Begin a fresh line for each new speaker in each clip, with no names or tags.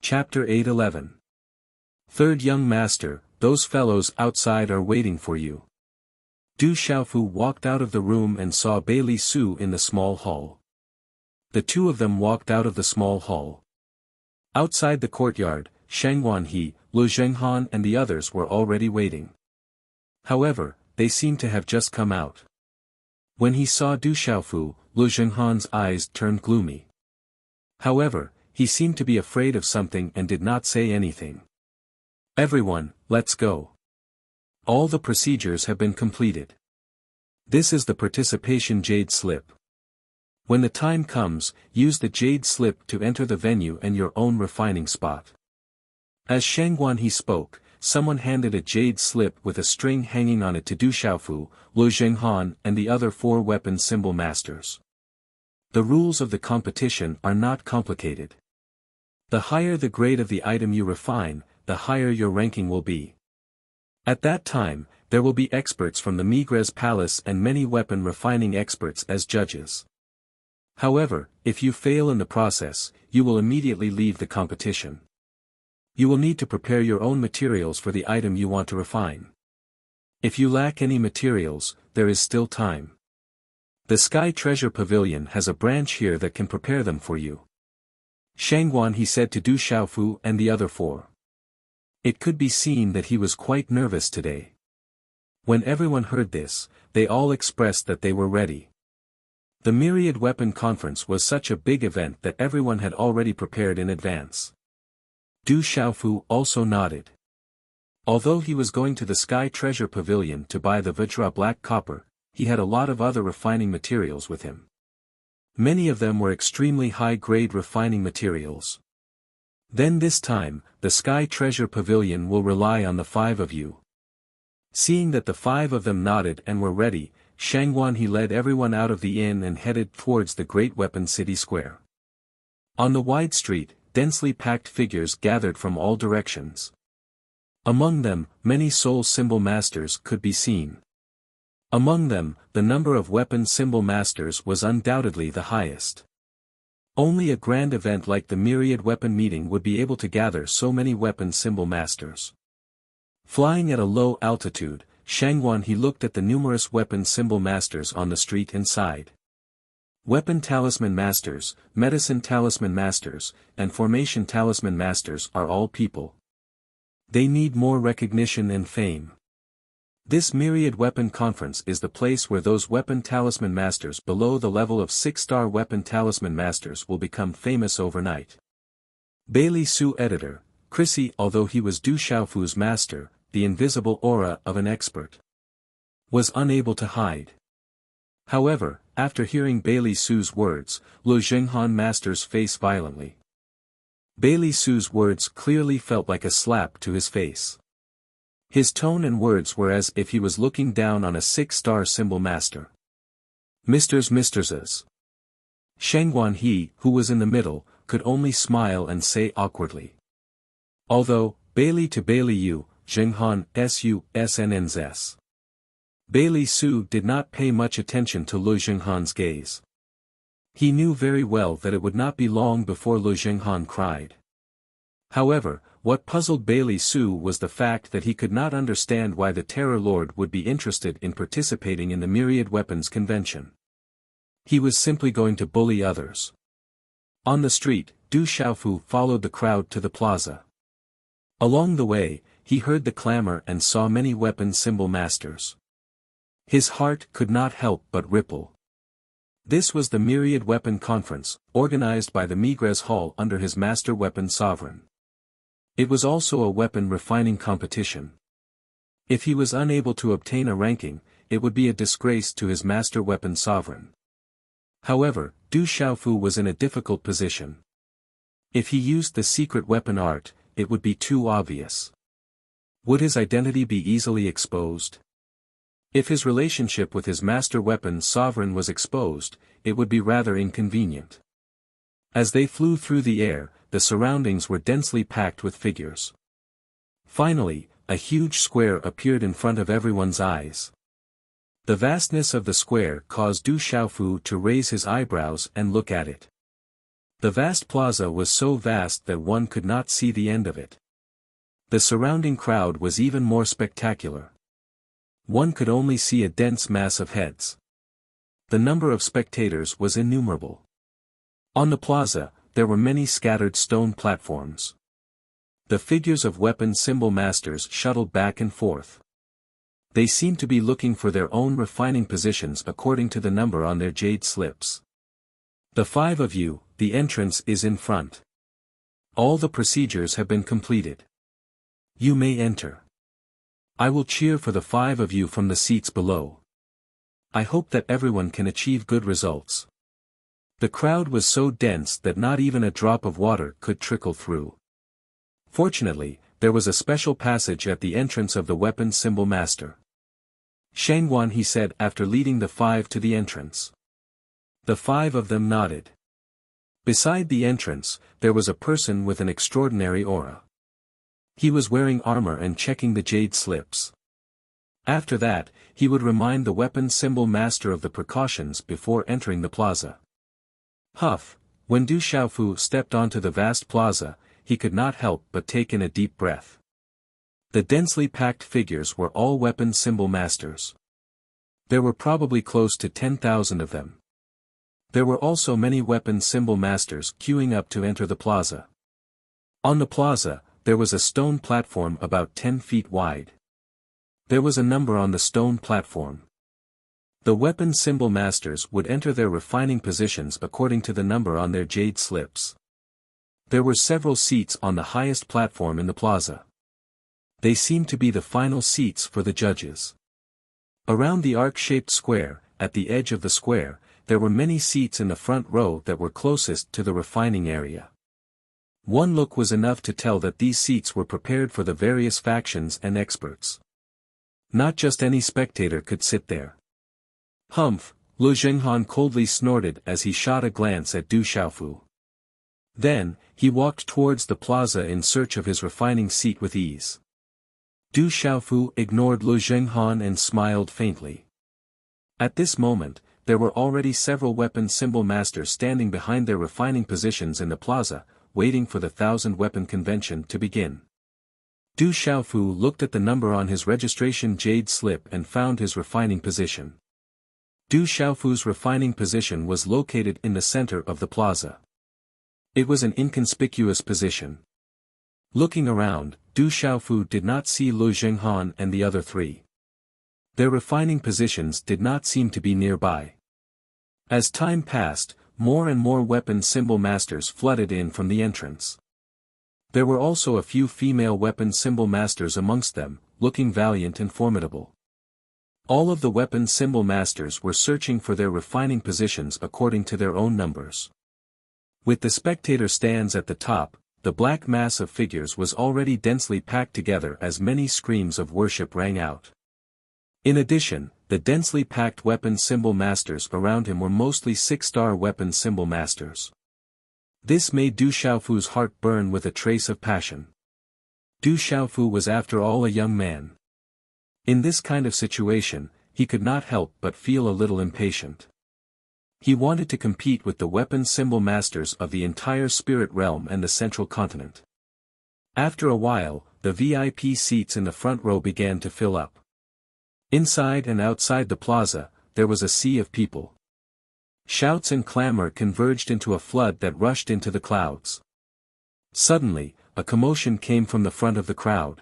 Chapter 8:11. Third young master, those fellows outside are waiting for you. Du Xiaofu walked out of the room and saw Bailey Su in the small hall. The two of them walked out of the small hall. Outside the courtyard, Shang Wanhe, Lu Zhenghan and the others were already waiting. However, they seemed to have just come out. When he saw Du Xiaofu, Lu Zhenghan's eyes turned gloomy. However, he seemed to be afraid of something and did not say anything. Everyone, let's go. All the procedures have been completed. This is the participation jade slip. When the time comes, use the jade slip to enter the venue and your own refining spot. As Shang Wanhe spoke, someone handed a jade slip with a string hanging on it to Du Xiaofu, Lu Zhenghan and the other 4 weapon symbol masters. The rules of the competition are not complicated. The higher the grade of the item you refine, the higher your ranking will be. At that time, there will be experts from the Migres Palace and many weapon refining experts as judges. However, if you fail in the process, you will immediately leave the competition. You will need to prepare your own materials for the item you want to refine. If you lack any materials, there is still time. The Sky Treasure Pavilion has a branch here that can prepare them for you. Shang Wanhe said to Du Xiaofu and the other 4. It could be seen that he was quite nervous today. When everyone heard this, they all expressed that they were ready. The Myriad Weapon Conference was such a big event that everyone had already prepared in advance. Du Xiaofu also nodded. Although he was going to the Sky Treasure Pavilion to buy the Vajra black copper, he had a lot of other refining materials with him. Many of them were extremely high-grade refining materials. Then this time, the Sky Treasure Pavilion will rely on the 5 of you. Seeing that the 5 of them nodded and were ready, Shang Wanhe led everyone out of the inn and headed towards the Great Weapon City Square. On the wide street, densely packed figures gathered from all directions. Among them, many soul symbol masters could be seen. Among them, the number of weapon symbol masters was undoubtedly the highest. Only a grand event like the Myriad Weapon Meeting would be able to gather so many weapon symbol masters. Flying at a low altitude, Shang Wanhe looked at the numerous weapon symbol masters on the street inside. Weapon Talisman Masters, Medicine Talisman Masters, and Formation Talisman Masters are all people. They need more recognition and fame. This Myriad Weapon Conference is the place where those Weapon Talisman Masters below the level of 6-star Weapon Talisman Masters will become famous overnight. Bailey Su Editor, Chrissy. Although he was Du Xiaofu's master, the invisible aura of an expert was unable to hide. However, after hearing Bailey Su's words, Lu Zhenghan master's face violently. Bailey Su's words clearly felt like a slap to his face. His tone and words were as if he was looking down on a 6-star symbol master. Misters. Shang Wanhe, who was in the middle, could only smile and say awkwardly. Although, Bailey to Bailey Yu, Zhenghan Su SNNS. Bailey Su did not pay much attention to Lu Zhenghan's gaze. He knew very well that it would not be long before Lu Zhenghan cried. However, what puzzled Bailey Su was the fact that he could not understand why the Terror Lord would be interested in participating in the Myriad Weapons Convention. He was simply going to bully others. On the street, Du Xiaofu followed the crowd to the plaza. Along the way, he heard the clamor and saw many weapon symbol masters. His heart could not help but ripple. This was the Myriad Weapon Conference, organized by the Migres Hall under his master weapon sovereign. It was also a weapon refining competition. If he was unable to obtain a ranking, it would be a disgrace to his master weapon sovereign. However, Du Xiaofu was in a difficult position. If he used the secret weapon art, it would be too obvious. Would his identity be easily exposed? If his relationship with his master weapon sovereign was exposed, it would be rather inconvenient. As they flew through the air, the surroundings were densely packed with figures. Finally, a huge square appeared in front of everyone's eyes. The vastness of the square caused Du Xiaofu to raise his eyebrows and look at it. The vast plaza was so vast that one could not see the end of it. The surrounding crowd was even more spectacular. One could only see a dense mass of heads. The number of spectators was innumerable. On the plaza, there were many scattered stone platforms. The figures of weapon symbol masters shuttled back and forth. They seemed to be looking for their own refining positions according to the number on their jade slips. The 5 of you, the entrance is in front. All the procedures have been completed. You may enter. I will cheer for the 5 of you from the seats below. I hope that everyone can achieve good results. The crowd was so dense that not even a drop of water could trickle through. Fortunately, there was a special passage at the entrance of the weapon symbol master. Shangguan, he said after leading the 5 to the entrance. The 5 of them nodded. Beside the entrance, there was a person with an extraordinary aura. He was wearing armor and checking the jade slips. After that, he would remind the weapon symbol master of the precautions before entering the plaza. Huff, when Du Xiaofu stepped onto the vast plaza, he could not help but take in a deep breath. The densely packed figures were all weapon symbol masters. There were probably close to 10,000 of them. There were also many weapon symbol masters queuing up to enter the plaza. On the plaza, there was a stone platform about 10 feet wide. There was a number on the stone platform. The weapon symbol masters would enter their refining positions according to the number on their jade slips. There were several seats on the highest platform in the plaza. They seemed to be the final seats for the judges. Around the arc-shaped square, at the edge of the square, there were many seats in the front row that were closest to the refining area. One look was enough to tell that these seats were prepared for the various factions and experts. Not just any spectator could sit there. Humph, Lu Zhenghan coldly snorted as he shot a glance at Du Xiaofu. Then, he walked towards the plaza in search of his refining seat with ease. Du Xiaofu ignored Lu Zhenghan and smiled faintly. At this moment, there were already several weapon symbol masters standing behind their refining positions in the plaza, waiting for the 1,000-weapon convention to begin. Du Xiaofu looked at the number on his registration jade slip and found his refining position. Du Xiaofu's refining position was located in the center of the plaza. It was an inconspicuous position. Looking around, Du Xiaofu did not see Lu Zhenghan and the other 3. Their refining positions did not seem to be nearby. As time passed, more and more weapon symbol masters flooded in from the entrance. There were also a few female weapon symbol masters amongst them, looking valiant and formidable. All of the weapon symbol masters were searching for their refining positions according to their own numbers. With the spectator stands at the top, the black mass of figures was already densely packed together as many screams of worship rang out. In addition, the densely packed weapon symbol masters around him were mostly 6-star weapon symbol masters. This made Du Xiaofu's heart burn with a trace of passion. Du Xiaofu was after all a young man. In this kind of situation, he could not help but feel a little impatient. He wanted to compete with the weapon symbol masters of the entire spirit realm and the central continent. After a while, the VIP seats in the front row began to fill up. Inside and outside the plaza, there was a sea of people. Shouts and clamor converged into a flood that rushed into the clouds. Suddenly, a commotion came from the front of the crowd.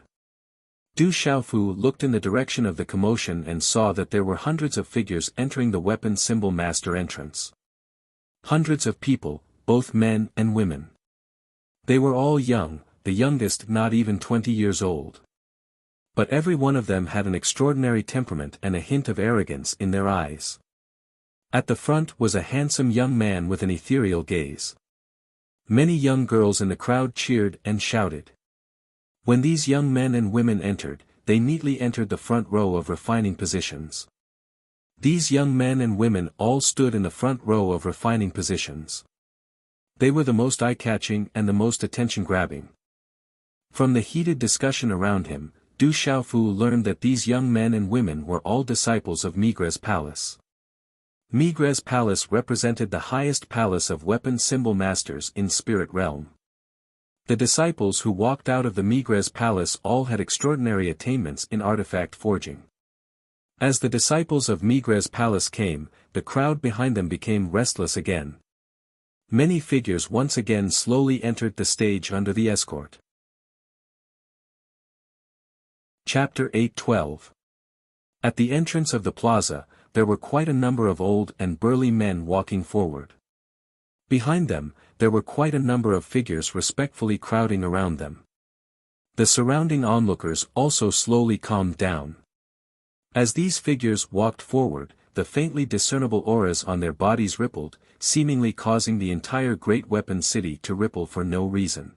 Du Xiaofu looked in the direction of the commotion and saw that there were hundreds of figures entering the weapon symbol master entrance. Hundreds of people, both men and women. They were all young, the youngest not even 20 years old. But every one of them had an extraordinary temperament and a hint of arrogance in their eyes. At the front was a handsome young man with an ethereal gaze. Many young girls in the crowd cheered and shouted. When these young men and women entered, they neatly entered the front row of refining positions. These young men and women all stood in the front row of refining positions. They were the most eye-catching and the most attention-grabbing. From the heated discussion around him, Du Xiaofu learned that these young men and women were all disciples of Migra's palace. Migre's palace represented the highest palace of weapon symbol masters in spirit realm. The disciples who walked out of the Migre's palace all had extraordinary attainments in artifact forging. As the disciples of Migre's palace came, the crowd behind them became restless again. Many figures once again slowly entered the stage under the escort. Chapter 8:12. At the entrance of the plaza, there were quite a number of old and burly men walking forward. Behind them, there were quite a number of figures respectfully crowding around them. The surrounding onlookers also slowly calmed down. As these figures walked forward, the faintly discernible auras on their bodies rippled, seemingly causing the entire great weapon city to ripple for no reason.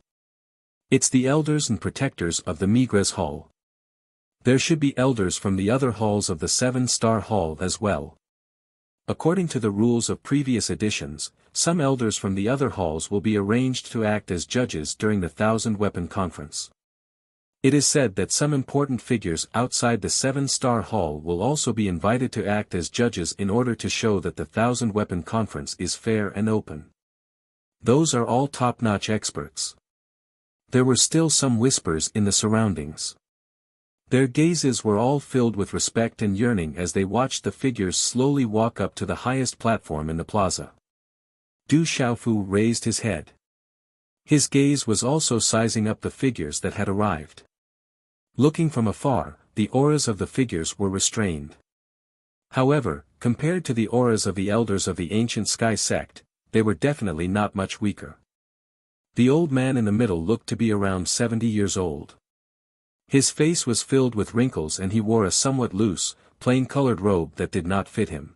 It's the elders and protectors of the Migre's hall. There should be elders from the other halls of the 7-star hall as well. According to the rules of previous editions, some elders from the other halls will be arranged to act as judges during the 1000-weapon conference. It is said that some important figures outside the 7-star hall will also be invited to act as judges in order to show that the 1000-weapon conference is fair and open. Those are all top-notch experts. There were still some whispers in the surroundings. Their gazes were all filled with respect and yearning as they watched the figures slowly walk up to the highest platform in the plaza. Du Xiaofu raised his head. His gaze was also sizing up the figures that had arrived. Looking from afar, the auras of the figures were restrained. However, compared to the auras of the elders of the ancient sky sect, they were definitely not much weaker. The old man in the middle looked to be around 70 years old. His face was filled with wrinkles and he wore a somewhat loose, plain-colored robe that did not fit him.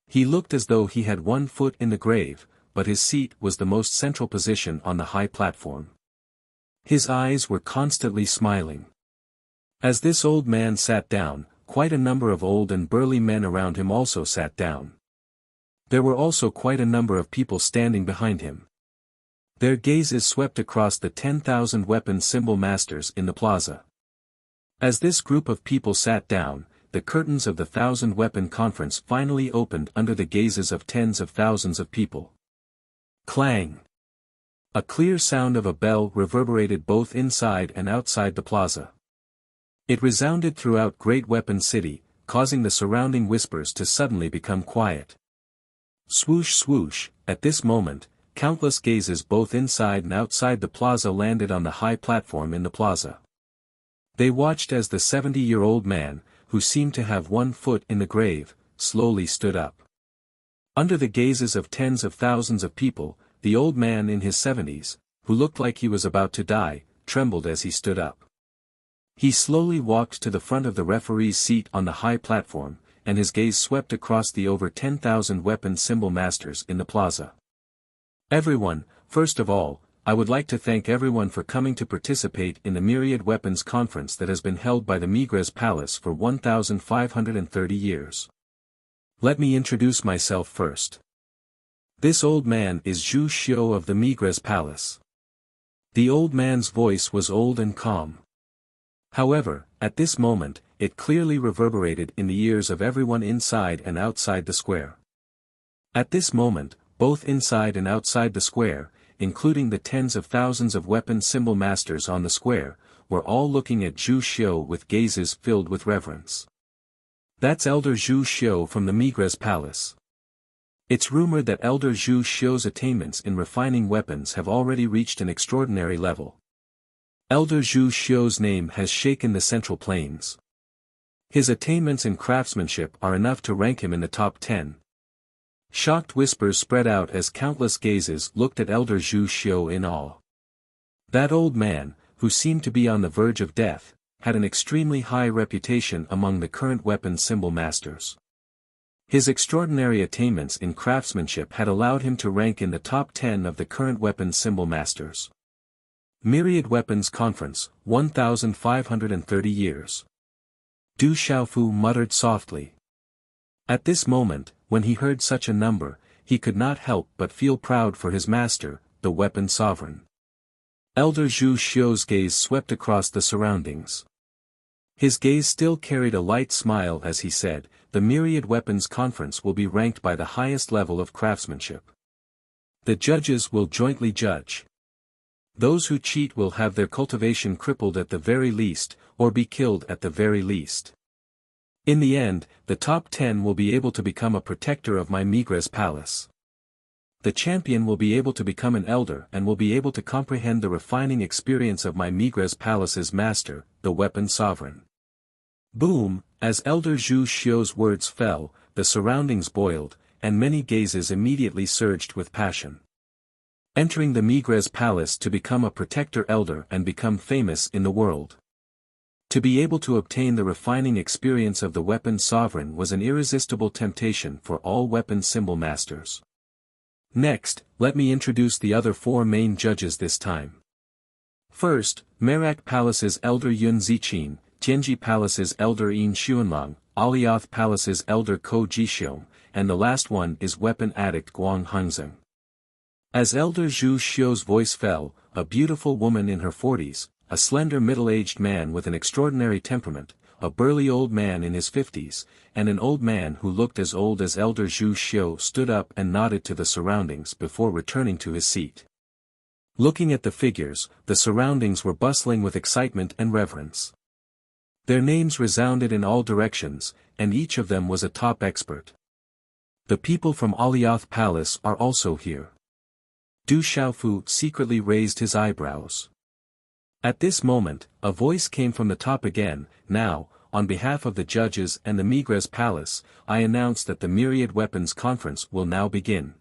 He looked as though he had one foot in the grave, but his seat was the most central position on the high platform. His eyes were constantly smiling. As this old man sat down, quite a number of old and burly men around him also sat down. There were also quite a number of people standing behind him. Their gazes swept across the 10,000 weapon symbol masters in the plaza. As this group of people sat down, the curtains of the 1000-weapon conference finally opened under the gazes of tens of thousands of people. Clang! A clear sound of a bell reverberated both inside and outside the plaza. It resounded throughout Great Weapon City, causing the surrounding whispers to suddenly become quiet. Swoosh swoosh, at this moment, countless gazes both inside and outside the plaza landed on the high platform in the plaza. They watched as the 70-year-old man, who seemed to have one foot in the grave, slowly stood up. Under the gazes of tens of thousands of people, the old man in his 70s, who looked like he was about to die, trembled as he stood up. He slowly walked to the front of the referee's seat on the high platform, and his gaze swept across the over 10,000 weapon symbol masters in the plaza. Everyone, first of all, I would like to thank everyone for coming to participate in the Myriad Weapons Conference that has been held by the Migre's Palace for 1,530 years. Let me introduce myself first. This old man is Zhu Xiu of the Migre's Palace. The old man's voice was old and calm. However, at this moment, it clearly reverberated in the ears of everyone inside and outside the square. At this moment, both inside and outside the square, including the tens of thousands of weapon symbol masters on the square, were all looking at Zhu Xiu with gazes filled with reverence. That's Elder Zhu Xiu from the Migre's Palace. It's rumored that Elder Zhu Xiu's attainments in refining weapons have already reached an extraordinary level. Elder Zhu Xiu's name has shaken the Central Plains. His attainments in craftsmanship are enough to rank him in the top 10. Shocked whispers spread out as countless gazes looked at Elder Zhu Xiu in awe. That old man, who seemed to be on the verge of death, had an extremely high reputation among the current weapon symbol masters. His extraordinary attainments in craftsmanship had allowed him to rank in the top 10 of the current weapon symbol masters. Myriad Weapons Conference, 1,530 years. Du Xiaofu muttered softly. At this moment, when he heard such a number, he could not help but feel proud for his master, the weapon sovereign. Elder Zhu Xiu's gaze swept across the surroundings. His gaze still carried a light smile as he said, the myriad weapons conference will be ranked by the highest level of craftsmanship. The judges will jointly judge. Those who cheat will have their cultivation crippled at the very least, or be killed at the very least. In the end, the top 10 will be able to become a protector of my Migres palace. The champion will be able to become an elder and will be able to comprehend the refining experience of my Migres palace's master, the weapon sovereign. Boom! As Elder Zhu Xiu's words fell, the surroundings boiled, and many gazes immediately surged with passion. Entering the Migres palace to become a protector elder and become famous in the world. To be able to obtain the refining experience of the weapon sovereign was an irresistible temptation for all weapon symbol masters. Next, let me introduce the other 4 main judges this time. First, Merak Palace's Elder Yun Ziqin, Tianji Palace's Elder Yin Xuanlang, Alioth Palace's Elder Ko Jixiong, and the last one is weapon addict Guang Hangzeng. As Elder Zhu Xiu's voice fell, a beautiful woman in her 40s, a slender middle-aged man with an extraordinary temperament, a burly old man in his 50s, and an old man who looked as old as Elder Zhu Xiu stood up and nodded to the surroundings before returning to his seat. Looking at the figures, the surroundings were bustling with excitement and reverence. Their names resounded in all directions, and each of them was a top expert. The people from Alioth Palace are also here. Du Xiaofu secretly raised his eyebrows. At this moment, a voice came from the top again. Now, on behalf of the judges and the Migres Palace, I announce that the Myriad Weapons Conference will now begin.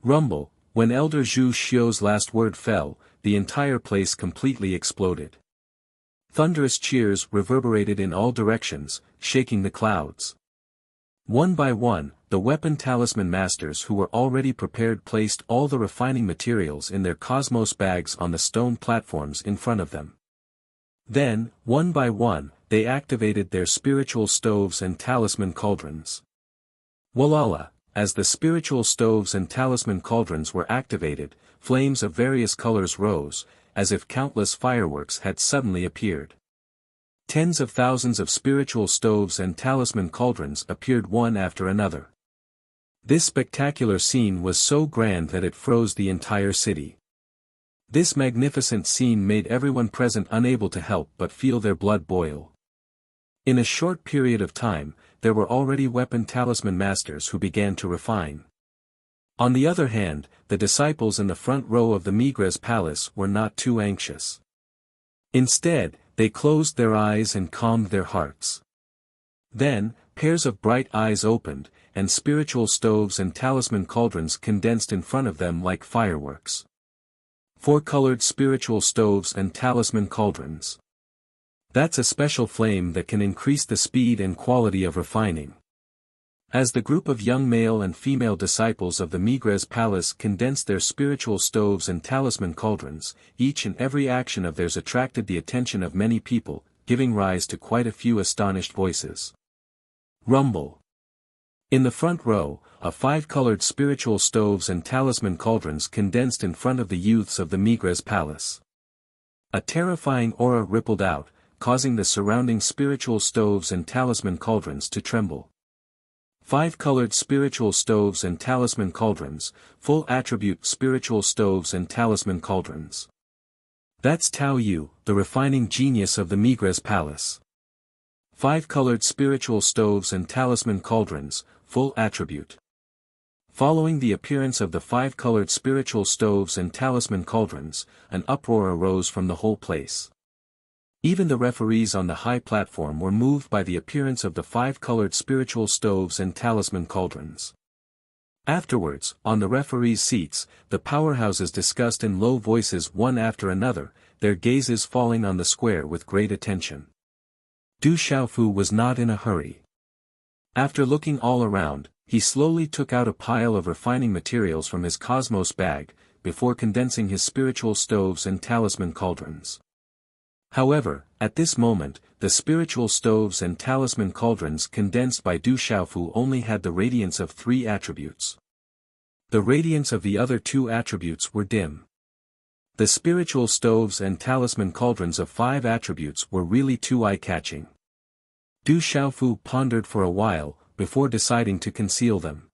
Rumble. When Elder Zhu Xiu's last word fell, the entire place completely exploded. Thunderous cheers reverberated in all directions, shaking the clouds. One by one, the weapon talisman masters who were already prepared placed all the refining materials in their cosmos bags on the stone platforms in front of them. Then, one by one, they activated their spiritual stoves and talisman cauldrons. Walala, as the spiritual stoves and talisman cauldrons were activated, flames of various colors rose, as if countless fireworks had suddenly appeared. Tens of thousands of spiritual stoves and talisman cauldrons appeared one after another. This spectacular scene was so grand that it froze the entire city. This magnificent scene made everyone present unable to help but feel their blood boil. In a short period of time, there were already weapon talisman masters who began to refine. On the other hand, the disciples in the front row of the Migres Palace were not too anxious. Instead, they closed their eyes and calmed their hearts. Then, pairs of bright eyes opened, and spiritual stoves and talisman cauldrons condensed in front of them like fireworks. 4-colored spiritual stoves and talisman cauldrons. That's a special flame that can increase the speed and quality of refining. As the group of young male and female disciples of the Migres Palace condensed their spiritual stoves and talisman cauldrons, each and every action of theirs attracted the attention of many people, giving rise to quite a few astonished voices. Rumble. In the front row, 5-colored spiritual stoves and talisman cauldrons condensed in front of the youths of the Migres Palace. A terrifying aura rippled out, causing the surrounding spiritual stoves and talisman cauldrons to tremble. 5-colored spiritual stoves and talisman cauldrons, full attribute spiritual stoves and talisman cauldrons. That's Tao Yu, the refining genius of the Migres Palace. 5-colored spiritual stoves and talisman cauldrons, full attribute. Following the appearance of the 5-colored spiritual stoves and talisman cauldrons, an uproar arose from the whole place. Even the referees on the high platform were moved by the appearance of the 5-colored spiritual stoves and talisman cauldrons. Afterwards, on the referees' seats, the powerhouses discussed in low voices one after another, their gazes falling on the square with great attention. Du Xiaofu was not in a hurry. After looking all around, he slowly took out a pile of refining materials from his cosmos bag, before condensing his spiritual stoves and talisman cauldrons. However, at this moment, the spiritual stoves and talisman cauldrons condensed by Du Xiaofu only had the radiance of 3 attributes. The radiance of the other 2 attributes were dim. The spiritual stoves and talisman cauldrons of 5 attributes were really too eye-catching. Du Xiaofu pondered for a while, before deciding to conceal them.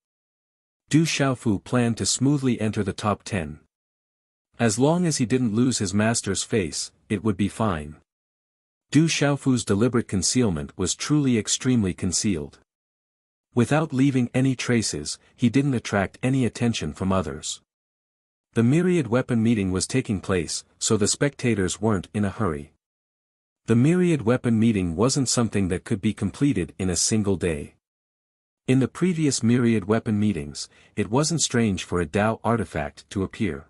Du Xiaofu planned to smoothly enter the top 10. As long as he didn't lose his master's face, it would be fine. Du Xiaofu's deliberate concealment was truly extremely concealed. Without leaving any traces, he didn't attract any attention from others. The myriad weapon meeting was taking place, so the spectators weren't in a hurry. The myriad weapon meeting wasn't something that could be completed in a single day. In the previous myriad weapon meetings, it wasn't strange for a Dao artifact to appear.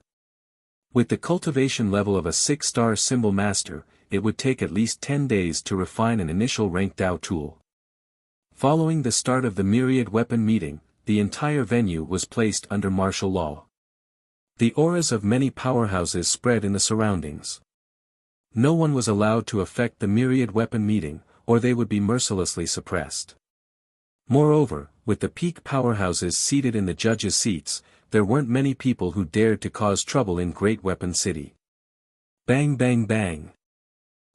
With the cultivation level of a 6-star symbol master, it would take at least 10 days to refine an initial rank Dao tool. Following the start of the myriad weapon meeting, the entire venue was placed under martial law. The auras of many powerhouses spread in the surroundings. No one was allowed to affect the myriad weapon meeting, or they would be mercilessly suppressed. Moreover, with the peak powerhouses seated in the judges' seats, there weren't many people who dared to cause trouble in Great Weapon City. Bang bang bang.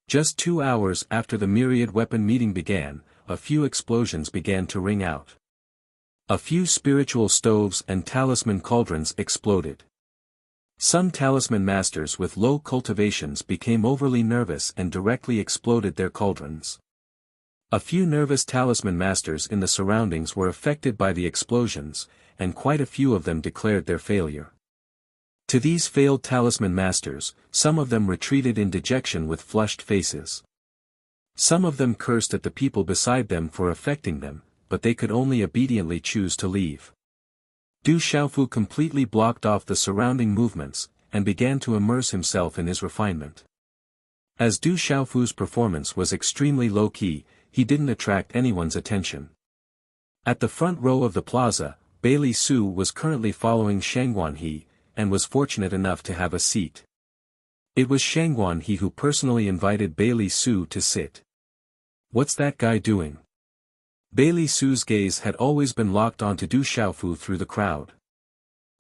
Just 2 hours after the myriad weapon meeting began, a few explosions began to ring out. A few spiritual stoves and talisman cauldrons exploded. Some talisman masters with low cultivations became overly nervous and directly exploded their cauldrons. A few nervous talisman masters in the surroundings were affected by the explosions, and quite a few of them declared their failure. To these failed talisman masters, some of them retreated in dejection with flushed faces. Some of them cursed at the people beside them for affecting them, but they could only obediently choose to leave. Du Xiaofu completely blocked off the surrounding movements, and began to immerse himself in his refinement. As Du Xiaofu's performance was extremely low-key, he didn't attract anyone's attention. At the front row of the plaza, Bailey Su was currently following Shangguan He, and was fortunate enough to have a seat. It was Shangguan He who personally invited Bailey Su to sit. "What's that guy doing?" Bailey Su's gaze had always been locked onto Du Xiaofu through the crowd.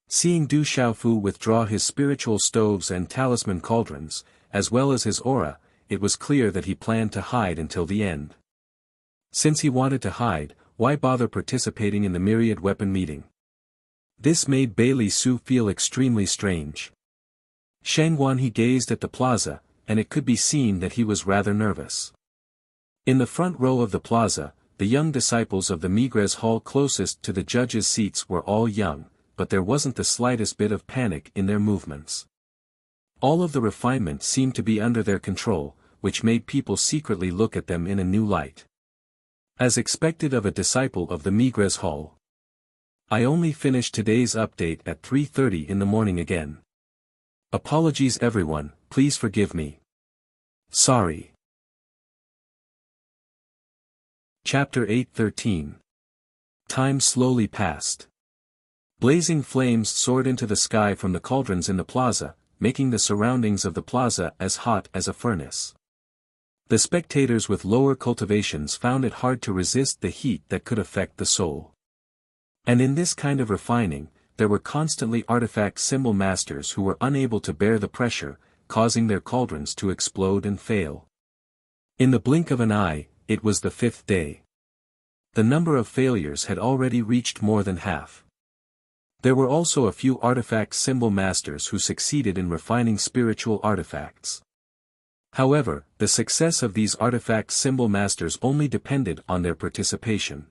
Seeing Du Xiaofu withdraw his spiritual stoves and talisman cauldrons, as well as his aura, it was clear that he planned to hide until the end. Since he wanted to hide, why bother participating in the myriad weapon meeting? This made Bailey Su feel extremely strange. Shangguan He gazed at the plaza, and it could be seen that he was rather nervous. In the front row of the plaza, the young disciples of the Migres Hall closest to the judges' seats were all young, but there wasn't the slightest bit of panic in their movements. All of the refinement seemed to be under their control, which made people secretly look at them in a new light. As expected of a disciple of the Migres Hall. I only finished today's update at 3:30 in the morning again. Apologies everyone, please forgive me. Sorry. Chapter 8:13. Time slowly passed. Blazing flames soared into the sky from the cauldrons in the plaza, making the surroundings of the plaza as hot as a furnace. The spectators with lower cultivations found it hard to resist the heat that could affect the soul. And in this kind of refining, there were constantly artifact symbol masters who were unable to bear the pressure, causing their cauldrons to explode and fail. In the blink of an eye, it was the 5th day. The number of failures had already reached more than half. There were also a few artifact symbol masters who succeeded in refining spiritual artifacts. However, the success of these artifact symbol masters only depended on their participation.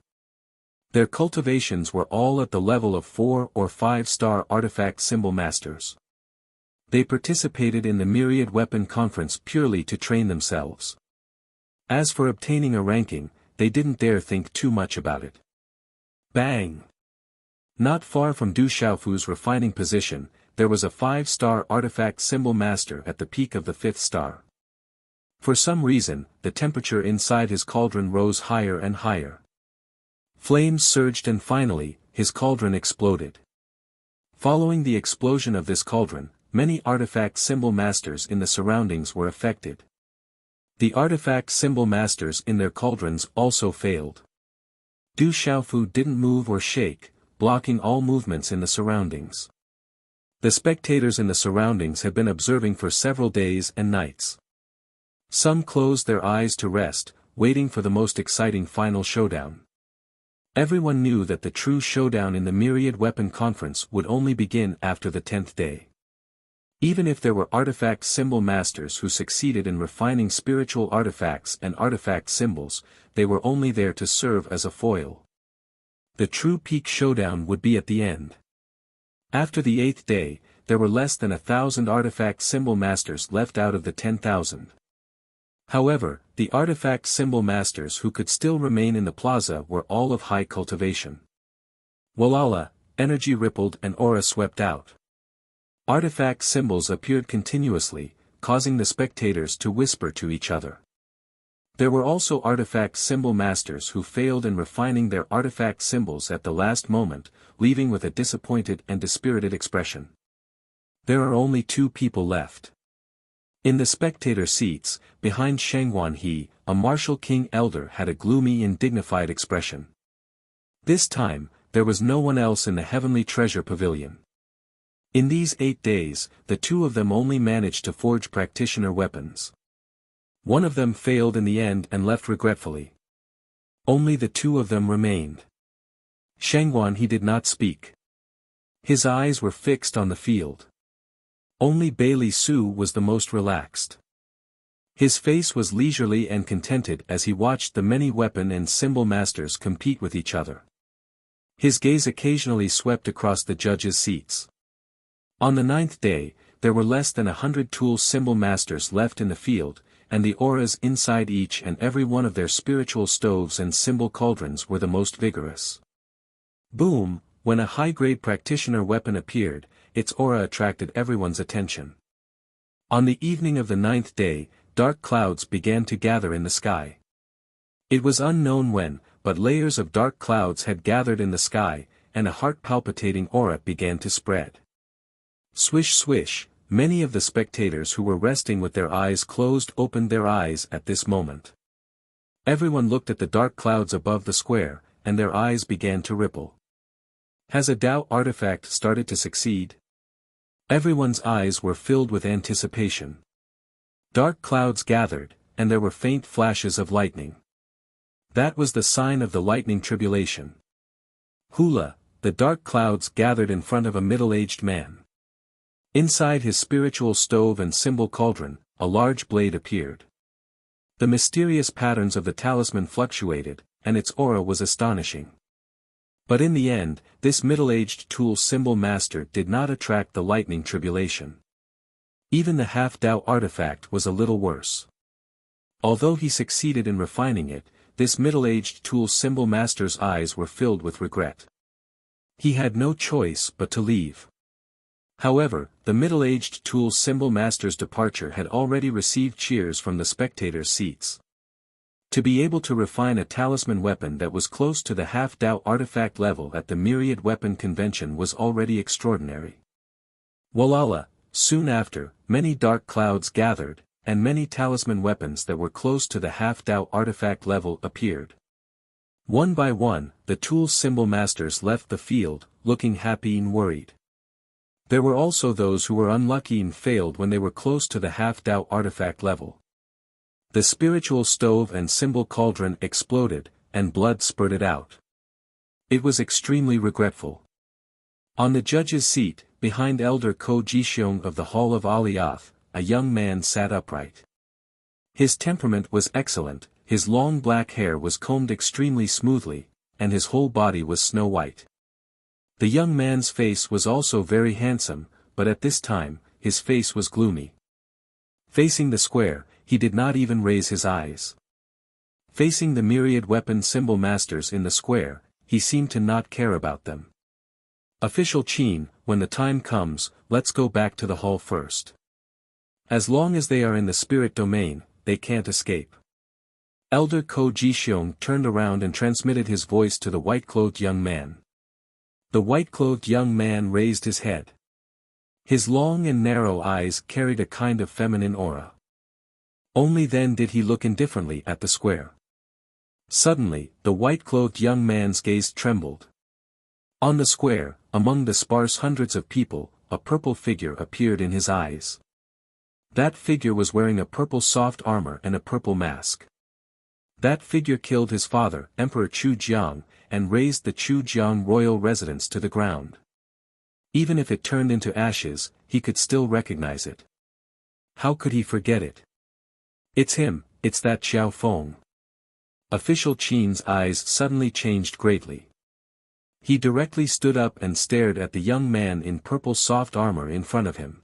Their cultivations were all at the level of 4 or 5-star artifact symbol masters. They participated in the Myriad Weapon Conference purely to train themselves. As for obtaining a ranking, they didn't dare think too much about it. Bang! Not far from Du Xiaofu's refining position, there was a 5-star artifact symbol master at the peak of the 5th star. For some reason, the temperature inside his cauldron rose higher and higher. Flames surged and finally, his cauldron exploded. Following the explosion of this cauldron, many artifact symbol masters in the surroundings were affected. The artifact symbol masters in their cauldrons also failed. Du Xiaofu didn't move or shake, blocking all movements in the surroundings. The spectators in the surroundings had been observing for several days and nights. Some closed their eyes to rest, waiting for the most exciting final showdown. Everyone knew that the true showdown in the Myriad Weapon Conference would only begin after the 10th day. Even if there were artifact symbol masters who succeeded in refining spiritual artifacts and artifact symbols, they were only there to serve as a foil. The true peak showdown would be at the end. After the 8th day, there were less than 1,000 artifact symbol masters left out of the 10,000. However, the artifact symbol masters who could still remain in the plaza were all of high cultivation. Walala, energy rippled and aura swept out. Artifact symbols appeared continuously, causing the spectators to whisper to each other. There were also artifact symbol masters who failed in refining their artifact symbols at the last moment, leaving with a disappointed and dispirited expression. There are only 2 people left. In the spectator seats, behind Shangguan He, a martial king elder had a gloomy and dignified expression. This time, there was no one else in the heavenly treasure pavilion. In these 8 days, the 2 of them only managed to forge practitioner weapons. One of them failed in the end and left regretfully. Only the 2 of them remained. Shangguan He did not speak. His eyes were fixed on the field. Only Bailey Su was the most relaxed. His face was leisurely and contented as he watched the many weapon and symbol masters compete with each other. His gaze occasionally swept across the judges' seats. On the 9th day, there were less than 100 tool symbol masters left in the field, and the auras inside each and every one of their spiritual stoves and symbol cauldrons were the most vigorous. Boom, when a high-grade practitioner weapon appeared, its aura attracted everyone's attention. On the evening of the 9th day, dark clouds began to gather in the sky. It was unknown when, but layers of dark clouds had gathered in the sky, and a heart-palpitating aura began to spread. Swish swish, many of the spectators who were resting with their eyes closed opened their eyes at this moment. Everyone looked at the dark clouds above the square, and their eyes began to ripple. Has a Dao artifact started to succeed? Everyone's eyes were filled with anticipation. Dark clouds gathered, and there were faint flashes of lightning. That was the sign of the lightning tribulation. Hula, the dark clouds gathered in front of a middle-aged man. Inside his spiritual stove and symbol cauldron, a large blade appeared. The mysterious patterns of the talisman fluctuated, and its aura was astonishing. But in the end, this middle-aged tool symbol master did not attract the lightning tribulation. Even the half-Dao artifact was a little worse. Although he succeeded in refining it, this middle-aged tool symbol master's eyes were filled with regret. He had no choice but to leave. However, the middle-aged tool symbol master's departure had already received cheers from the spectators' seats. To be able to refine a talisman weapon that was close to the half-Dao artifact level at the Myriad Weapon Convention was already extraordinary. Walala, soon after, many dark clouds gathered, and many talisman weapons that were close to the half-Dao artifact level appeared. One by one, the tool symbol masters left the field, looking happy and worried. There were also those who were unlucky and failed when they were close to the half-Dao artifact level. The spiritual stove and symbol cauldron exploded, and blood spurted out. It was extremely regretful. On the judge's seat, behind Elder Ko Jixiong of the Hall of Aliath, a young man sat upright. His temperament was excellent, his long black hair was combed extremely smoothly, and his whole body was snow white. The young man's face was also very handsome, but at this time, his face was gloomy. Facing the square, he did not even raise his eyes. Facing the myriad weapon symbol masters in the square, he seemed to not care about them. Official Qin, when the time comes, let's go back to the hall first. As long as they are in the spirit domain, they can't escape. Elder Ko Jixiong turned around and transmitted his voice to the white-clothed young man. The white-clothed young man raised his head. His long and narrow eyes carried a kind of feminine aura. Only then did he look indifferently at the square. Suddenly, the white-clothed young man's gaze trembled. On the square, among the sparse hundreds of people, a purple figure appeared in his eyes. That figure was wearing a purple soft armor and a purple mask. That figure killed his father, Emperor Chu Jiang, and razed the Chu Jiang royal residence to the ground. Even if it turned into ashes, he could still recognize it. How could he forget it? It's him, it's that Xiao Feng. Official Qin's eyes suddenly changed greatly. He directly stood up and stared at the young man in purple soft armor in front of him.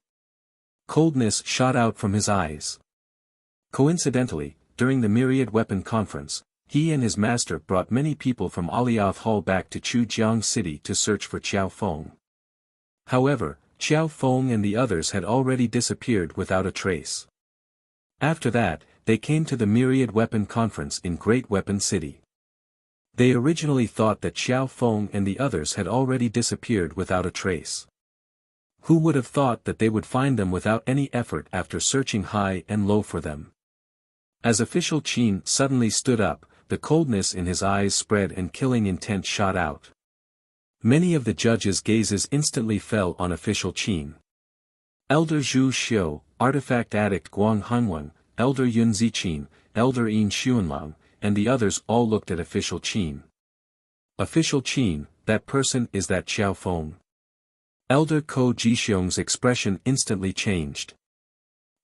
Coldness shot out from his eyes. Coincidentally, during the Myriad Weapon Conference, he and his master brought many people from Alioth Hall back to Chujiang City to search for Xiao Feng. However, Xiao Feng and the others had already disappeared without a trace. After that, they came to the Myriad Weapon Conference in Great Weapon City. They originally thought that Xiao Feng and the others had already disappeared without a trace. Who would have thought that they would find them without any effort after searching high and low for them? As Official Qin suddenly stood up, the coldness in his eyes spread and killing intent shot out. Many of the judges' gazes instantly fell on Official Qin. Elder Zhu Xiu, Artifact Addict Guang Hanwen, Elder Yun Ziqin, Elder Yin Xuanlang, and the others all looked at Official Qin. Official Qin, that person is that Xiao Feng. Elder Ko Jixiong's expression instantly changed.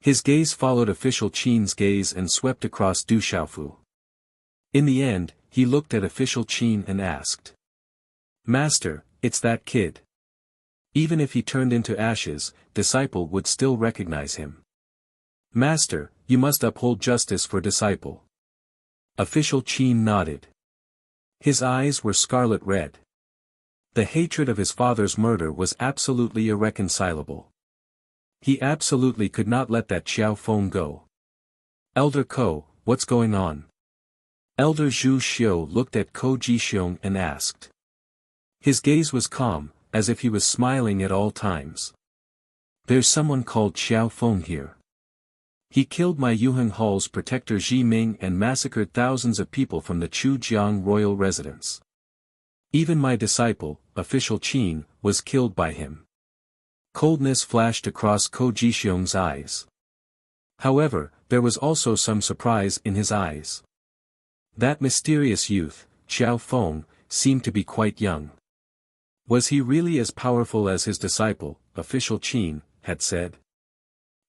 His gaze followed Official Qin's gaze and swept across Du Xiaofu. In the end, he looked at Official Qin and asked. Master, it's that kid. Even if he turned into ashes, disciple would still recognize him. Master, you must uphold justice for disciple. Official Qin nodded. His eyes were scarlet red. The hatred of his father's murder was absolutely irreconcilable. He absolutely could not let that Xiao Feng go. Elder Ko, what's going on? Elder Zhu Xiu looked at Ko Jixiong and asked. His gaze was calm, as if he was smiling at all times. There's someone called Xiao Feng here. He killed my Yuheng Hall's protector Ji Ming and massacred thousands of people from the Chujiang royal residence. Even my disciple, Official Qin, was killed by him. Coldness flashed across Ko Jixiong's eyes. However, there was also some surprise in his eyes. That mysterious youth, Xiao Feng, seemed to be quite young. Was he really as powerful as his disciple, Official Qin, had said?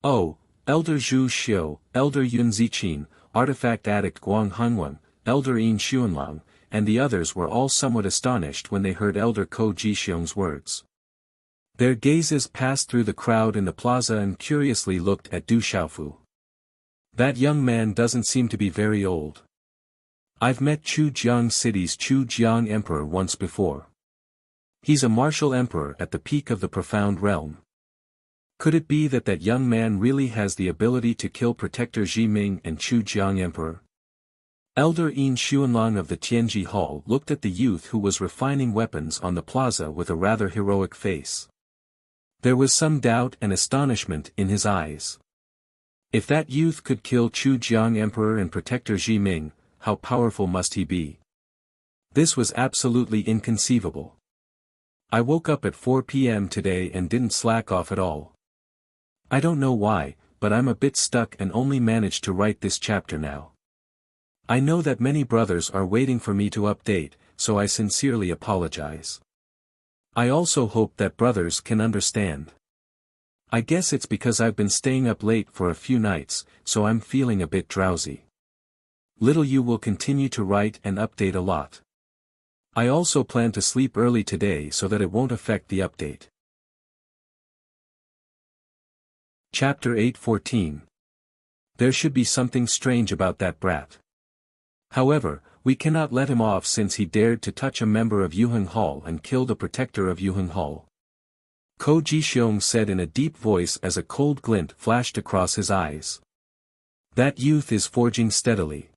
Oh, Elder Zhu Xiu, Elder Yun Ziqin, Artifact Addict Guang Hanwen, Elder Yin Xuanlang, and the others were all somewhat astonished when they heard Elder Ko Jixiong's words. Their gazes passed through the crowd in the plaza and curiously looked at Du Xiaofu. That young man doesn't seem to be very old. I've met Chujiang City's Chujiang Emperor once before. He's a martial emperor at the peak of the profound realm. Could it be that that young man really has the ability to kill Protector Ji Ming and Chujiang Emperor? Elder Yin Xuanlang of the Tianji Hall looked at the youth who was refining weapons on the plaza with a rather heroic face. There was some doubt and astonishment in his eyes. If that youth could kill Chujiang Emperor and Protector Ji Ming, how powerful must he be? This was absolutely inconceivable. I woke up at 4 p.m. today and didn't slack off at all. I don't know why, but I'm a bit stuck and only managed to write this chapter now. I know that many brothers are waiting for me to update, so I sincerely apologize. I also hope that brothers can understand. I guess it's because I've been staying up late for a few nights, so I'm feeling a bit drowsy. Little you will continue to write and update a lot. I also plan to sleep early today so that it won't affect the update. Chapter 8:14. There should be something strange about that brat. However, we cannot let him off since he dared to touch a member of Yuheng Hall and kill the protector of Yuheng Hall. Ko Jixiong said in a deep voice as a cold glint flashed across his eyes. That youth is forging steadily.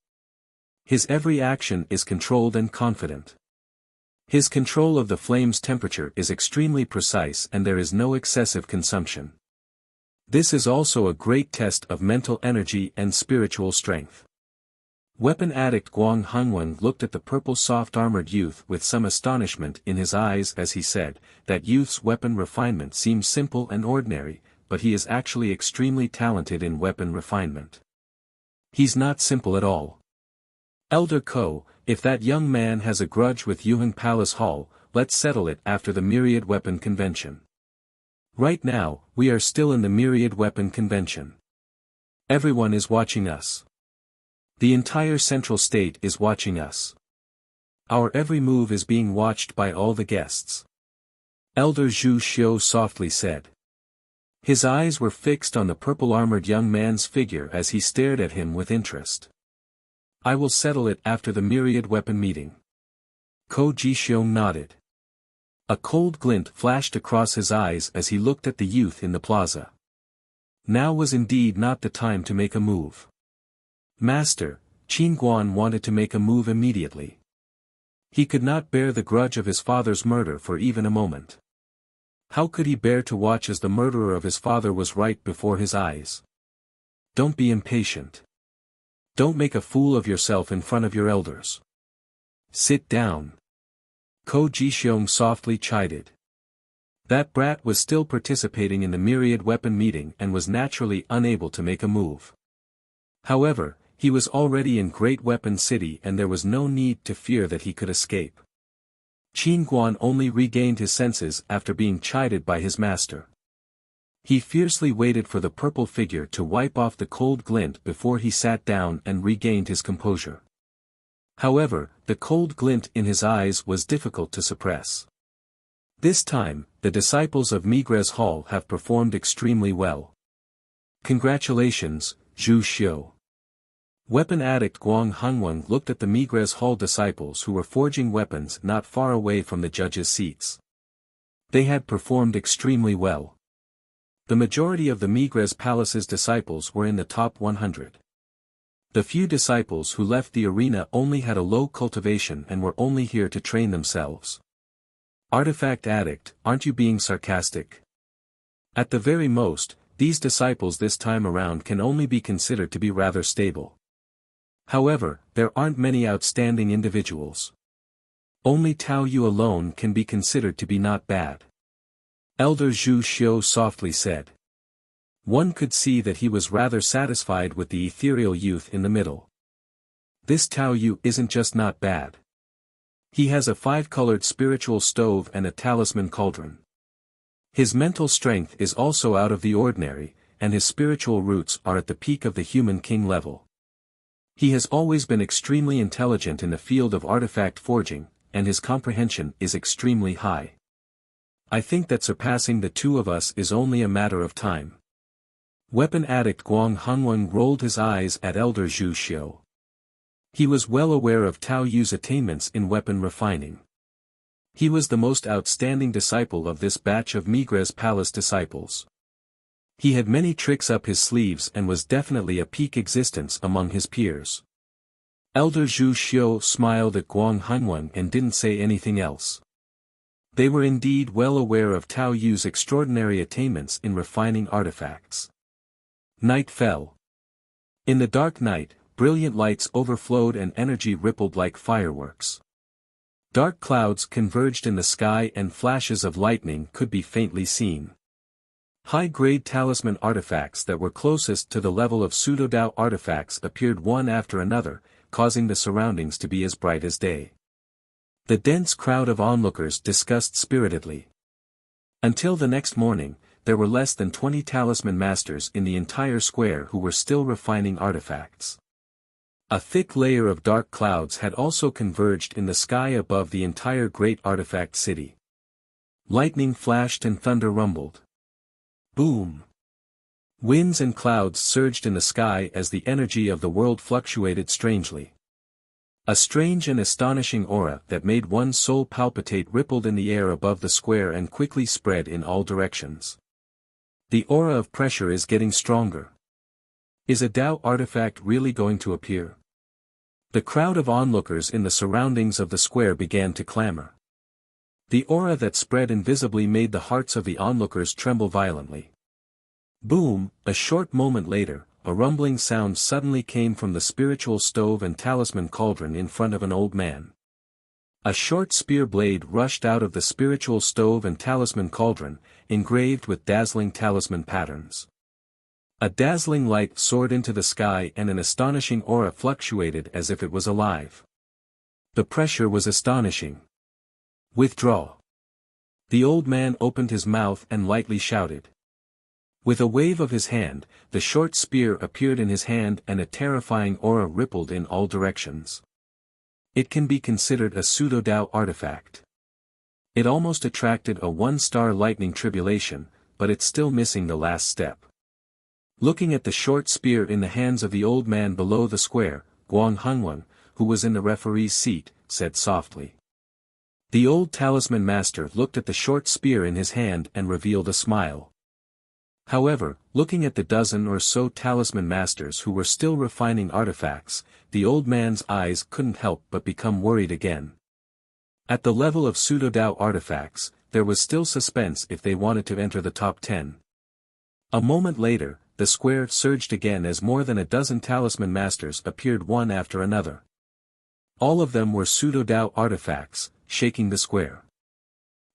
His every action is controlled and confident. His control of the flame's temperature is extremely precise and there is no excessive consumption. This is also a great test of mental energy and spiritual strength. Weapon addict Guang Hanwen looked at the purple soft-armored youth with some astonishment in his eyes as he said, that youth's weapon refinement seems simple and ordinary, but he is actually extremely talented in weapon refinement. He's not simple at all. Elder Ko, if that young man has a grudge with Yuhan Palace Hall, let's settle it after the Myriad Weapon Convention. Right now, we are still in the Myriad Weapon Convention. Everyone is watching us. The entire Central State is watching us. Our every move is being watched by all the guests. Elder Zhu Xiu softly said. His eyes were fixed on the purple-armored young man's figure as he stared at him with interest. I will settle it after the Myriad Weapon meeting. Ko Jixiong nodded. A cold glint flashed across his eyes as he looked at the youth in the plaza. Now was indeed not the time to make a move. Master, Qin Guan wanted to make a move immediately. He could not bear the grudge of his father's murder for even a moment. How could he bear to watch as the murderer of his father was right before his eyes? Don't be impatient. Don't make a fool of yourself in front of your elders. Sit down. Ko Jixiong softly chided. That brat was still participating in the Myriad Weapon meeting and was naturally unable to make a move. However, he was already in Great Weapon City and there was no need to fear that he could escape. Qin Guan only regained his senses after being chided by his master. He fiercely waited for the purple figure to wipe off the cold glint before he sat down and regained his composure. However, the cold glint in his eyes was difficult to suppress. This time, the disciples of Migres Hall have performed extremely well. Congratulations, Zhu Xiu. Weapon addict Guang Hongweng looked at the Migres Hall disciples who were forging weapons not far away from the judges' seats. They had performed extremely well. The majority of the Migres Palace's disciples were in the top 100. The few disciples who left the arena only had a low cultivation and were only here to train themselves. Artifact addict, aren't you being sarcastic? At the very most, these disciples this time around can only be considered to be rather stable. However, there aren't many outstanding individuals. Only Tao Yu alone can be considered to be not bad. Elder Zhu Xiu softly said. One could see that he was rather satisfied with the ethereal youth in the middle. This Tao Yu isn't just not bad. He has a 5-colored spiritual stove and a talisman cauldron. His mental strength is also out of the ordinary, and his spiritual roots are at the peak of the human king level. He has always been extremely intelligent in the field of artifact forging, and his comprehension is extremely high. I think that surpassing the two of us is only a matter of time. Weapon addict Guang Hongweng rolled his eyes at Elder Zhu Xiu. He was well aware of Tao Yu's attainments in weapon refining. He was the most outstanding disciple of this batch of Migres Palace disciples. He had many tricks up his sleeves and was definitely a peak existence among his peers. Elder Zhu Xiu smiled at Guang Hongweng and didn't say anything else. They were indeed well aware of Tao Yu's extraordinary attainments in refining artifacts. Night fell. In the dark night, brilliant lights overflowed and energy rippled like fireworks. Dark clouds converged in the sky and flashes of lightning could be faintly seen. High-grade talisman artifacts that were closest to the level of pseudo-Dao artifacts appeared one after another, causing the surroundings to be as bright as day. The dense crowd of onlookers discussed spiritedly. Until the next morning, there were less than 20 talisman masters in the entire square who were still refining artifacts. A thick layer of dark clouds had also converged in the sky above the entire great artifact city. Lightning flashed and thunder rumbled. Boom! Winds and clouds surged in the sky as the energy of the world fluctuated strangely. A strange and astonishing aura that made one's soul palpitate rippled in the air above the square and quickly spread in all directions. The aura of pressure is getting stronger. Is a Dao artifact really going to appear? The crowd of onlookers in the surroundings of the square began to clamor. The aura that spread invisibly made the hearts of the onlookers tremble violently. Boom! A short moment later, a rumbling sound suddenly came from the spiritual stove and talisman cauldron in front of an old man. A short spear blade rushed out of the spiritual stove and talisman cauldron, engraved with dazzling talisman patterns. A dazzling light soared into the sky and an astonishing aura fluctuated as if it was alive. The pressure was astonishing. Withdraw. The old man opened his mouth and lightly shouted. With a wave of his hand, the short spear appeared in his hand and a terrifying aura rippled in all directions. It can be considered a pseudo-Dao artifact. It almost attracted a one-star lightning tribulation, but it's still missing the last step. Looking at the short spear in the hands of the old man below the square, Guang Hengwen, who was in the referee's seat, said softly. The old talisman master looked at the short spear in his hand and revealed a smile. However, looking at the dozen or so talisman masters who were still refining artifacts, the old man's eyes couldn't help but become worried again. At the level of pseudo-Dao artifacts, there was still suspense if they wanted to enter the top 10. A moment later, the square surged again as more than a dozen talisman masters appeared one after another. All of them were pseudo-Dao artifacts, shaking the square.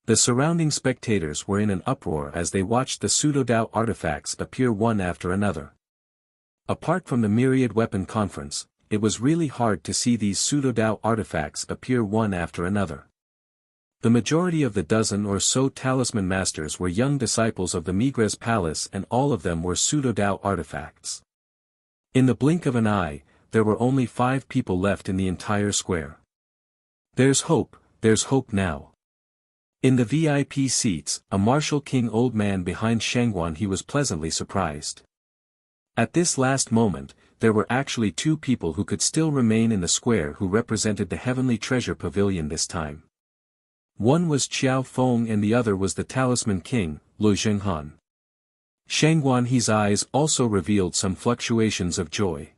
The surrounding spectators were in an uproar as they watched the pseudo-Dao artifacts appear one after another. Apart from the myriad weapon conference, it was really hard to see these pseudo-Dao artifacts appear one after another. The majority of the dozen or so talisman masters were young disciples of the Migres Palace and all of them were pseudo-Dao artifacts. In the blink of an eye, there were only 5 people left in the entire square. There's hope now. In the VIP seats, a martial king old man behind Shengguan he was pleasantly surprised. At this last moment, there were actually 2 people who could still remain in the square who represented the Heavenly Treasure Pavilion this time. One was Qiao Feng and the other was the Talisman King, Lu Zhenghan. Shengguan He's eyes also revealed some fluctuations of joy.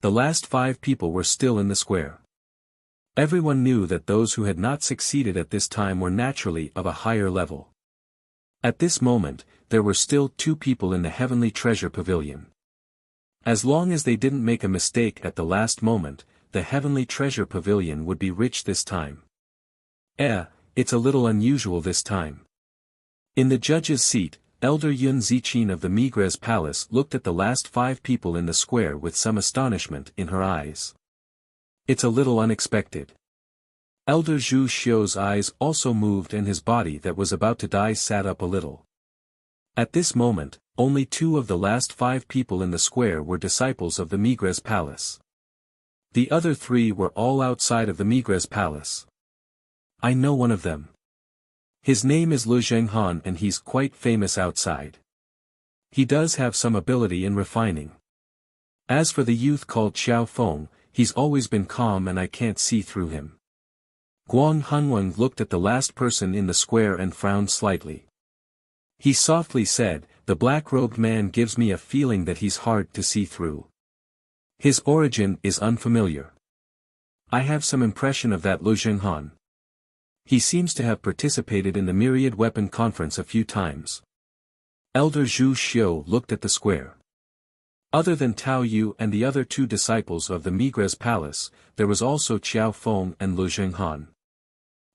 The last 5 people were still in the square. Everyone knew that those who had not succeeded at this time were naturally of a higher level. At this moment, there were still 2 people in the Heavenly Treasure Pavilion. As long as they didn't make a mistake at the last moment, the Heavenly Treasure Pavilion would be rich this time. It's a little unusual this time. In the judge's seat, Elder Yun Ziqin of the Migres Palace looked at the last 5 people in the square with some astonishment in her eyes. It's a little unexpected. Elder Zhu Xiu's eyes also moved and his body that was about to die sat up a little. At this moment, only 2 of the last 5 people in the square were disciples of the Migres Palace. The other 3 were all outside of the Migres Palace. I know one of them. His name is Lu Zhenghan and he's quite famous outside. He does have some ability in refining. As for the youth called Qiao Feng, he's always been calm and I can't see through him. Guang Hengwen looked at the last person in the square and frowned slightly. He softly said, the black-robed man gives me a feeling that he's hard to see through. His origin is unfamiliar. I have some impression of that Lu Zhenghan. He seems to have participated in the Myriad Weapon Conference a few times. Elder Zhu Xiu looked at the square. Other than Tao Yu and the other 2 disciples of the Migres Palace, there was also Qiao Feng and Lu Zhenghan.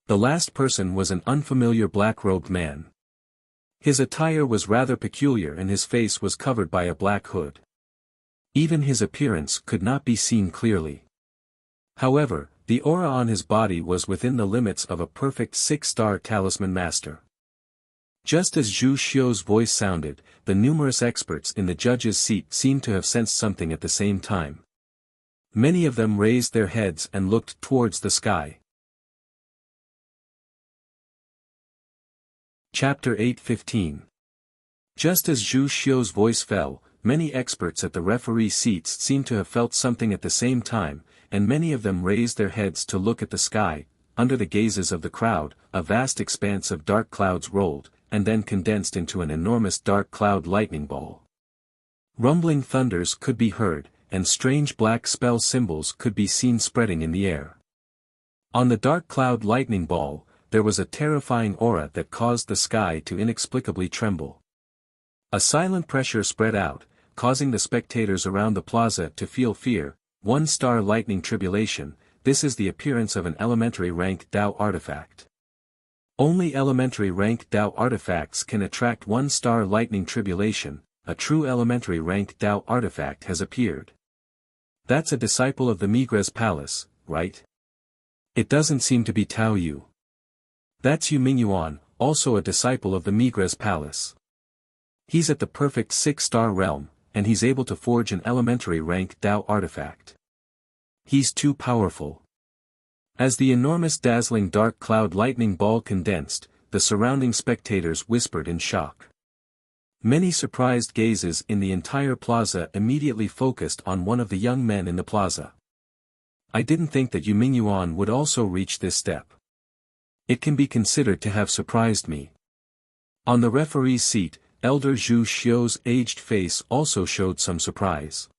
The last person was an unfamiliar black-robed man. His attire was rather peculiar and his face was covered by a black hood. Even his appearance could not be seen clearly. However, the aura on his body was within the limits of a perfect 6-star talisman master. Just as Zhu Xiu's voice sounded, the numerous experts in the judge's seat seemed to have sensed something at the same time. Many of them raised their heads and looked towards the sky. Chapter 8:15. Just as Zhu Xiu's voice fell, many experts at the referee seats seemed to have felt something at the same time, and many of them raised their heads to look at the sky. Under the gazes of the crowd, a vast expanse of dark clouds rolled, and then condensed into an enormous dark cloud lightning ball. Rumbling thunders could be heard, and strange black spell symbols could be seen spreading in the air. On the dark cloud lightning ball, there was a terrifying aura that caused the sky to inexplicably tremble. A silent pressure spread out, causing the spectators around the plaza to feel fear. 1-star lightning tribulation, this is the appearance of an elementary rank Dao artifact. Only elementary rank Dao artifacts can attract 1-star lightning tribulation, a true elementary rank Dao artifact has appeared. That's a disciple of the Migres Palace, right? It doesn't seem to be Tao Yu. That's Yu Mingyuan, also a disciple of the Migres Palace. He's at the perfect 6-star realm, and he's able to forge an elementary rank Dao artifact. He's too powerful. As the enormous dazzling dark cloud lightning ball condensed, the surrounding spectators whispered in shock. Many surprised gazes in the entire plaza immediately focused on one of the young men in the plaza. I didn't think that Yu Mingyuan would also reach this step. It can be considered to have surprised me. On the referee's seat, Elder Zhu Xiu's aged face also showed some surprise.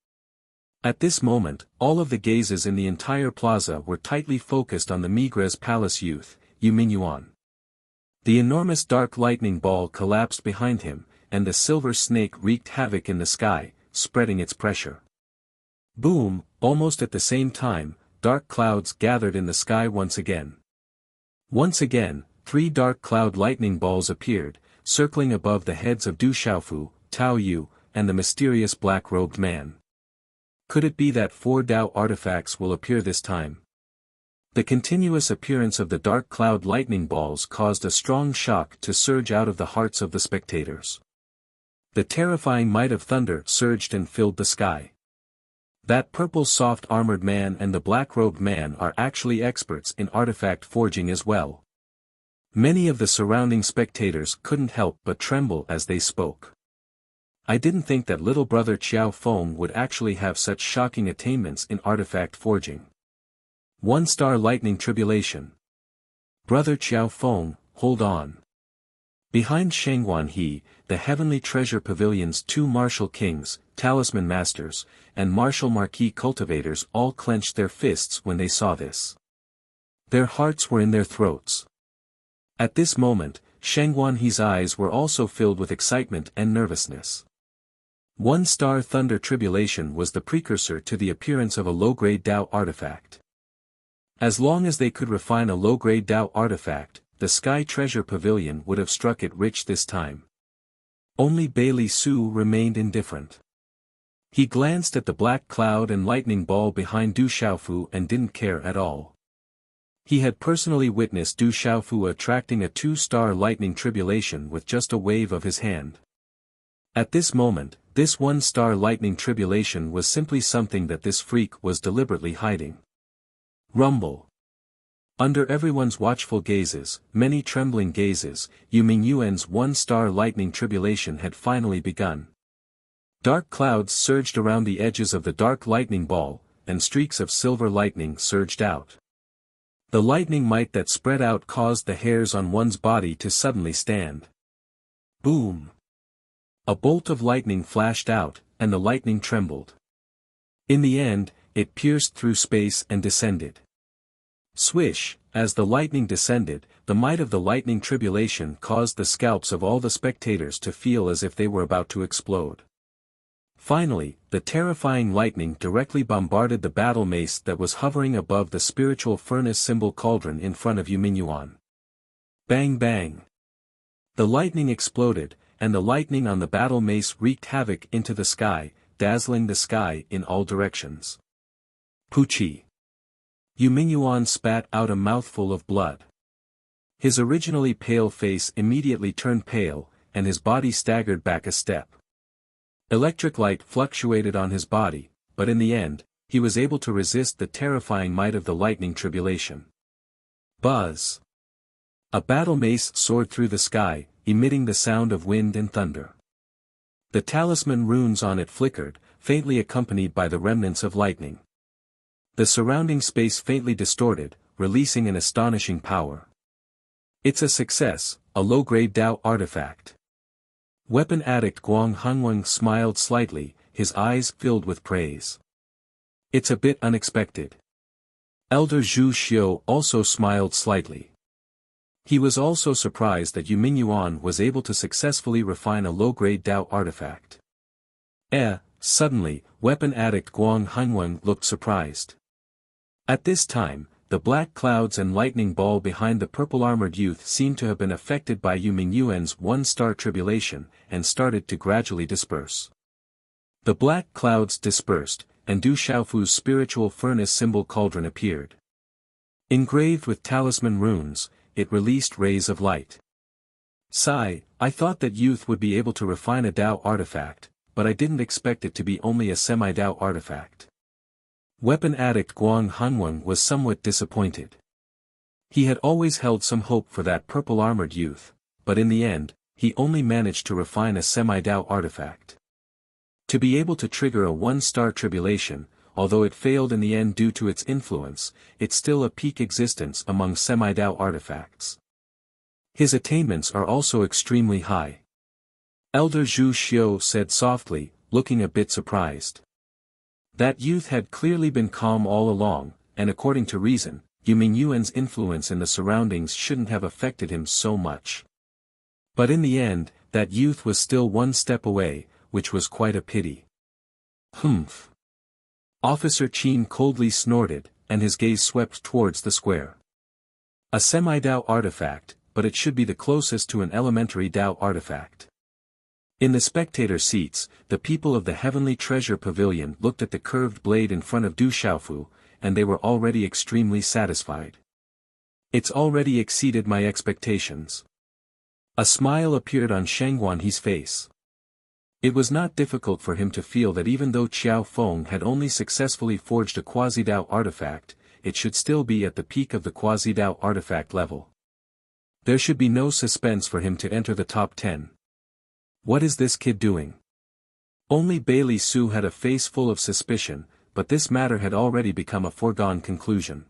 At this moment, all of the gazes in the entire plaza were tightly focused on the Migres Palace youth, Yu Mingyuan. The enormous dark lightning ball collapsed behind him, and the silver snake wreaked havoc in the sky, spreading its pressure. Boom, almost at the same time, dark clouds gathered in the sky once again. Once again, 3 dark cloud lightning balls appeared, circling above the heads of Du Xiaofu, Tao Yu, and the mysterious black-robed man. Could it be that 4 Dao artifacts will appear this time? The continuous appearance of the dark cloud lightning balls caused a strong shock to surge out of the hearts of the spectators. The terrifying might of thunder surged and filled the sky. That purple soft-armored man and the black-robed man are actually experts in artifact forging as well. Many of the surrounding spectators couldn't help but tremble as they spoke. I didn't think that little brother Qiao Feng would actually have such shocking attainments in artifact forging. 1-star lightning tribulation. Brother Qiao Feng, hold on. Behind Shengguan He, the Heavenly Treasure Pavilion's 2 martial kings, talisman masters, and martial marquis cultivators all clenched their fists when they saw this. Their hearts were in their throats. At this moment, Shengguan He's eyes were also filled with excitement and nervousness. 1-star thunder tribulation was the precursor to the appearance of a low-grade Dao artifact. As long as they could refine a low-grade Dao artifact, the Sky Treasure Pavilion would have struck it rich this time. Only Bailey Su remained indifferent. He glanced at the black cloud and lightning ball behind Du Xiaofu and didn't care at all. He had personally witnessed Du Xiaofu attracting a 2-star lightning tribulation with just a wave of his hand. At this moment, this 1-star lightning tribulation was simply something that this freak was deliberately hiding. Rumble. Under everyone's watchful gazes, many trembling gazes, Yu Mingyuan's 1-star lightning tribulation had finally begun. Dark clouds surged around the edges of the dark lightning ball, and streaks of silver lightning surged out. The lightning might that spread out caused the hairs on one's body to suddenly stand. Boom! A bolt of lightning flashed out, and the lightning trembled. In the end, it pierced through space and descended. Swish, as the lightning descended, the might of the lightning tribulation caused the scalps of all the spectators to feel as if they were about to explode. Finally, the terrifying lightning directly bombarded the battle mace that was hovering above the spiritual furnace symbol cauldron in front of Yu Mingyuan. Bang bang! The lightning exploded, and the lightning on the battle mace wreaked havoc into the sky, dazzling the sky in all directions. Puchi! Yu Mingyuan spat out a mouthful of blood. His originally pale face immediately turned pale, and his body staggered back a step. Electric light fluctuated on his body, but in the end, he was able to resist the terrifying might of the lightning tribulation. Buzz! A battle mace soared through the sky, emitting the sound of wind and thunder. The talisman runes on it flickered, faintly accompanied by the remnants of lightning. The surrounding space faintly distorted, releasing an astonishing power. It's a success, a low-grade Dao artifact. Weapon addict Guang Hongweng smiled slightly, his eyes filled with praise. It's a bit unexpected. Elder Zhu Xiu also smiled slightly. He was also surprised that Yu Mingyuan was able to successfully refine a low-grade Dao artifact. Suddenly, weapon addict Guang Hongweng looked surprised. At this time, the black clouds and lightning ball behind the purple-armored youth seemed to have been affected by Yu Mingyuan's one-star tribulation, and started to gradually disperse. The black clouds dispersed, and Du Xiaofu's spiritual furnace symbol cauldron appeared. Engraved with talisman runes, it released rays of light. Sigh, I thought that youth would be able to refine a Dao artifact, but I didn't expect it to be only a semi-Dao artifact. Weapon addict Guang Hanwang was somewhat disappointed. He had always held some hope for that purple-armored youth, but in the end, he only managed to refine a semi-Dao artifact. To be able to trigger a one-star tribulation, although it failed in the end due to its influence, it's still a peak existence among semi-Dao artifacts. His attainments are also extremely high. Elder Zhu Xiu said softly, looking a bit surprised. That youth had clearly been calm all along, and according to reason, Yu Mingyuan's influence in the surroundings shouldn't have affected him so much. But in the end, that youth was still one step away, which was quite a pity. Humph. Officer Qin coldly snorted, and his gaze swept towards the square. A semi-Dao artifact, but it should be the closest to an elementary Dao artifact. In the spectator seats, the people of the Heavenly Treasure Pavilion looked at the curved blade in front of Du Xiaofu, and they were already extremely satisfied. It's already exceeded my expectations. A smile appeared on Sheng Guanhe's face. It was not difficult for him to feel that even though Qiao Feng had only successfully forged a quasi-Dao artifact, it should still be at the peak of the quasi-Dao artifact level. There should be no suspense for him to enter the top 10. What is this kid doing? Only Bailey Su had a face full of suspicion, but this matter had already become a foregone conclusion.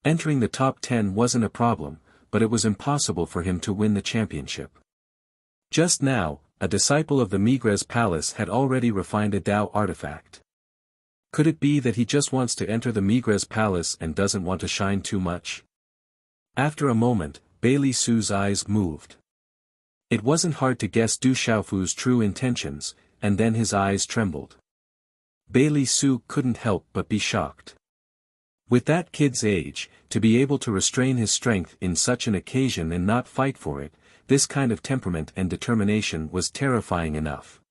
Entering the top 10 wasn't a problem, but it was impossible for him to win the championship. Just now, a disciple of the Migres Palace had already refined a Dao artifact. Could it be that he just wants to enter the Migres Palace and doesn't want to shine too much? After a moment, Bailey Su's eyes moved. It wasn't hard to guess Du Xiaofu's true intentions, and then his eyes trembled. Bailey Su couldn't help but be shocked. With that kid's age, to be able to restrain his strength in such an occasion and not fight for it, this kind of temperament and determination was terrifying enough.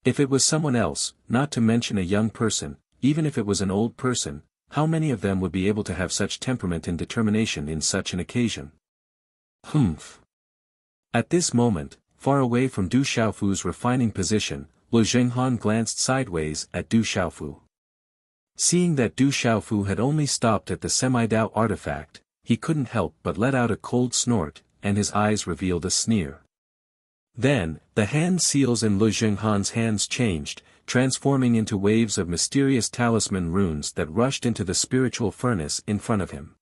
If it was someone else, not to mention a young person, even if it was an old person, how many of them would be able to have such temperament and determination in such an occasion? Humph. At this moment, far away from Du Xiaofu's refining position, Lu Zhenghan glanced sideways at Du Xiaofu. Seeing that Du Xiaofu had only stopped at the semi-Dao artifact, he couldn't help but let out a cold snort, and his eyes revealed a sneer. Then, the hand seals in Lu Zhenghan's hands changed, transforming into waves of mysterious talisman runes that rushed into the spiritual furnace in front of him.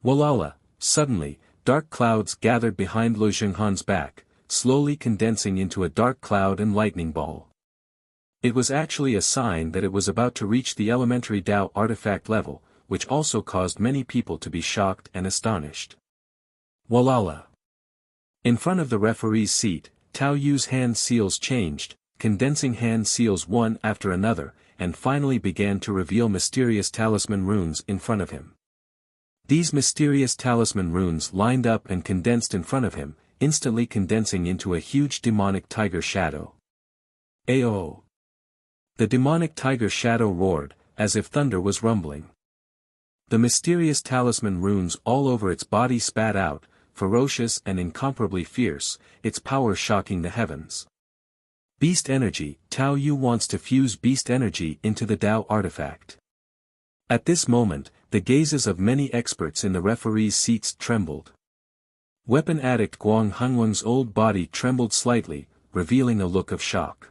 Walala, suddenly, dark clouds gathered behind Lu Zhenghan's back, slowly condensing into a dark cloud and lightning ball. It was actually a sign that it was about to reach the elementary Dao artifact level, which also caused many people to be shocked and astonished. Walala. In front of the referee's seat, Tao Yu's hand seals changed, condensing hand seals one after another, and finally began to reveal mysterious talisman runes in front of him. These mysterious talisman runes lined up and condensed in front of him, instantly condensing into a huge demonic tiger shadow. Ayo! The demonic tiger shadow roared, as if thunder was rumbling. The mysterious talisman runes all over its body spat out, ferocious and incomparably fierce, its power shocking the heavens. Beast energy. Tao Yu wants to fuse beast energy into the Dao artifact. At this moment, the gazes of many experts in the referee's seats trembled. Weapon addict Guang Hanwang's old body trembled slightly, revealing a look of shock.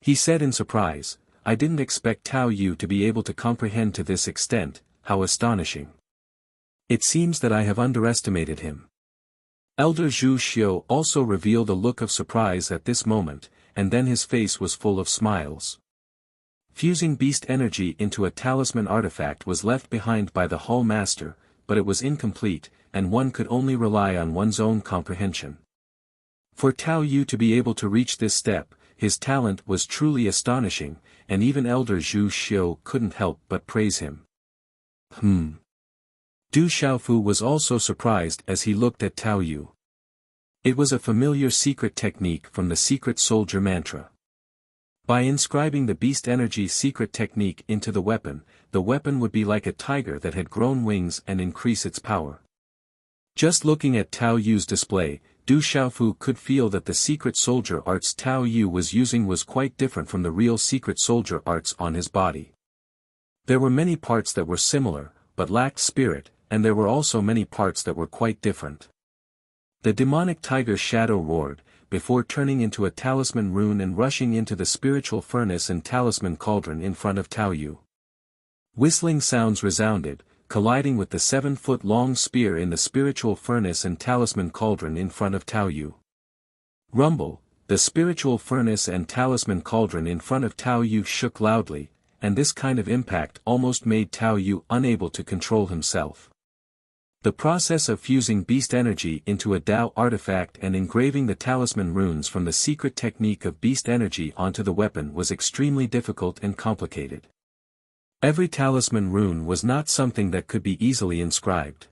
He said in surprise, "I didn't expect Tao Yu to be able to comprehend to this extent, how astonishing. It seems that I have underestimated him." Elder Zhu Xiu also revealed a look of surprise at this moment, and then his face was full of smiles. Fusing beast energy into a talisman artifact was left behind by the Hall Master, but it was incomplete, and one could only rely on one's own comprehension. For Tao Yu to be able to reach this step, his talent was truly astonishing, and even Elder Zhu Xiu couldn't help but praise him. Du Xiaofu was also surprised as he looked at Tao Yu. It was a familiar secret technique from the secret soldier mantra. By inscribing the beast energy secret technique into the weapon would be like a tiger that had grown wings and increase its power. Just looking at Tao Yu's display, Du Xiaofu could feel that the secret soldier arts Tao Yu was using was quite different from the real secret soldier arts on his body. There were many parts that were similar, but lacked spirit, and there were also many parts that were quite different. The demonic tiger's shadow roared, before turning into a talisman rune and rushing into the spiritual furnace and talisman cauldron in front of Tao Yu. Whistling sounds resounded, colliding with the 7-foot-long spear in the spiritual furnace and talisman cauldron in front of Tao Yu. Rumble, the spiritual furnace and talisman cauldron in front of Tao Yu shook loudly, and this kind of impact almost made Tao Yu unable to control himself. The process of fusing beast energy into a Dao artifact and engraving the talisman runes from the secret technique of beast energy onto the weapon was extremely difficult and complicated. Every talisman rune was not something that could be easily inscribed.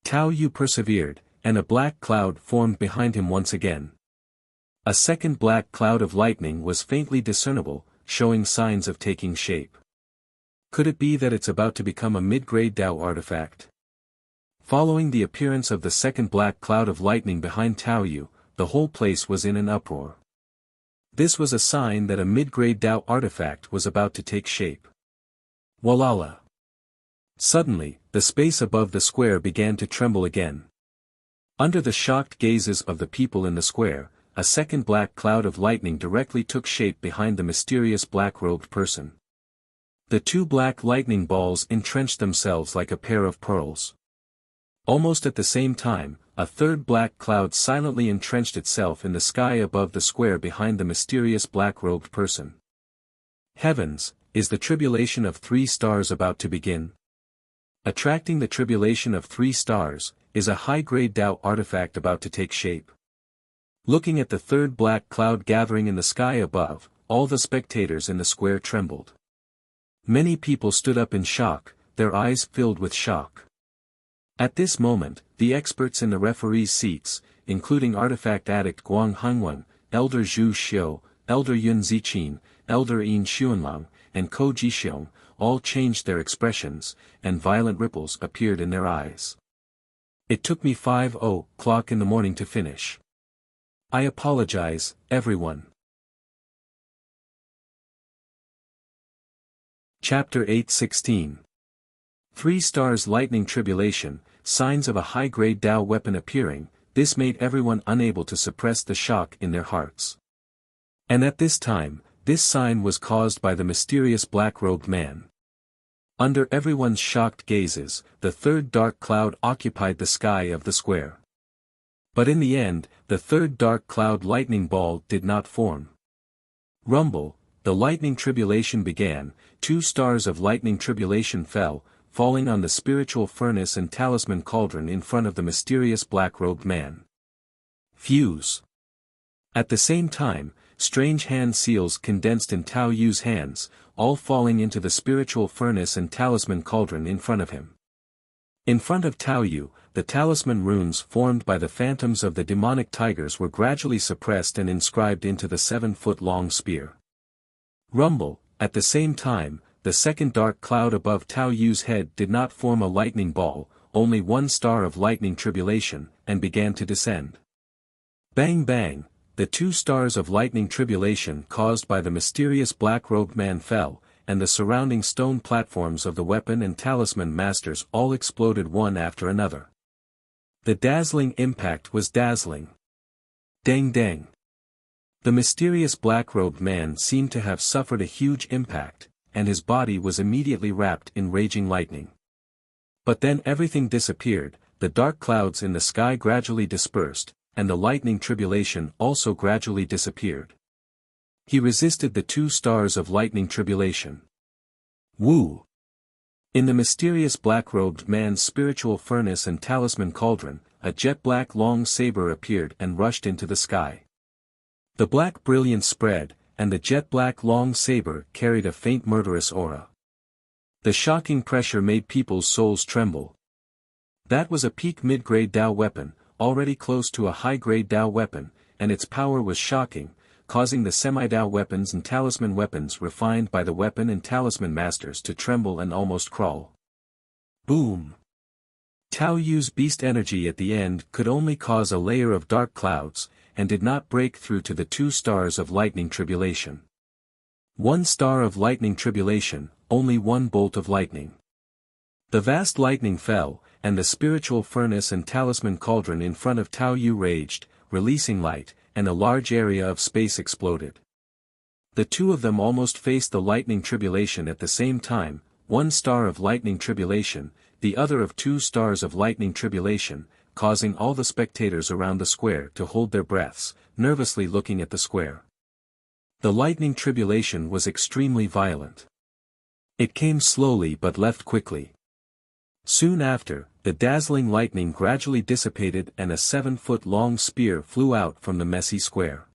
Tao Yu persevered, and a black cloud formed behind him once again. A second black cloud of lightning was faintly discernible, showing signs of taking shape. Could it be that it's about to become a mid-grade Dao artifact? Following the appearance of the second black cloud of lightning behind Tao Yu, the whole place was in an uproar. This was a sign that a mid-grade Dao artifact was about to take shape. Walala! Suddenly, the space above the square began to tremble again. Under the shocked gazes of the people in the square, a second black cloud of lightning directly took shape behind the mysterious black-robed person. The two black lightning balls entrenched themselves like a pair of pearls. Almost at the same time, a third black cloud silently entrenched itself in the sky above the square behind the mysterious black-robed person. Heavens, is the tribulation of 3 stars about to begin? Attracting the tribulation of 3 stars, is a high-grade Dao artifact about to take shape. Looking at the third black cloud gathering in the sky above, all the spectators in the square trembled. Many people stood up in shock, their eyes filled with shock. At this moment, the experts in the referees' seats, including artifact addict Guang Hangwen, Elder Zhu Xiu, Elder Yun Ziqin, Elder Yin Xuanlang, and Ko Jixiong, all changed their expressions, and violent ripples appeared in their eyes. It took me 5:00 in the morning to finish. I apologize, everyone. Chapter 8:16. 3 stars lightning tribulation, signs of a high-grade Dao weapon appearing, this made everyone unable to suppress the shock in their hearts. And at this time, this sign was caused by the mysterious black-robed man. Under everyone's shocked gazes, the third dark cloud occupied the sky of the square. But in the end, the third dark cloud lightning ball did not form. Rumble, the lightning tribulation began, 2 stars of lightning tribulation fell, falling on the spiritual furnace and talisman cauldron in front of the mysterious black-robed man. Fuse. At the same time, strange hand seals condensed in Tao Yu's hands, all falling into the spiritual furnace and talisman cauldron in front of him. In front of Tao Yu, the talisman runes formed by the phantoms of the demonic tigers were gradually suppressed and inscribed into the 7-foot-long spear. Rumble, at the same time, the second dark cloud above Tao Yu's head did not form a lightning ball, only 1 star of lightning tribulation, and began to descend. Bang bang, the 2 stars of lightning tribulation caused by the mysterious black-robed man fell, and the surrounding stone platforms of the weapon and talisman masters all exploded one after another. The dazzling impact was dazzling. Dang dang. The mysterious black-robed man seemed to have suffered a huge impact, and his body was immediately wrapped in raging lightning. But then everything disappeared, the dark clouds in the sky gradually dispersed, and the lightning tribulation also gradually disappeared. He resisted the 2 stars of lightning tribulation. Woo! In the mysterious black-robed man's spiritual furnace and talisman cauldron, a jet-black long saber appeared and rushed into the sky. The black brilliance spread, and the jet-black long saber carried a faint murderous aura. The shocking pressure made people's souls tremble. That was a peak mid-grade Dao weapon, already close to a high-grade Dao weapon, and its power was shocking, causing the semi-Dao weapons and talisman weapons refined by the weapon and talisman masters to tremble and almost crawl. Boom! Tao Yu's beast energy at the end could only cause a layer of dark clouds, and did not break through to the 2 stars of lightning tribulation. 1 star of lightning tribulation, only 1 bolt of lightning. The vast lightning fell, and the spiritual furnace and talisman cauldron in front of Tao Yu raged, releasing light, and a large area of space exploded. The 2 of them almost faced the lightning tribulation at the same time, 1 star of lightning tribulation, the other of 2 stars of lightning tribulation, causing all the spectators around the square to hold their breaths, nervously looking at the square. The lightning tribulation was extremely violent. It came slowly but left quickly. Soon after, the dazzling lightning gradually dissipated and a 7-foot-long spear flew out from the messy square.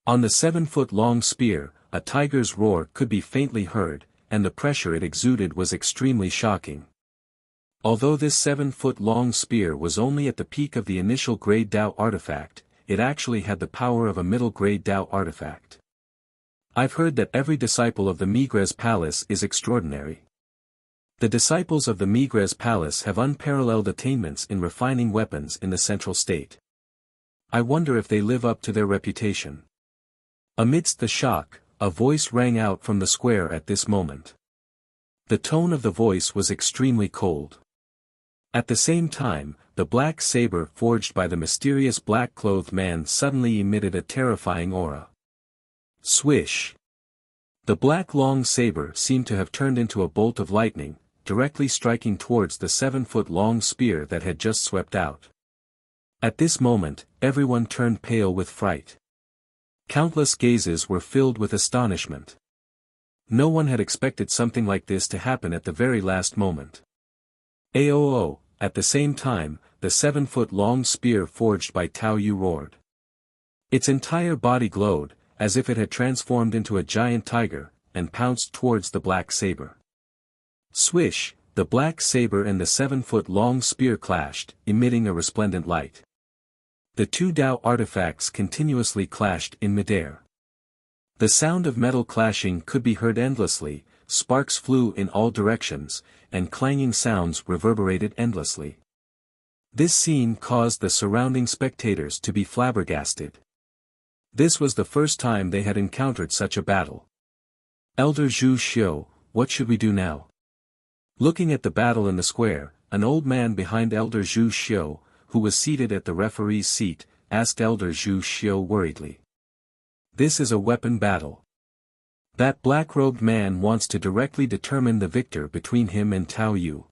On the 7-foot-long spear, a tiger's roar could be faintly heard, and the pressure it exuded was extremely shocking. Although this 7-foot-long spear was only at the peak of the initial grade Dao artifact, it actually had the power of a middle grade Dao artifact. I've heard that every disciple of the Migres Palace is extraordinary. The disciples of the Migres Palace have unparalleled attainments in refining weapons in the central state. I wonder if they live up to their reputation. Amidst the shock, a voice rang out from the square at this moment. The tone of the voice was extremely cold. At the same time, the black saber forged by the mysterious black-clothed man suddenly emitted a terrifying aura. Swish! The black long saber seemed to have turned into a bolt of lightning, directly striking towards the 7-foot-long spear that had just swept out. At this moment, everyone turned pale with fright. Countless gazes were filled with astonishment. No one had expected something like this to happen at the very last moment. Aoo! At the same time, the 7-foot-long spear forged by Tao Yu roared. Its entire body glowed, as if it had transformed into a giant tiger, and pounced towards the black saber. Swish! The black saber and the 7-foot-long spear clashed, emitting a resplendent light. The 2 Dao artifacts continuously clashed in midair. The sound of metal clashing could be heard endlessly, sparks flew in all directions, and clanging sounds reverberated endlessly. This scene caused the surrounding spectators to be flabbergasted. This was the first time they had encountered such a battle. Elder Zhu Xiu, what should we do now? Looking at the battle in the square, an old man behind Elder Zhu Xiu, who was seated at the referee's seat, asked Elder Zhu Xiu worriedly. This is a weapon battle. That black-robed man wants to directly determine the victor between him and Tao Yu.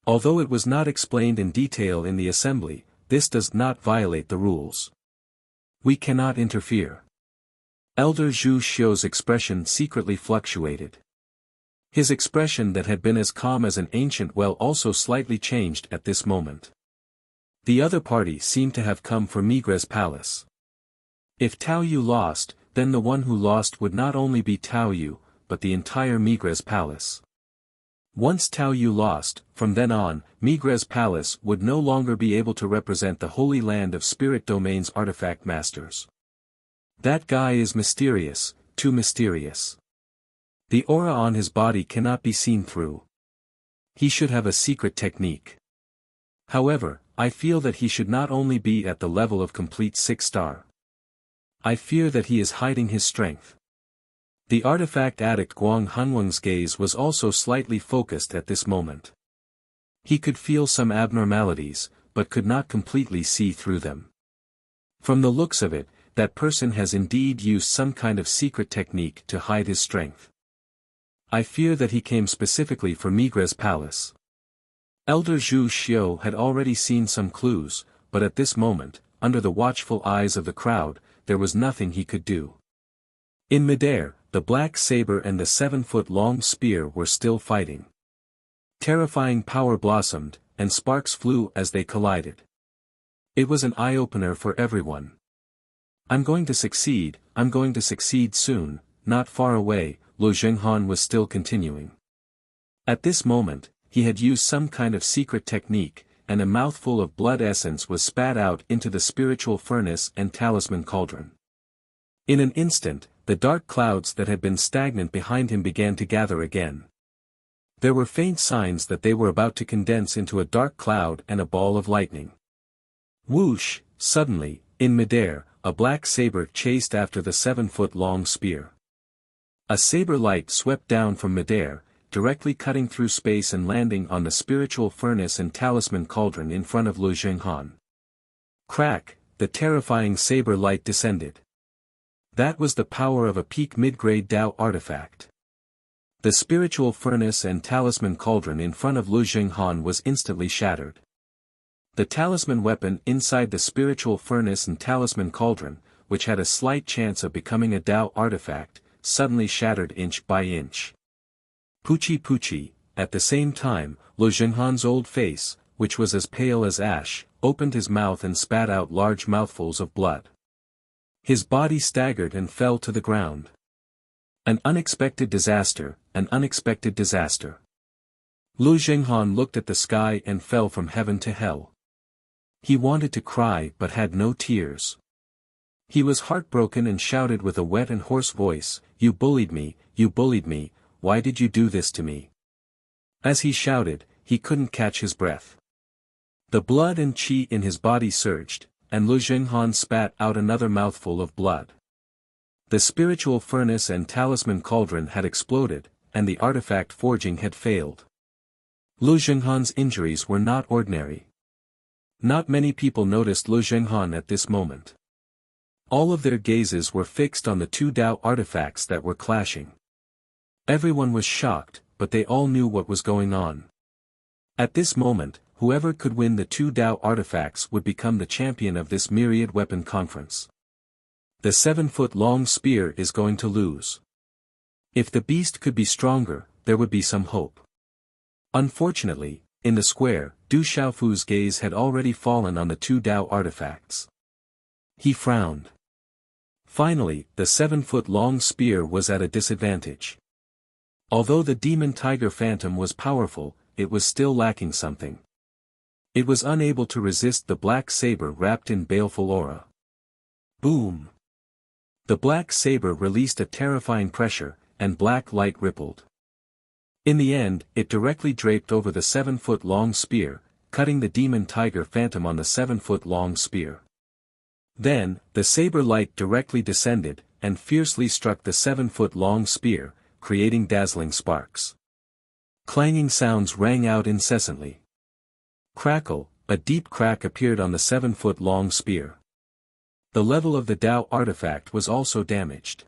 Although it was not explained in detail in the assembly, this does not violate the rules. We cannot interfere. Elder Zhu Xiu's expression secretly fluctuated. His expression that had been as calm as an ancient well also slightly changed at this moment. The other party seemed to have come for Migres Palace. If Tao Yu lost, then the one who lost would not only be Tao Yu, but the entire Migres Palace. Once Tao Yu lost, from then on, Migres Palace would no longer be able to represent the Holy Land of Spirit Domain's artifact masters. That guy is mysterious, too mysterious. The aura on his body cannot be seen through. He should have a secret technique. However, I feel that he should not only be at the level of complete 6-star. I fear that he is hiding his strength. The artifact addict Guang Hanwang's gaze was also slightly focused at this moment. He could feel some abnormalities, but could not completely see through them. From the looks of it, that person has indeed used some kind of secret technique to hide his strength. I fear that he came specifically for Migres Palace. Elder Zhu Xiu had already seen some clues, but at this moment, under the watchful eyes of the crowd, there was nothing he could do. In midair, the black saber and the 7-foot-long spear were still fighting. Terrifying power blossomed, and sparks flew as they collided. It was an eye-opener for everyone. I'm going to succeed soon, not far away, Lu Zhenghan was still continuing. At this moment, he had used some kind of secret technique, and a mouthful of blood essence was spat out into the spiritual furnace and talisman cauldron. In an instant, the dark clouds that had been stagnant behind him began to gather again. There were faint signs that they were about to condense into a dark cloud and a ball of lightning. Whoosh! Suddenly, in midair, a black saber chased after the 7-foot-long spear. A saber light swept down from midair, directly cutting through space and landing on the spiritual furnace and talisman cauldron in front of Lu Zhenghan. Crack! The terrifying saber light descended. That was the power of a peak mid-grade Dao artifact. The spiritual furnace and talisman cauldron in front of Lu Zhenghan was instantly shattered. The talisman weapon inside the spiritual furnace and talisman cauldron, which had a slight chance of becoming a Dao artifact, suddenly shattered inch by inch. Puchi, at the same time, Lu Zhenghan's old face, which was as pale as ash, opened his mouth and spat out large mouthfuls of blood. His body staggered and fell to the ground. An unexpected disaster, an unexpected disaster. Lu Zhenghan looked at the sky and fell from heaven to hell. He wanted to cry but had no tears. He was heartbroken and shouted with a wet and hoarse voice, "You bullied me, why did you do this to me?" As he shouted, he couldn't catch his breath. The blood and qi in his body surged, and Lu Zhenghan spat out another mouthful of blood. The spiritual furnace and talisman cauldron had exploded, and the artifact forging had failed. Lu Zhenghan's injuries were not ordinary. Not many people noticed Lu Zhenghan at this moment. All of their gazes were fixed on the two Dao artifacts that were clashing. Everyone was shocked, but they all knew what was going on. At this moment, whoever could win the two Dao artifacts would become the champion of this myriad weapon conference. The 7-foot-long spear is going to lose. If the beast could be stronger, there would be some hope. Unfortunately, in the square, Du Xiaofu's gaze had already fallen on the two Dao artifacts. He frowned. Finally, the 7-foot-long spear was at a disadvantage. Although the demon tiger phantom was powerful, it was still lacking something. It was unable to resist the black saber wrapped in baleful aura. Boom! The black saber released a terrifying pressure, and black light rippled. In the end, it directly draped over the 7-foot-long spear, cutting the demon tiger phantom on the 7-foot-long spear. Then, the saber light directly descended, and fiercely struck the 7-foot-long spear, creating dazzling sparks. Clanging sounds rang out incessantly. Crackle, a deep crack appeared on the 7-foot-long spear. The level of the Dao artifact was also damaged.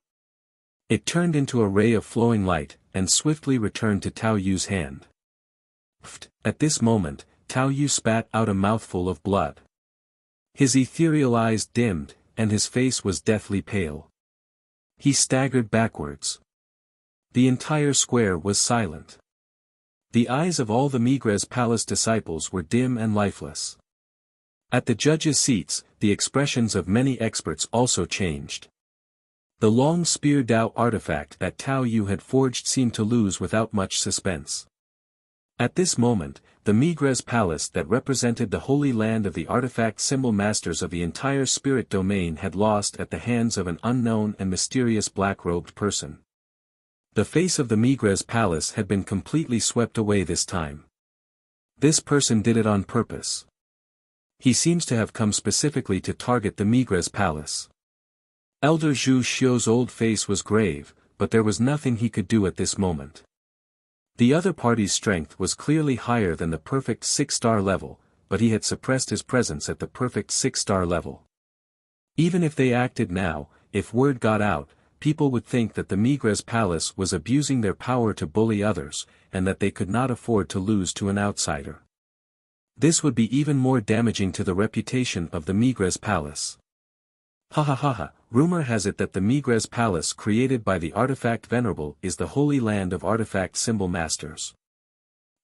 It turned into a ray of flowing light, and swiftly returned to Tao Yu's hand. At this moment, Tao Yu spat out a mouthful of blood. His ethereal eyes dimmed, and his face was deathly pale. He staggered backwards. The entire square was silent. The eyes of all the Migres Palace disciples were dim and lifeless. At the judges' seats, the expressions of many experts also changed. The long spear Dao artifact that Tao Yu had forged seemed to lose without much suspense. At this moment, the Migres Palace that represented the holy land of the artifact symbol masters of the entire spirit domain had lost at the hands of an unknown and mysterious black-robed person. The face of the Migres Palace had been completely swept away this time. This person did it on purpose. He seems to have come specifically to target the Migres Palace. Elder Zhu Xiu's old face was grave, but there was nothing he could do at this moment. The other party's strength was clearly higher than the perfect 6-star level, but he had suppressed his presence at the perfect 6-star level. Even if they acted now, if word got out, people would think that the Migres Palace was abusing their power to bully others, and that they could not afford to lose to an outsider. This would be even more damaging to the reputation of the Migres Palace. Ha ha ha ha, rumor has it that the Migres Palace created by the Artifact Venerable is the holy land of artifact symbol masters.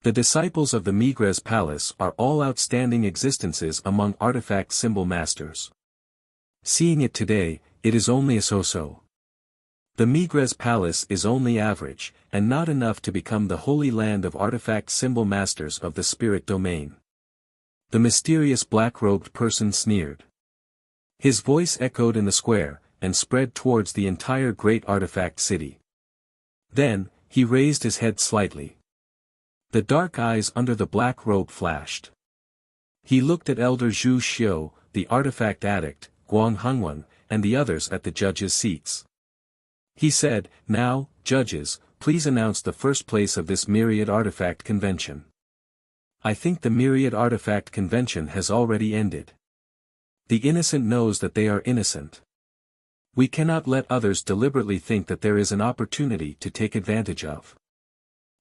The disciples of the Migres Palace are all outstanding existences among artifact symbol masters. Seeing it today, it is only a so-so. The Migres Palace is only average, and not enough to become the holy land of artifact symbol masters of the spirit domain. The mysterious black-robed person sneered. His voice echoed in the square, and spread towards the entire great artifact city. Then, he raised his head slightly. The dark eyes under the black robe flashed. He looked at Elder Zhu Xiu, the artifact addict, Guang Hongwen, and the others at the judges' seats. He said, "Now, judges, please announce the first place of this Myriad Artifact Convention." I think the Myriad Artifact Convention has already ended. The innocent knows that they are innocent. We cannot let others deliberately think that there is an opportunity to take advantage of.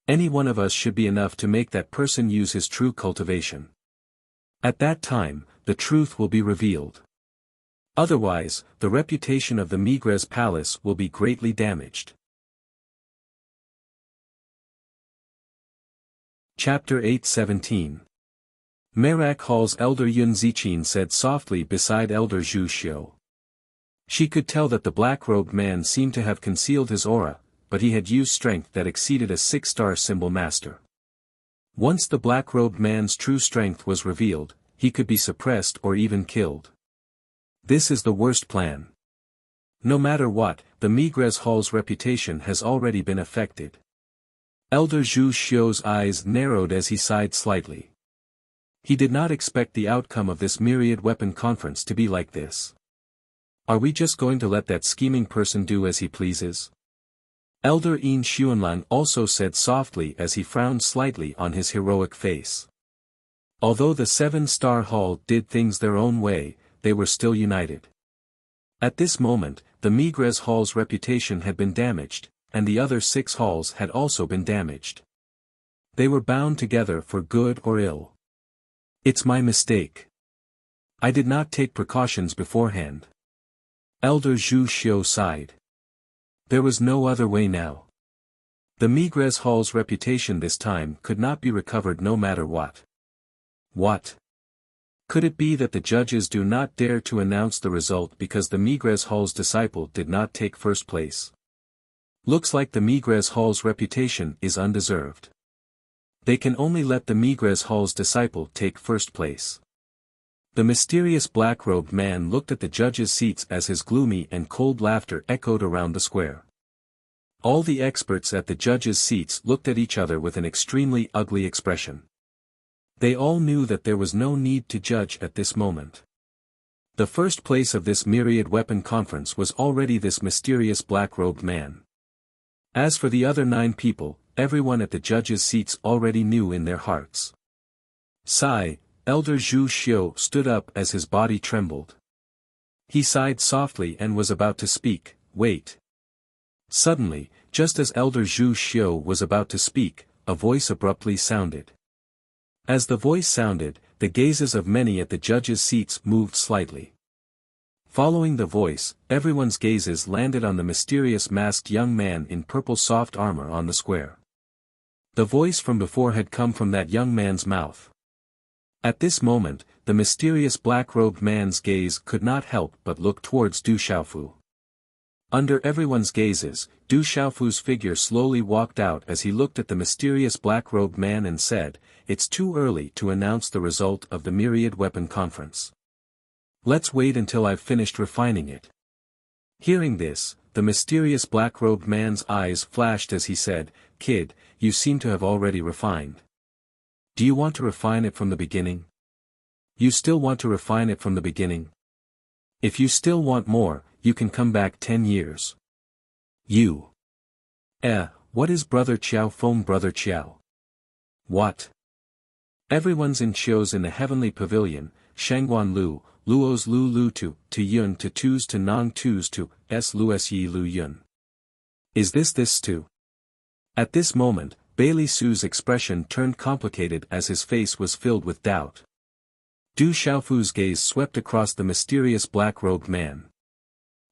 Any one of us should be enough to make that person use his true cultivation. At that time, the truth will be revealed. Otherwise, the reputation of the Migres Palace will be greatly damaged. Chapter 8:17. Merak Hall's Elder Yun Zichin said softly beside Elder Zhu Xiu. She could tell that the black-robed man seemed to have concealed his aura, but he had used strength that exceeded a 6-star symbol master. Once the black-robed man's true strength was revealed, he could be suppressed or even killed. This is the worst plan. No matter what, the Migres Hall's reputation has already been affected. Elder Zhu Xiu's eyes narrowed as he sighed slightly. He did not expect the outcome of this myriad weapon conference to be like this. Are we just going to let that scheming person do as he pleases? Elder Yin Xuanlang also said softly as he frowned slightly on his heroic face. Although the 7-star hall did things their own way, they were still united. At this moment, the Migres Hall's reputation had been damaged, and the other 6 halls had also been damaged. They were bound together for good or ill. It's my mistake. I did not take precautions beforehand. Elder Zhu Xiu sighed. There was no other way now. The Migres Hall's reputation this time could not be recovered no matter what. What? Could it be that the judges do not dare to announce the result because the Migres Hall's disciple did not take first place? Looks like the Migres Hall's reputation is undeserved. They can only let the Migres Hall's disciple take first place. The mysterious black-robed man looked at the judges' seats as his gloomy and cold laughter echoed around the square. All the experts at the judges' seats looked at each other with an extremely ugly expression. They all knew that there was no need to judge at this moment. The first place of this myriad weapon conference was already this mysterious black-robed man. As for the other 9 people, everyone at the judges' seats already knew in their hearts. Sigh. Elder Zhu Xiu stood up as his body trembled. He sighed softly and was about to speak, "Wait." Suddenly, just as Elder Zhu Xiu was about to speak, a voice abruptly sounded. As the voice sounded, the gazes of many at the judges' seats moved slightly. Following the voice, everyone's gazes landed on the mysterious masked young man in purple soft armor on the square. The voice from before had come from that young man's mouth. At this moment, the mysterious black-robed man's gaze could not help but look towards Du Xiaofu. Under everyone's gazes, Du Xiaofu's figure slowly walked out as he looked at the mysterious black-robed man and said, "It's too early to announce the result of the Myriad Weapon Conference. Let's wait until I've finished refining it." Hearing this, the mysterious black-robed man's eyes flashed as he said, "Kid, you seem to have already refined. Do you want to refine it from the beginning? You still want to refine it from the beginning? If you still want more, you can come back 10 years. You. What is Brother Qiao Feng Brother Qiao? What? Everyone's in shows in the heavenly pavilion, Shangguan Lu, Luo's Lu Lu Tu Yun to Tu's to Nong Tu's to S Lu's Yi Lu Yun. Is this too? At this moment, Bailey Su's expression turned complicated as his face was filled with doubt. Du Xiaofu's gaze swept across the mysterious black-robed man.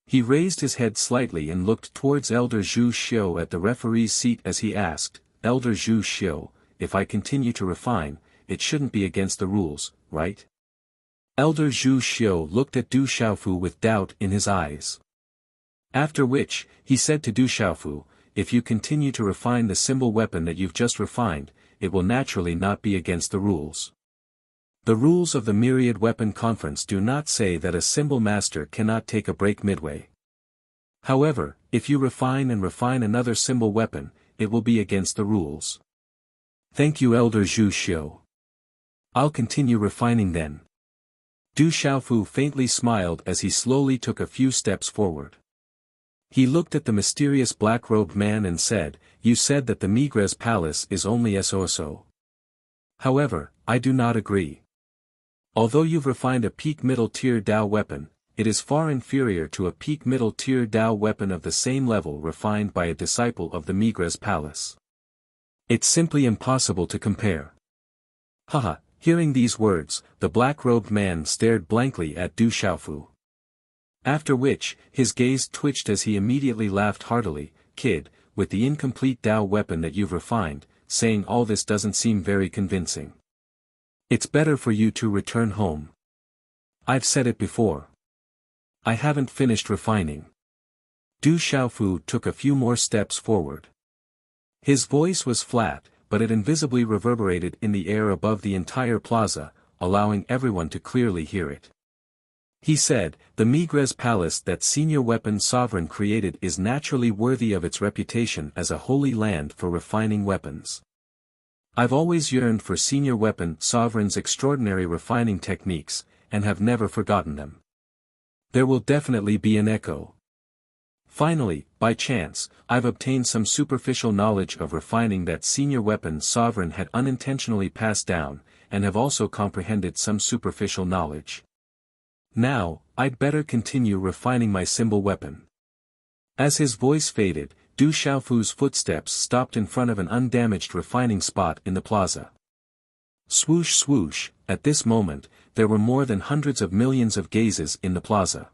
He raised his head slightly and looked towards Elder Zhu Xiu at the referee's seat as he asked, "Elder Zhu Xiu, if I continue to refine, it shouldn't be against the rules, right?" Elder Zhu Xiu looked at Du Xiaofu with doubt in his eyes. After which, he said to Du Xiaofu, if you continue to refine the symbol weapon that you've just refined, it will naturally not be against the rules. The rules of the Myriad Weapon Conference do not say that a symbol master cannot take a break midway. However, if you refine another symbol weapon, it will be against the rules. Thank you, Elder Zhu Xiu. I'll continue refining then. Du Xiaofu faintly smiled as he slowly took a few steps forward. He looked at the mysterious black-robed man and said, you said that the Migres Palace is only SOSO. However, I do not agree. Although you've refined a peak middle-tier Dao weapon, it is far inferior to a peak middle-tier Dao weapon of the same level refined by a disciple of the Migres Palace. It's simply impossible to compare. Haha, hearing these words, the black-robed man stared blankly at Du Xiaofu. After which, his gaze twitched as he immediately laughed heartily, kid, with the incomplete Dao weapon that you've refined, saying all this doesn't seem very convincing. It's better for you to return home. I've said it before. I haven't finished refining. Du Xiaofu took a few more steps forward. His voice was flat, but it invisibly reverberated in the air above the entire plaza, allowing everyone to clearly hear it. He said, the Migres Palace that Senior Weapon Sovereign created is naturally worthy of its reputation as a holy land for refining weapons. I've always yearned for Senior Weapon Sovereign's extraordinary refining techniques, and have never forgotten them. There will definitely be an echo. Finally, by chance, I've obtained some superficial knowledge of refining that Senior Weapon Sovereign had unintentionally passed down, and have also comprehended some superficial knowledge. Now, I'd better continue refining my symbol weapon. As his voice faded, Du Xiaofu's footsteps stopped in front of an undamaged refining spot in the plaza. Swoosh swoosh, at this moment, there were more than hundreds of millions of gazes in the plaza.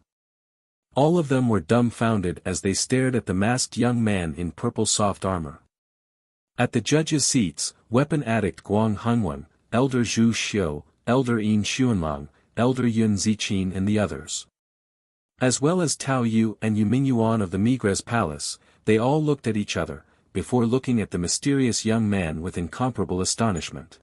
All of them were dumbfounded as they stared at the masked young man in purple soft armor. At the judges' seats, weapon addict Guang Hongwen, Elder Zhu Xiu, Elder Yin Xuanlong, Elder Yun Ziqin and the others. As well as Tao Yu and Yu Mingyuan of the Migres Palace, they all looked at each other, before looking at the mysterious young man with incomparable astonishment.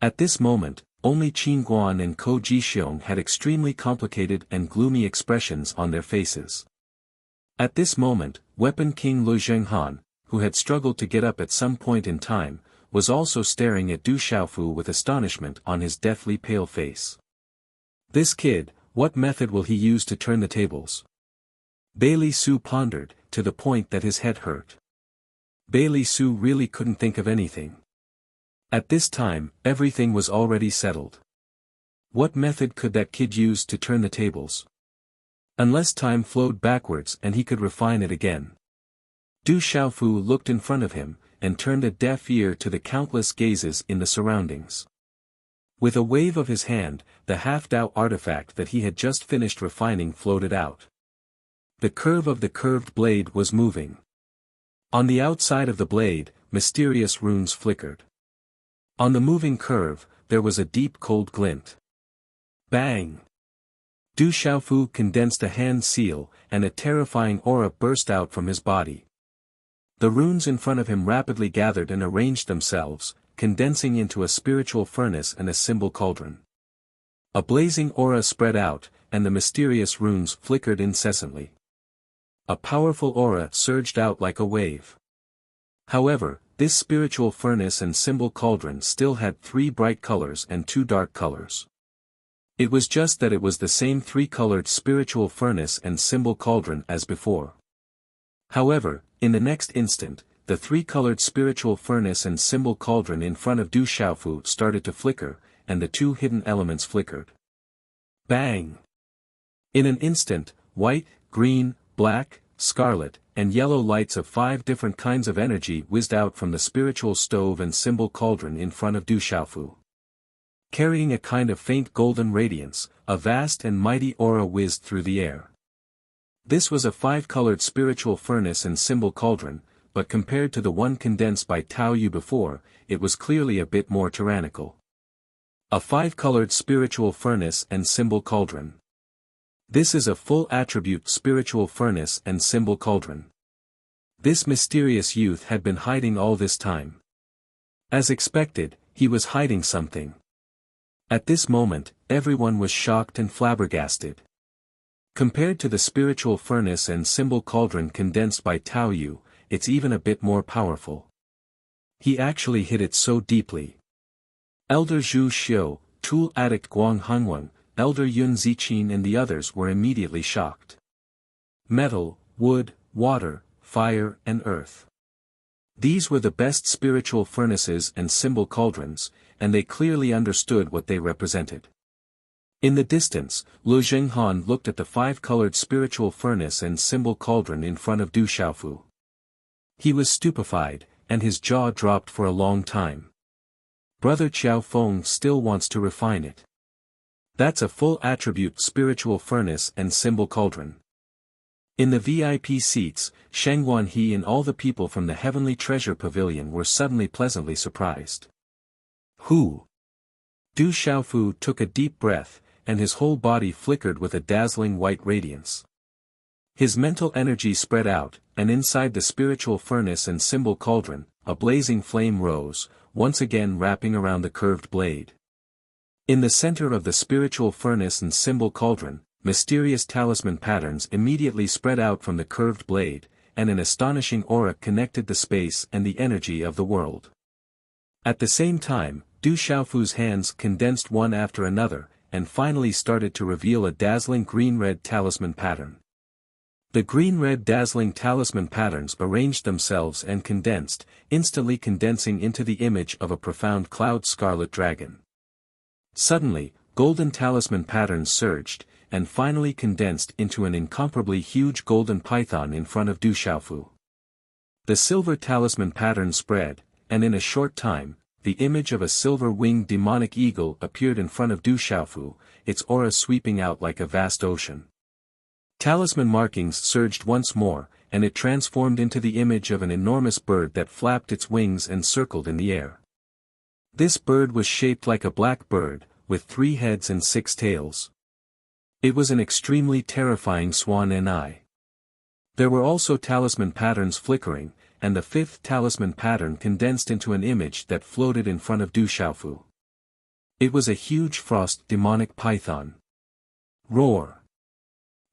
At this moment, only Qin Guan and Ko Jixiong had extremely complicated and gloomy expressions on their faces. At this moment, Weapon King Lu Zhenghan, who had struggled to get up at some point in time, was also staring at Du Xiaofu with astonishment on his deathly pale face. This kid, what method will he use to turn the tables? Bailey Su pondered, to the point that his head hurt. Bailey Su really couldn't think of anything. At this time, everything was already settled. What method could that kid use to turn the tables? Unless time flowed backwards and he could refine it again. Du Xiaofu looked in front of him, and turned a deaf ear to the countless gazes in the surroundings. With a wave of his hand, the half-Dao artifact that he had just finished refining floated out. The curve of the curved blade was moving. On the outside of the blade, mysterious runes flickered. On the moving curve, there was a deep cold glint. Bang! Du Xiaofu condensed a hand seal, and a terrifying aura burst out from his body. The runes in front of him rapidly gathered and arranged themselves, condensing into a spiritual furnace and a symbol cauldron. A blazing aura spread out, and the mysterious runes flickered incessantly. A powerful aura surged out like a wave. However, this spiritual furnace and symbol cauldron still had 3 bright colors and 2 dark colors. It was just that it was the same 3-colored spiritual furnace and symbol cauldron as before. However, in the next instant, the 3-colored spiritual furnace and symbol cauldron in front of Du Xiaofu started to flicker, and the 2 hidden elements flickered. Bang! In an instant, white, green, black, scarlet, and yellow lights of 5 different kinds of energy whizzed out from the spiritual stove and symbol cauldron in front of Du Xiaofu. Carrying a kind of faint golden radiance, a vast and mighty aura whizzed through the air. This was a 5-colored spiritual furnace and symbol cauldron, but compared to the one condensed by Tao Yu before, it was clearly a bit more tyrannical. A 5-colored spiritual furnace and symbol cauldron. This is a full attribute spiritual furnace and symbol cauldron. This mysterious youth had been hiding all this time. As expected, he was hiding something. At this moment, everyone was shocked and flabbergasted. Compared to the spiritual furnace and symbol cauldron condensed by Tao Yu, it's even a bit more powerful. He actually hid it so deeply. Elder Zhu Xiu, Tool Addict Guang Hangwang, Elder Yun Zichin and the others were immediately shocked. Metal, wood, water, fire and earth. These were the best spiritual furnaces and symbol cauldrons, and they clearly understood what they represented. In the distance, Lu Zhenghan looked at the five-colored spiritual furnace and symbol cauldron in front of Du Xiaofu. He was stupefied, and his jaw dropped for a long time. Brother Qiao Feng still wants to refine it. That's a full attribute spiritual furnace and symbol cauldron. In the VIP seats, Sheng Guanhe and all the people from the Heavenly Treasure Pavilion were suddenly pleasantly surprised. Who? Du Xiaofu took a deep breath, and his whole body flickered with a dazzling white radiance. His mental energy spread out, and inside the spiritual furnace and symbol cauldron, a blazing flame rose, once again wrapping around the curved blade. In the center of the spiritual furnace and symbol cauldron, mysterious talisman patterns immediately spread out from the curved blade, and an astonishing aura connected the space and the energy of the world. At the same time, Du Xiaofu's hands condensed one after another, and finally started to reveal a dazzling green-red talisman pattern. The green-red dazzling talisman patterns arranged themselves and condensed, instantly condensing into the image of a profound cloud scarlet dragon. Suddenly, golden talisman patterns surged, and finally condensed into an incomparably huge golden python in front of Du Xiaofu. The silver talisman pattern spread, and in a short time, the image of a silver-winged demonic eagle appeared in front of Du Xiaofu, its aura sweeping out like a vast ocean. Talisman markings surged once more, and it transformed into the image of an enormous bird that flapped its wings and circled in the air. This bird was shaped like a black bird, with 3 heads and 6 tails. It was an extremely terrifying swan eye. There were also talisman patterns flickering, and the 5th talisman pattern condensed into an image that floated in front of Du Xiaofu. It was a huge frost demonic python. Roar!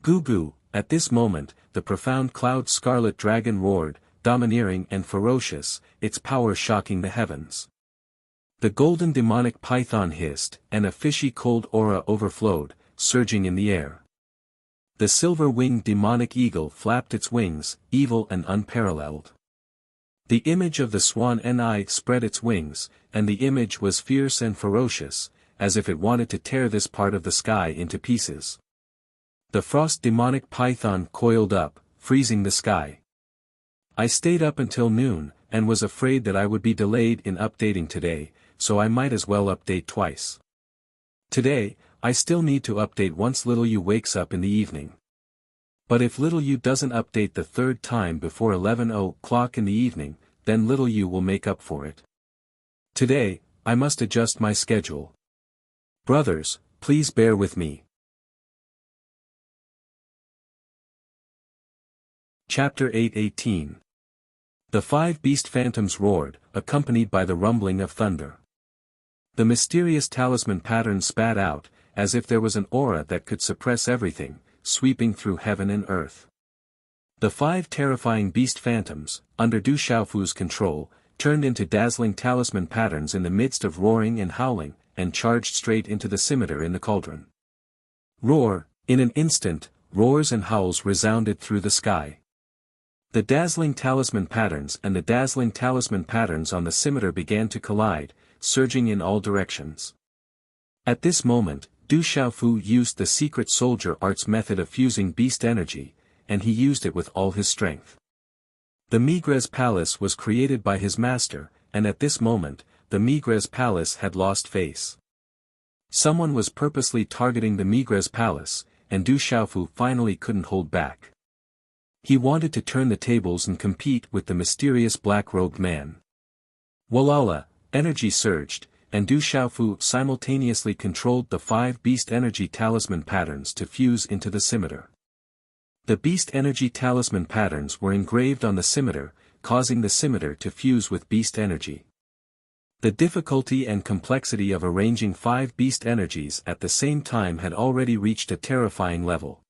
Goo! At this moment, the profound cloud scarlet dragon roared, domineering and ferocious, its power shocking the heavens. The golden demonic python hissed, and a fishy cold aura overflowed, surging in the air. The silver-winged demonic eagle flapped its wings, evil and unparalleled. The image of the swan eye spread its wings, and the image was fierce and ferocious, as if it wanted to tear this part of the sky into pieces. The frost demonic python coiled up, freezing the sky. I stayed up until noon, and was afraid that I would be delayed in updating today, so I might as well update twice. Today, I still need to update once little Yu wakes up in the evening. But if little Yu doesn't update the 3rd time before 11:00 in the evening, then little Yu will make up for it. Today, I must adjust my schedule. Brothers, please bear with me. Chapter 8:18. The 5 beast phantoms roared, accompanied by the rumbling of thunder. The mysterious talisman pattern spat out, as if there was an aura that could suppress everything, sweeping through heaven and earth. The 5 terrifying beast phantoms, under Du Xiaofu's control, turned into dazzling talisman patterns in the midst of roaring and howling, and charged straight into the scimitar in the cauldron. Roar! In an instant, roars and howls resounded through the sky. The dazzling talisman patterns and the dazzling talisman patterns on the scimitar began to collide, surging in all directions. At this moment, Du Xiaofu used the secret soldier arts method of fusing beast energy, and he used it with all his strength. The Migres Palace was created by his master, and at this moment, the Migres Palace had lost face. Someone was purposely targeting the Migres Palace, and Du Xiaofu finally couldn't hold back. He wanted to turn the tables and compete with the mysterious black-robed man. Walala, energy surged, and Du Xiaofu simultaneously controlled the 5 beast energy talisman patterns to fuse into the scimitar. The beast energy talisman patterns were engraved on the scimitar, causing the scimitar to fuse with beast energy. The difficulty and complexity of arranging 5 beast energies at the same time had already reached a terrifying level.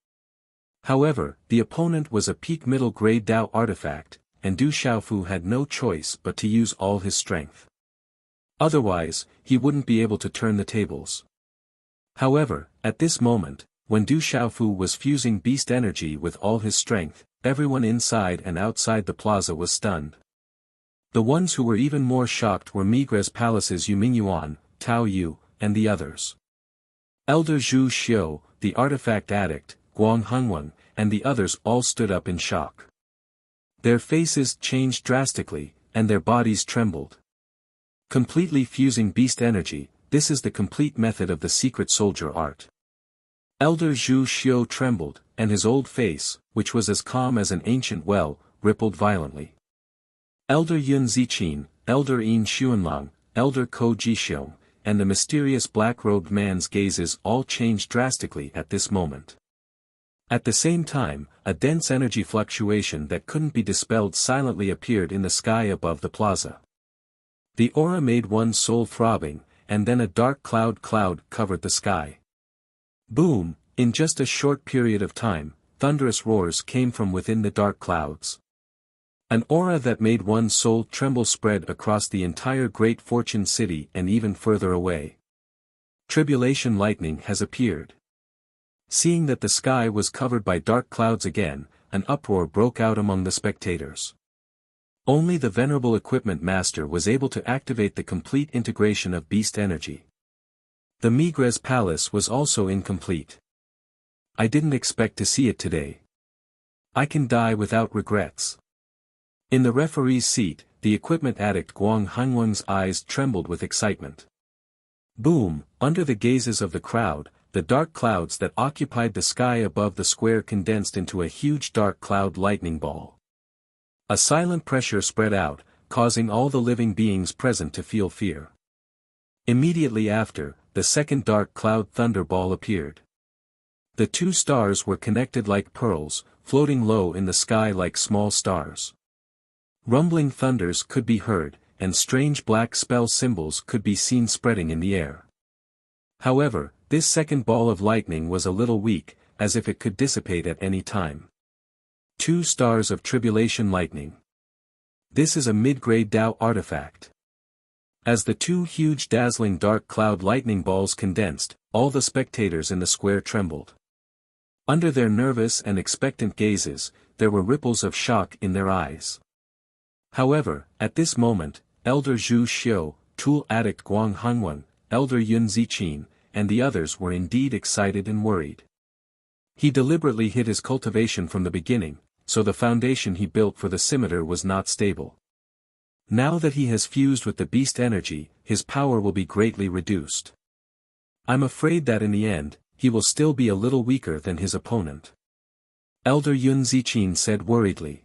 However, the opponent was a peak middle grade Dao artifact, and Du Xiaofu had no choice but to use all his strength. Otherwise, he wouldn't be able to turn the tables. However, at this moment, when Du Xiaofu was fusing beast energy with all his strength, everyone inside and outside the plaza was stunned. The ones who were even more shocked were Migres Palace's Yu Mingyuan, Tao Yu, and the others. Elder Zhu Xiu, the artifact addict, Guang Hengwen, and the others all stood up in shock. Their faces changed drastically, and their bodies trembled. Completely fusing beast energy, this is the complete method of the secret soldier art. Elder Zhu Xiu trembled, and his old face, which was as calm as an ancient well, rippled violently. Elder Yun Ziqin, Elder Yin Xuanlang, Elder Ko Jixiong, and the mysterious black-robed man's gazes all changed drastically at this moment. At the same time, a dense energy fluctuation that couldn't be dispelled silently appeared in the sky above the plaza. The aura made one's soul throbbing, and then a dark cloud covered the sky. Boom! In just a short period of time, thunderous roars came from within the dark clouds. An aura that made one's soul tremble spread across the entire Great Fortune City and even further away. Tribulation lightning has appeared. Seeing that the sky was covered by dark clouds again, an uproar broke out among the spectators. Only the venerable equipment master was able to activate the complete integration of beast energy. The Migres Palace was also incomplete. I didn't expect to see it today. I can die without regrets. In the referee's seat, the equipment addict Guang Hengwen's eyes trembled with excitement. Boom! Under the gazes of the crowd, the dark clouds that occupied the sky above the square condensed into a huge dark cloud lightning ball. A silent pressure spread out, causing all the living beings present to feel fear. Immediately after, the second dark cloud thunderball appeared. The 2 stars were connected like pearls, floating low in the sky like small stars. Rumbling thunders could be heard, and strange black spell symbols could be seen spreading in the air. However, this second ball of lightning was a little weak, as if it could dissipate at any time. 2 stars of tribulation lightning. This is a mid-grade Dao artifact. As the 2 huge dazzling dark cloud lightning balls condensed, all the spectators in the square trembled. Under their nervous and expectant gazes, there were ripples of shock in their eyes. However, at this moment, Elder Zhu Xiu, Tool Addict Guang Hengwen, Elder Yun Ziqin, and the others were indeed excited and worried. He deliberately hid his cultivation from the beginning, so the foundation he built for the scimitar was not stable. Now that he has fused with the beast energy, his power will be greatly reduced. I'm afraid that in the end, he will still be a little weaker than his opponent. Elder Yun Ziqin said worriedly.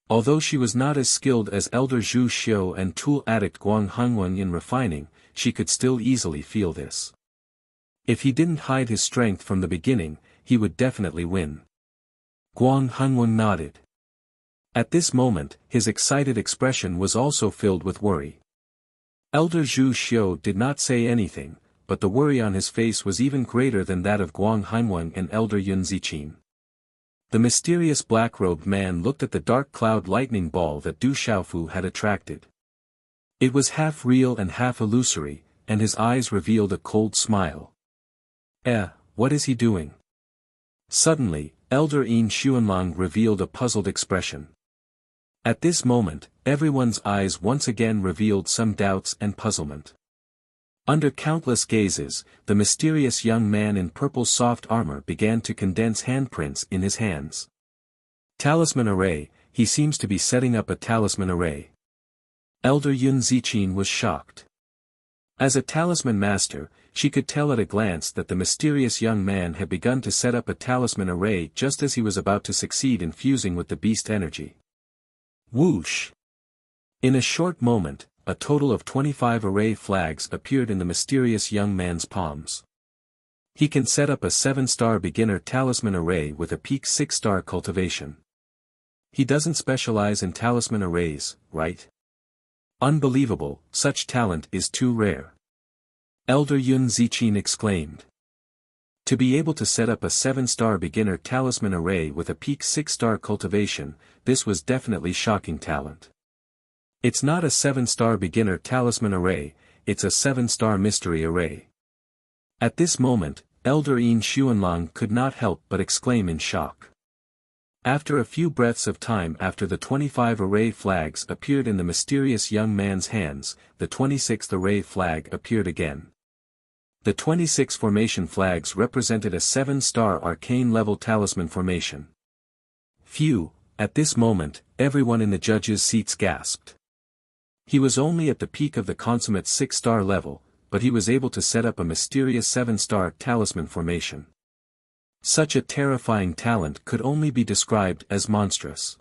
Although she was not as skilled as Elder Zhu Xiu and Tool Addict Guang Hengwen in refining, she could still easily feel this. If he didn't hide his strength from the beginning, he would definitely win. Guang Hengwen nodded. At this moment, his excited expression was also filled with worry. Elder Zhu Xiu did not say anything, but the worry on his face was even greater than that of Guang Hengwen and Elder Yun Ziqin. The mysterious black-robed man looked at the dark cloud lightning ball that Du Xiaofu had attracted. It was half real and half illusory, and his eyes revealed a cold smile. What is he doing? Suddenly, Elder Yin Xuanlang revealed a puzzled expression. At this moment, everyone's eyes once again revealed some doubts and puzzlement. Under countless gazes, the mysterious young man in purple soft armor began to condense handprints in his hands. Talisman array, he seems to be setting up a talisman array. Elder Yun Ziqin was shocked. As a talisman master, she could tell at a glance that the mysterious young man had begun to set up a talisman array just as he was about to succeed in fusing with the beast energy. Whoosh! In a short moment, a total of 25 array flags appeared in the mysterious young man's palms. He can set up a 7-star beginner talisman array with a peak 6-star cultivation. He doesn't specialize in talisman arrays, right? Unbelievable, such talent is too rare. Elder Yun Ziqin exclaimed. To be able to set up a 7-star beginner talisman array with a peak 6-star cultivation, this was definitely shocking talent. It's not a 7-star beginner talisman array, it's a 7-star mystery array. At this moment, Elder Yin Xuanlong could not help but exclaim in shock. After a few breaths of time after the 25 array flags appeared in the mysterious young man's hands, the 26th array flag appeared again. The 26 formation flags represented a 7-star arcane-level talisman formation. Phew, at this moment, everyone in the judges' seats gasped. He was only at the peak of the consummate 6-star level, but he was able to set up a mysterious 7-star talisman formation. Such a terrifying talent could only be described as monstrous.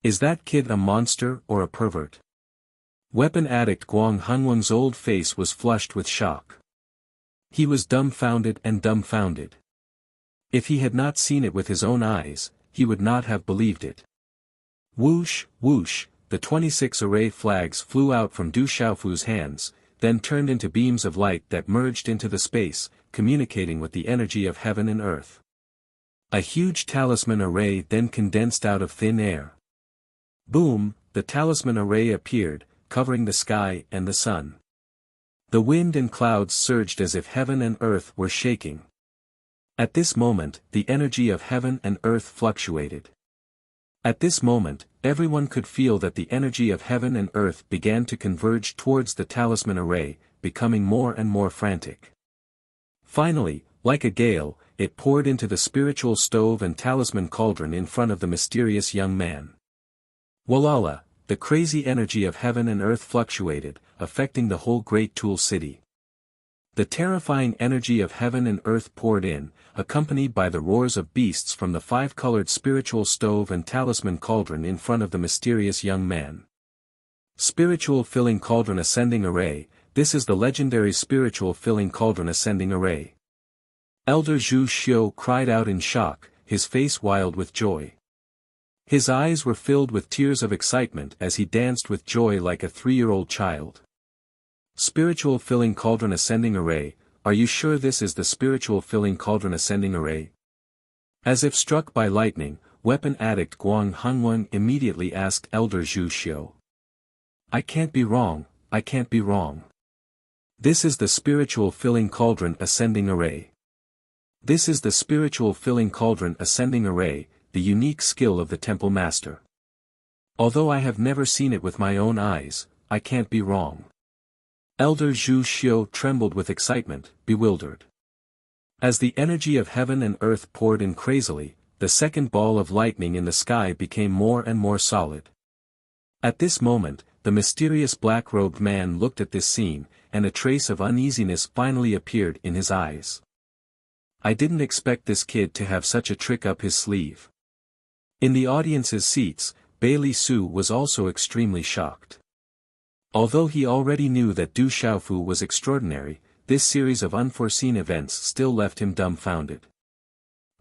Is that kid a monster or a pervert? Weapon addict Guang Hunwang's old face was flushed with shock. He was dumbfounded and dumbfounded. If he had not seen it with his own eyes, he would not have believed it. Whoosh, whoosh, the 26 array flags flew out from Du Xiaofu's hands, then turned into beams of light that merged into the space, communicating with the energy of heaven and earth. A huge talisman array then condensed out of thin air. Boom, the talisman array appeared, covering the sky and the sun. The wind and clouds surged as if heaven and earth were shaking. At this moment, the energy of heaven and earth fluctuated. At this moment, everyone could feel that the energy of heaven and earth began to converge towards the talisman array, becoming more and more frantic. Finally, like a gale, it poured into the spiritual stove and talisman cauldron in front of the mysterious young man. Walala, the crazy energy of heaven and earth fluctuated, affecting the whole great Tool City. The terrifying energy of heaven and earth poured in, accompanied by the roars of beasts from the 5-colored spiritual stove and talisman cauldron in front of the mysterious young man. Spiritual Filling Cauldron Ascending Array, this is the legendary Spiritual Filling Cauldron Ascending Array. Elder Zhu Xiu cried out in shock, his face wild with joy. His eyes were filled with tears of excitement as he danced with joy like a 3-year-old child. Spiritual Filling Cauldron Ascending Array, are you sure this is the Spiritual Filling Cauldron Ascending Array? As if struck by lightning, weapon addict Guang Hunwang immediately asked Elder Zhu Xiu. I can't be wrong, I can't be wrong. This is the Spiritual Filling Cauldron Ascending Array. This is the Spiritual Filling Cauldron Ascending Array, the unique skill of the Temple Master. Although I have never seen it with my own eyes, I can't be wrong. Elder Zhu Xiu trembled with excitement, bewildered. As the energy of heaven and earth poured in crazily, the second ball of lightning in the sky became more and more solid. At this moment, the mysterious black-robed man looked at this scene, and a trace of uneasiness finally appeared in his eyes. I didn't expect this kid to have such a trick up his sleeve. In the audience's seats, Bailey Su was also extremely shocked. Although he already knew that Du Xiaofu was extraordinary, this series of unforeseen events still left him dumbfounded.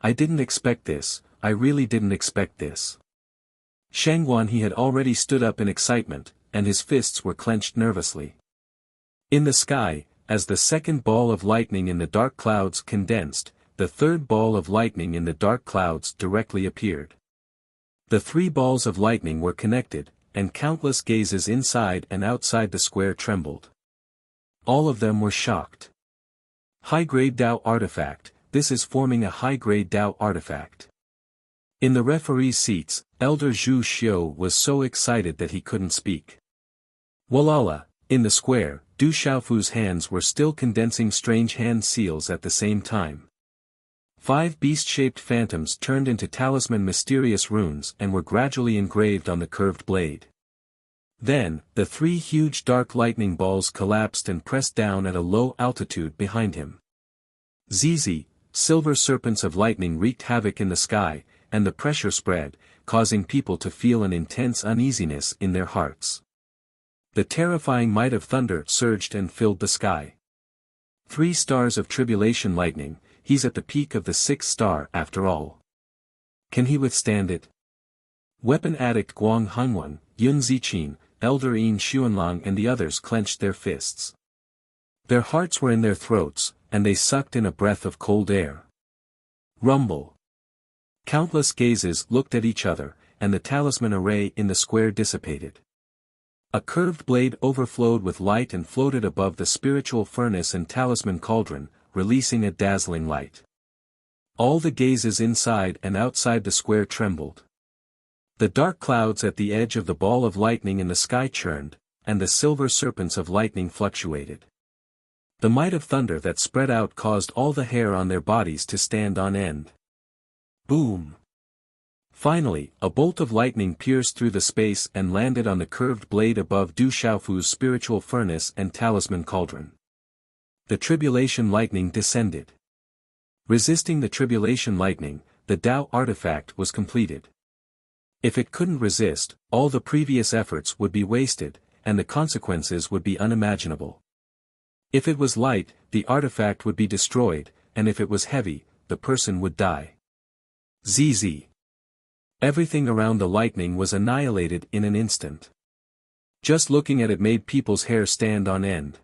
I didn't expect this, I really didn't expect this. Shangguan he had already stood up in excitement, and his fists were clenched nervously. In the sky, as the second ball of lightning in the dark clouds condensed, the third ball of lightning in the dark clouds directly appeared. The 3 balls of lightning were connected, and countless gazes inside and outside the square trembled. All of them were shocked. High-grade Dao artifact, this is forming a high-grade Dao artifact. In the referee's seats, Elder Zhu Xiu was so excited that he couldn't speak. Walala, in the square, Du Xiaofu's hands were still condensing strange hand seals at the same time. 5 beast-shaped phantoms turned into talisman mysterious runes and were gradually engraved on the curved blade. Then, the 3 huge dark lightning balls collapsed and pressed down at a low altitude behind him. Zizi, silver serpents of lightning wreaked havoc in the sky, and the pressure spread, causing people to feel an intense uneasiness in their hearts. The terrifying might of thunder surged and filled the sky. 3 stars of tribulation lightning, he's at the peak of the 6th star after all. Can he withstand it? Weapon addict Guang Hongwen, Yun Ziqin, Elder Yin Xuanlang and the others clenched their fists. Their hearts were in their throats, and they sucked in a breath of cold air. Rumble. Countless gazes looked at each other, and the talisman array in the square dissipated. A curved blade overflowed with light and floated above the spiritual furnace and talisman cauldron, releasing a dazzling light. All the gazes inside and outside the square trembled. The dark clouds at the edge of the ball of lightning in the sky churned, and the silver serpents of lightning fluctuated. The might of thunder that spread out caused all the hair on their bodies to stand on end. Boom! Finally, a bolt of lightning pierced through the space and landed on the curved blade above Du Xiaofu's spiritual furnace and talisman cauldron. The tribulation lightning descended. Resisting the tribulation lightning, the Tao artifact was completed. If it couldn't resist, all the previous efforts would be wasted, and the consequences would be unimaginable. If it was light, the artifact would be destroyed, and if it was heavy, the person would die. ZZ. Everything around the lightning was annihilated in an instant. Just looking at it made people's hair stand on end.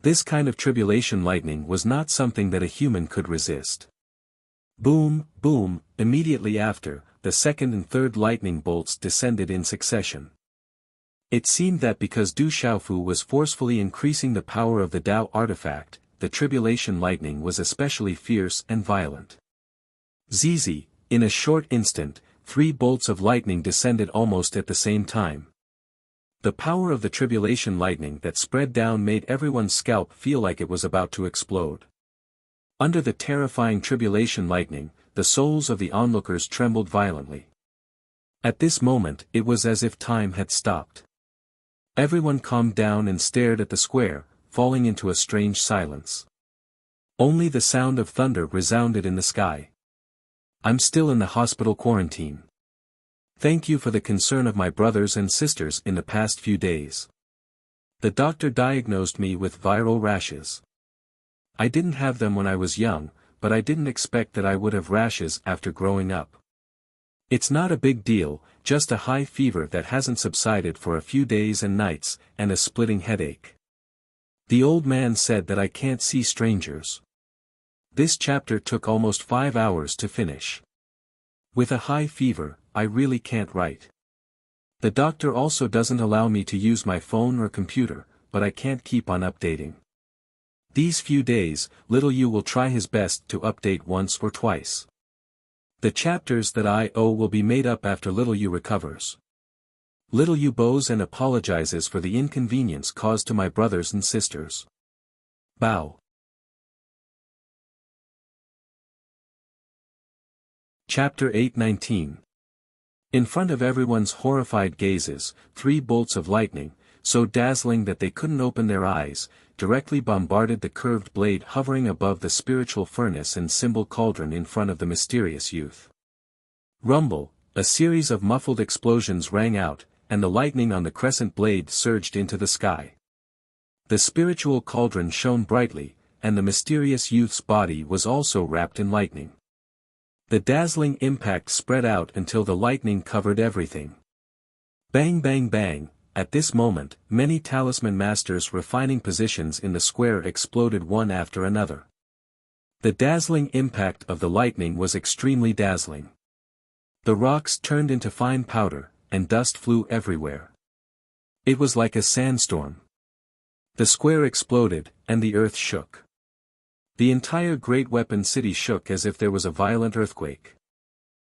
This kind of tribulation lightning was not something that a human could resist. Boom, boom, immediately after, the second and third lightning bolts descended in succession. It seemed that because Du Xiaofu was forcefully increasing the power of the Tao artifact, the tribulation lightning was especially fierce and violent. ZZ, in a short instant, 3 bolts of lightning descended almost at the same time. The power of the tribulation lightning that spread down made everyone's scalp feel like it was about to explode. Under the terrifying tribulation lightning, the souls of the onlookers trembled violently. At this moment it was as if time had stopped. Everyone calmed down and stared at the square, falling into a strange silence. Only the sound of thunder resounded in the sky. I'm still in the hospital quarantine. Thank you for the concern of my brothers and sisters in the past few days. The doctor diagnosed me with viral rashes. I didn't have them when I was young, but I didn't expect that I would have rashes after growing up. It's not a big deal, just a high fever that hasn't subsided for a few days and nights, and a splitting headache. The old man said that I can't see strangers. This chapter took almost 5 hours to finish. With a high fever, I really can't write. The doctor also doesn't allow me to use my phone or computer, but I can't keep on updating. These few days, little Yu will try his best to update once or twice. The chapters that I owe will be made up after little Yu recovers. Little Yu bows and apologizes for the inconvenience caused to my brothers and sisters. Bow. Chapter 8:19. In front of everyone's horrified gazes, 3 bolts of lightning, so dazzling that they couldn't open their eyes, directly bombarded the curved blade hovering above the spiritual furnace and symbol cauldron in front of the mysterious youth. Rumble, a series of muffled explosions rang out, and the lightning on the crescent blade surged into the sky. The spiritual cauldron shone brightly, and the mysterious youth's body was also wrapped in lightning. The dazzling impact spread out until the lightning covered everything. Bang bang bang, at this moment, many talisman masters refining positions in the square exploded one after another. The dazzling impact of the lightning was extremely dazzling. The rocks turned into fine powder, and dust flew everywhere. It was like a sandstorm. The square exploded, and the earth shook. The entire Great Weapon City shook as if there was a violent earthquake.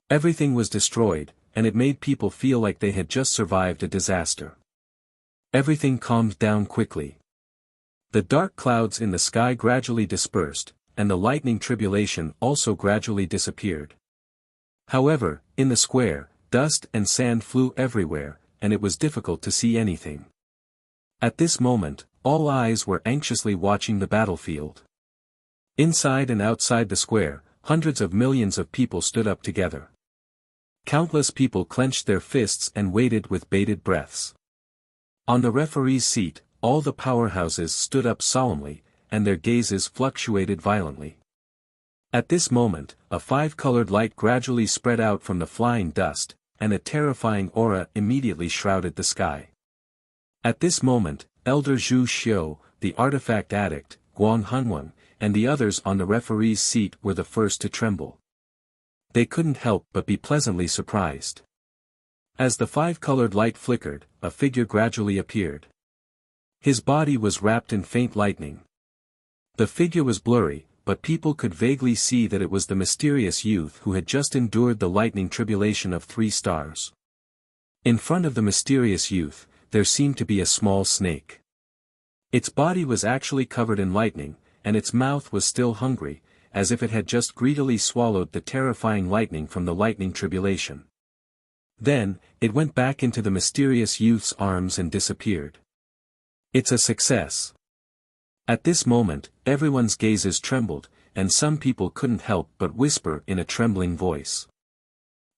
Everything was destroyed, and it made people feel like they had just survived a disaster. Everything calmed down quickly. The dark clouds in the sky gradually dispersed, and the lightning tribulation also gradually disappeared. However, in the square, dust and sand flew everywhere, and it was difficult to see anything. At this moment, all eyes were anxiously watching the battlefield. Inside and outside the square, hundreds of millions of people stood up together. Countless people clenched their fists and waited with bated breaths. On the referee's seat, all the powerhouses stood up solemnly, and their gazes fluctuated violently. At this moment, a five-colored light gradually spread out from the flying dust, and a terrifying aura immediately shrouded the sky. At this moment, Elder Zhu Xiu, the artifact addict, Guang Hanwang, and the others on the referee's seat were the first to tremble. They couldn't help but be pleasantly surprised. As the five-colored light flickered, a figure gradually appeared. His body was wrapped in faint lightning. The figure was blurry, but people could vaguely see that it was the mysterious youth who had just endured the lightning tribulation of 3 stars. In front of the mysterious youth, there seemed to be a small snake. Its body was actually covered in lightning, and its mouth was still hungry, as if it had just greedily swallowed the terrifying lightning from the lightning tribulation. Then, it went back into the mysterious youth's arms and disappeared. It's a success. At this moment, everyone's gazes trembled, and some people couldn't help but whisper in a trembling voice.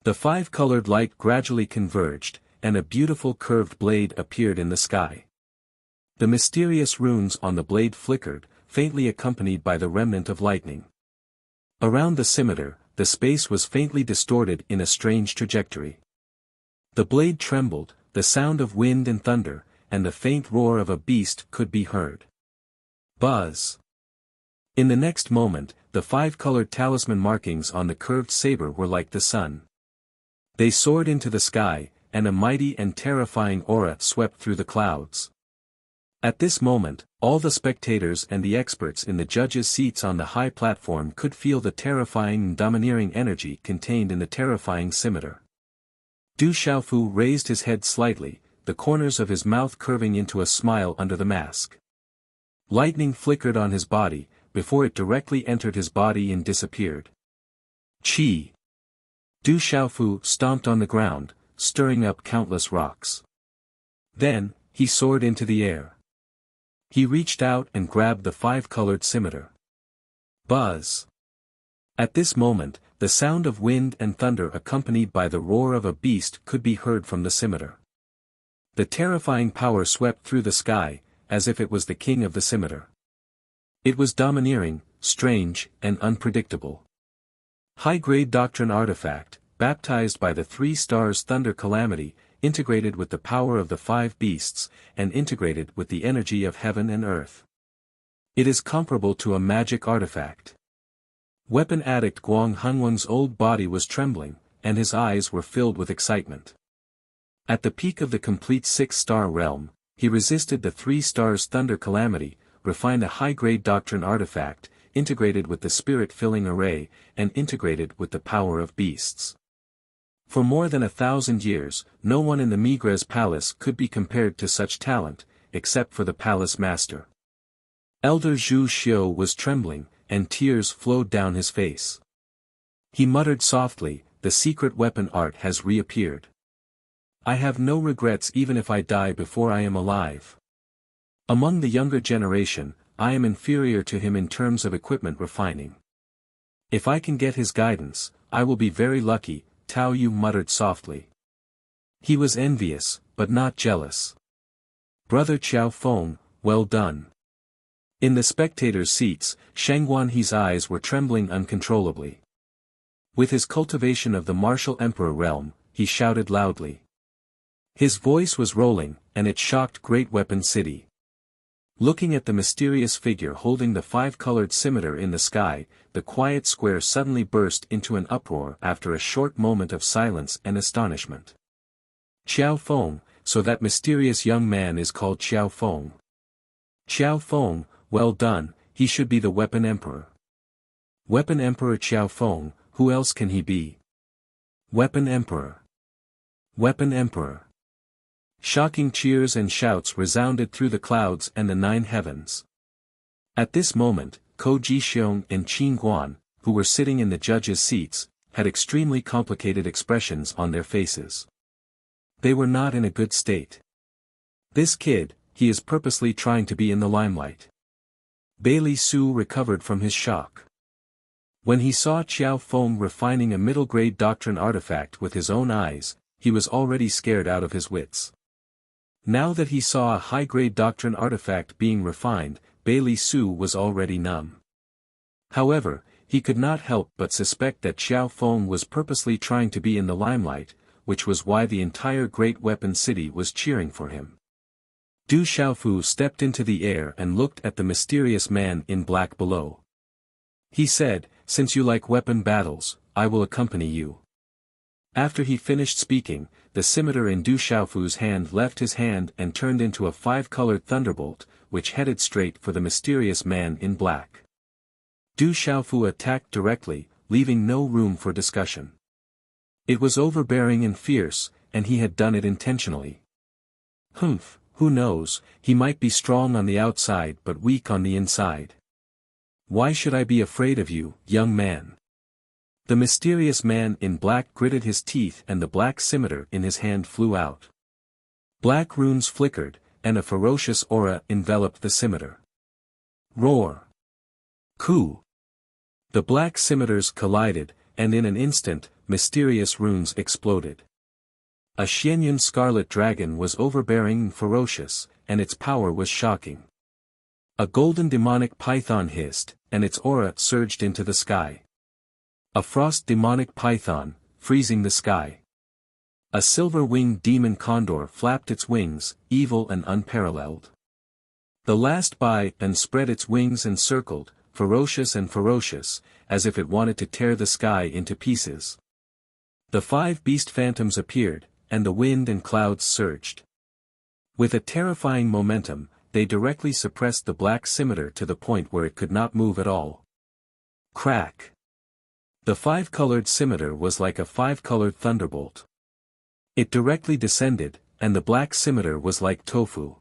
The five-colored light gradually converged, and a beautiful curved blade appeared in the sky. The mysterious runes on the blade flickered, faintly accompanied by the remnant of lightning. Around the scimitar, the space was faintly distorted in a strange trajectory. The blade trembled, the sound of wind and thunder, and the faint roar of a beast could be heard. Buzz! In the next moment, the five-colored talisman markings on the curved saber were like the sun. They soared into the sky, and a mighty and terrifying aura swept through the clouds. At this moment, all the spectators and the experts in the judges' seats on the high platform could feel the terrifying and domineering energy contained in the terrifying scimitar. Du Xiaofu raised his head slightly, the corners of his mouth curving into a smile under the mask. Lightning flickered on his body, before it directly entered his body and disappeared. Chi! Du Xiaofu stomped on the ground, stirring up countless rocks. Then, he soared into the air. He reached out and grabbed the five-colored scimitar. Buzz! At this moment, the sound of wind and thunder accompanied by the roar of a beast could be heard from the scimitar. The terrifying power swept through the sky, as if it was the king of the scimitar. It was domineering, strange, and unpredictable. High-grade doctrine artifact, baptized by the 3 stars thunder calamity, integrated with the power of the 5 beasts, and integrated with the energy of heaven and earth. It is comparable to a magic artifact. Weapon addict Guang Hanwang's old body was trembling, and his eyes were filled with excitement. At the peak of the complete 6-star realm, he resisted the 3 stars thunder calamity, refined a high-grade doctrine artifact, integrated with the spirit-filling array, and integrated with the power of beasts. For more than 1,000 years, no one in the Migres palace could be compared to such talent, except for the palace master. Elder Zhu Xiu was trembling, and tears flowed down his face. He muttered softly, "The secret weapon art has reappeared. I have no regrets even if I die before I am alive. Among the younger generation, I am inferior to him in terms of equipment refining. If I can get his guidance, I will be very lucky," Tao Yu muttered softly. He was envious, but not jealous. "Brother Qiao Feng, well done." In the spectators' seats, Sheng Guanhe's eyes were trembling uncontrollably. With his cultivation of the martial emperor realm, he shouted loudly. His voice was rolling, and it shocked Great Weapon City. Looking at the mysterious figure holding the 5-colored scimitar in the sky, the quiet square suddenly burst into an uproar after a short moment of silence and astonishment. "Qiao Feng, so that mysterious young man is called Qiao Feng. Qiao Feng, well done, he should be the Weapon Emperor. Weapon Emperor Qiao Feng, who else can he be? Weapon Emperor. Weapon Emperor." Shocking cheers and shouts resounded through the clouds and the 9 heavens. At this moment, Ko Jixiong and Qin Guan, who were sitting in the judges' seats, had extremely complicated expressions on their faces. They were not in a good state. "This kid, he is purposely trying to be in the limelight." Bailey Su recovered from his shock. When he saw Qiao Feng refining a middle-grade doctrine artifact with his own eyes, he was already scared out of his wits. Now that he saw a high-grade doctrine artifact being refined, Bailey Su was already numb. However, he could not help but suspect that Xiao Feng was purposely trying to be in the limelight, which was why the entire Great Weapon City was cheering for him. Du Xiaofu stepped into the air and looked at the mysterious man in black below. He said, "Since you like weapon battles, I will accompany you." After he finished speaking, the scimitar in Du Xiaofu's hand left his hand and turned into a five-colored thunderbolt, which headed straight for the mysterious man in black. Du Xiaofu attacked directly, leaving no room for discussion. It was overbearing and fierce, and he had done it intentionally. Humph, who knows, he might be strong on the outside but weak on the inside. Why should I be afraid of you, young man? The mysterious man in black gritted his teeth and the black scimitar in his hand flew out. Black runes flickered, and a ferocious aura enveloped the scimitar. Roar! Ku! The black scimitars collided, and in an instant, mysterious runes exploded. A Xianyun scarlet dragon was overbearing and ferocious, and its power was shocking. A golden demonic python hissed, and its aura surged into the sky. A frost demonic python, freezing the sky. A silver-winged demon condor flapped its wings, evil and unparalleled. The last bit and spread its wings and circled, ferocious and ferocious, as if it wanted to tear the sky into pieces. The five beast phantoms appeared, and the wind and clouds surged. With a terrifying momentum, they directly suppressed the black scimitar to the point where it could not move at all. Crack! The five-colored scimitar was like a five-colored thunderbolt. It directly descended, and the black scimitar was like tofu.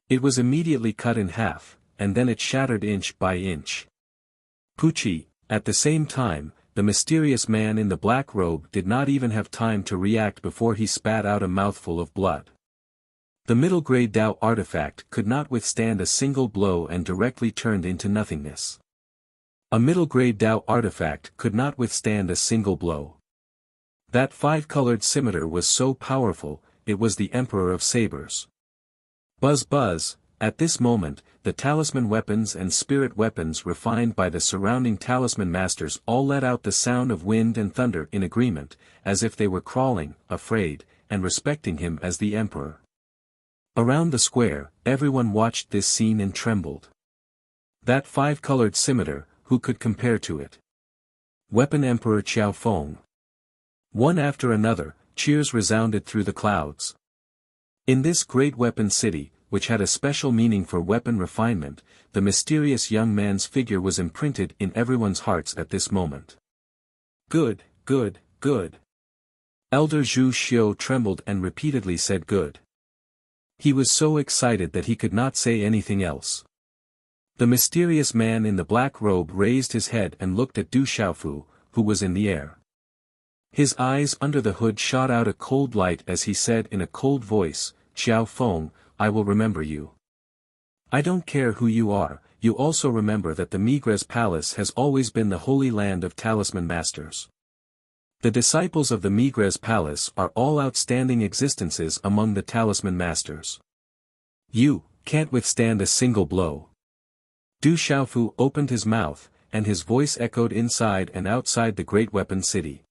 It was immediately cut in half, and then it shattered inch by inch. Pucci, at the same time, the mysterious man in the black robe did not even have time to react before he spat out a mouthful of blood. The middle-grade Dao artifact could not withstand a single blow and directly turned into nothingness. A middle-grade Dao artifact could not withstand a single blow. That five-colored scimitar was so powerful, it was the Emperor of Sabers. Buzz buzz, at this moment, the talisman weapons and spirit weapons refined by the surrounding talisman masters all let out the sound of wind and thunder in agreement, as if they were crawling, afraid, and respecting him as the Emperor. Around the square, everyone watched this scene and trembled. That five-colored scimitar, who could compare to it? Weapon Emperor Xiao Feng. One after another, cheers resounded through the clouds. In this great weapon city, which had a special meaning for weapon refinement, the mysterious young man's figure was imprinted in everyone's hearts at this moment. Good, good, good. Elder Zhu Xiu trembled and repeatedly said good. He was so excited that he could not say anything else. The mysterious man in the black robe raised his head and looked at Du Xiaofu, who was in the air. His eyes under the hood shot out a cold light as he said in a cold voice, "Xiao Feng, I will remember you. I don't care who you are, you also remember that the Migres Palace has always been the holy land of talisman masters. The disciples of the Migres Palace are all outstanding existences among the talisman masters. You can't withstand a single blow." Du Xiaofu opened his mouth, and his voice echoed inside and outside the great weapon city.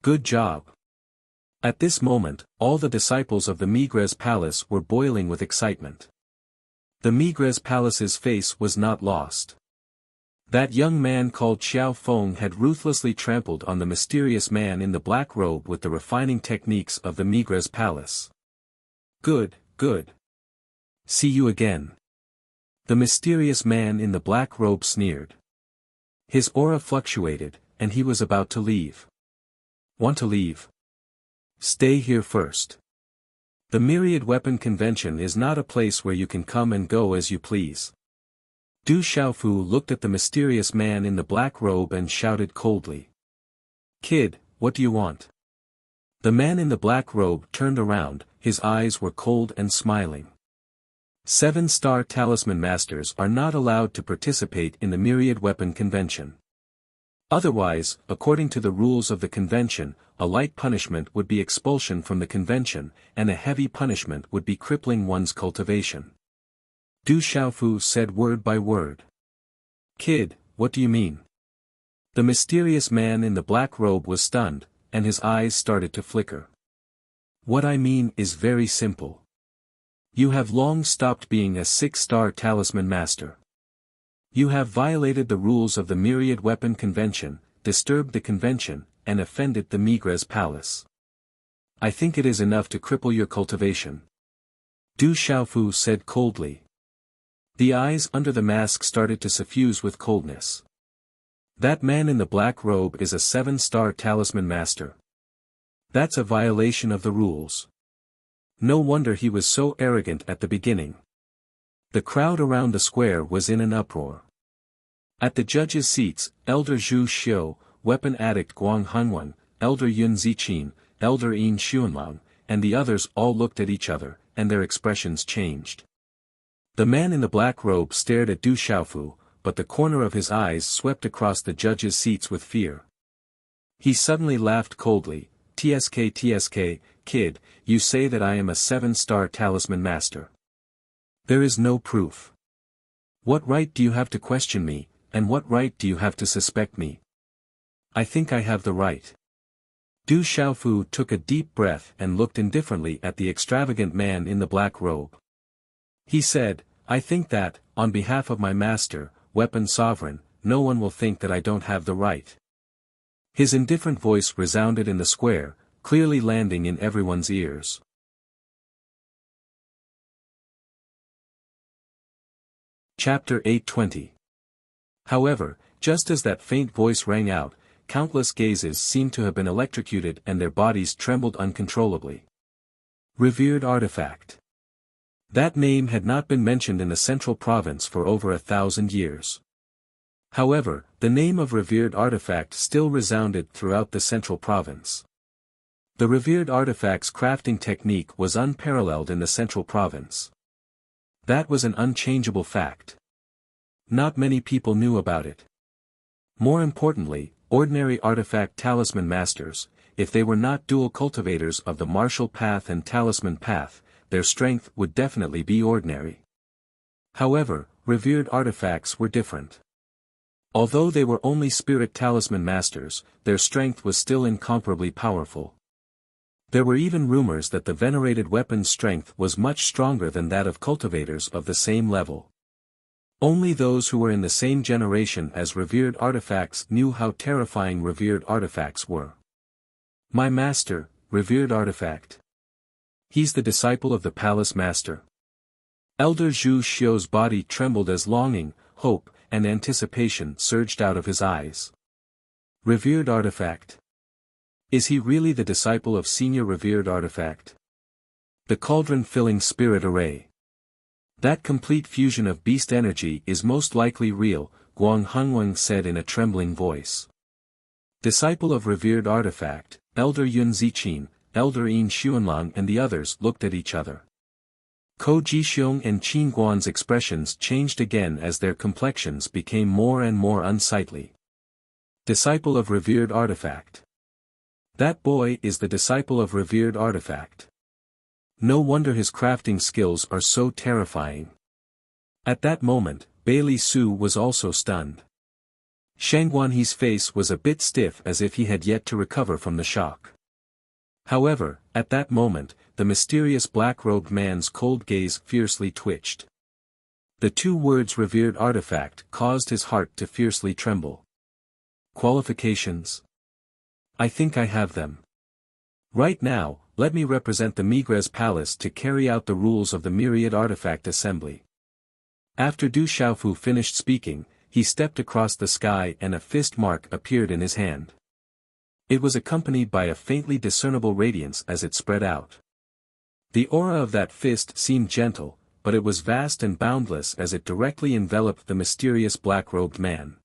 Good job. At this moment, all the disciples of the Migres Palace were boiling with excitement. The Migres Palace's face was not lost. That young man called Xiao Feng had ruthlessly trampled on the mysterious man in the black robe with the refining techniques of the Migres Palace. Good, good. See you again. The mysterious man in the black robe sneered. His aura fluctuated, and he was about to leave. Want to leave? Stay here first. The Myriad Weapon Convention is not a place where you can come and go as you please. Du Xiaofu looked at the mysterious man in the black robe and shouted coldly. Kid, what do you want? The man in the black robe turned around, his eyes were cold and smiling. 7-star talisman masters are not allowed to participate in the Myriad Weapon Convention. Otherwise, according to the rules of the convention, a light punishment would be expulsion from the convention, and a heavy punishment would be crippling one's cultivation. Du Xiaofu said word by word. Kid, what do you mean? The mysterious man in the black robe was stunned, and his eyes started to flicker. What I mean is very simple. You have long stopped being a 6-star talisman master. You have violated the rules of the Myriad Weapon Convention, disturbed the convention, and offended the Migres Palace. I think it is enough to cripple your cultivation. Du Xiaofu said coldly. The eyes under the mask started to suffuse with coldness. That man in the black robe is a 7-star talisman master. That's a violation of the rules. No wonder he was so arrogant at the beginning. The crowd around the square was in an uproar. At the judges' seats, Elder Zhu Xiu, weapon addict Guang Hanwan, Elder Yun Ziqin, Elder Yin Xuanlang, and the others all looked at each other, and their expressions changed. The man in the black robe stared at Du Xiaofu, but the corner of his eyes swept across the judges' seats with fear. He suddenly laughed coldly. TSK, kid, you say that I am a 7-star talisman master. There is no proof. What right do you have to question me, and what right do you have to suspect me? I think I have the right. Du Xiaofu took a deep breath and looked indifferently at the extravagant man in the black robe. He said, I think that, on behalf of my master, Weapon Sovereign, no one will think that I don't have the right. His indifferent voice resounded in the square, clearly landing in everyone's ears. Chapter 820. However, just as that faint voice rang out, countless gazes seemed to have been electrocuted and their bodies trembled uncontrollably. Revered artifact. That name had not been mentioned in the central province for over 1,000 years. However, the name of revered artifact still resounded throughout the central province. The revered artifact's crafting technique was unparalleled in the central province. That was an unchangeable fact. Not many people knew about it. More importantly, ordinary artifact talisman masters, if they were not dual cultivators of the martial path and talisman path, their strength would definitely be ordinary. However, revered artifacts were different. Although they were only spirit talisman masters, their strength was still incomparably powerful. There were even rumors that the venerated weapon's strength was much stronger than that of cultivators of the same level. Only those who were in the same generation as revered artifacts knew how terrifying revered artifacts were. My master, revered artifact. He's the disciple of the palace master. Elder Zhu Xiu's body trembled as longing, hope, and anticipation surged out of his eyes. Revered artifact. Is he really the disciple of senior revered artifact? The cauldron-filling spirit array. That complete fusion of beast energy is most likely real, Guang Hanwang said in a trembling voice. Disciple of revered artifact, Elder Yun Ziqin, Elder Yin Xuanlang and the others looked at each other. Ko Jixiong and Qin Guan's expressions changed again as their complexions became more and more unsightly. Disciple of revered artifact. That boy is the disciple of revered artifact. No wonder his crafting skills are so terrifying. At that moment, Bailey Su was also stunned. Shang Guanhe's face was a bit stiff as if he had yet to recover from the shock. However, at that moment, the mysterious black-robed man's cold gaze fiercely twitched. The two words revered artifact caused his heart to fiercely tremble. Qualifications? I think I have them. Right now, let me represent the Migres Palace to carry out the rules of the Myriad Artifact Assembly. After Du Xiaofu finished speaking, he stepped across the sky and a fist mark appeared in his hand. It was accompanied by a faintly discernible radiance as it spread out. The aura of that fist seemed gentle, but it was vast and boundless as it directly enveloped the mysterious black-robed man.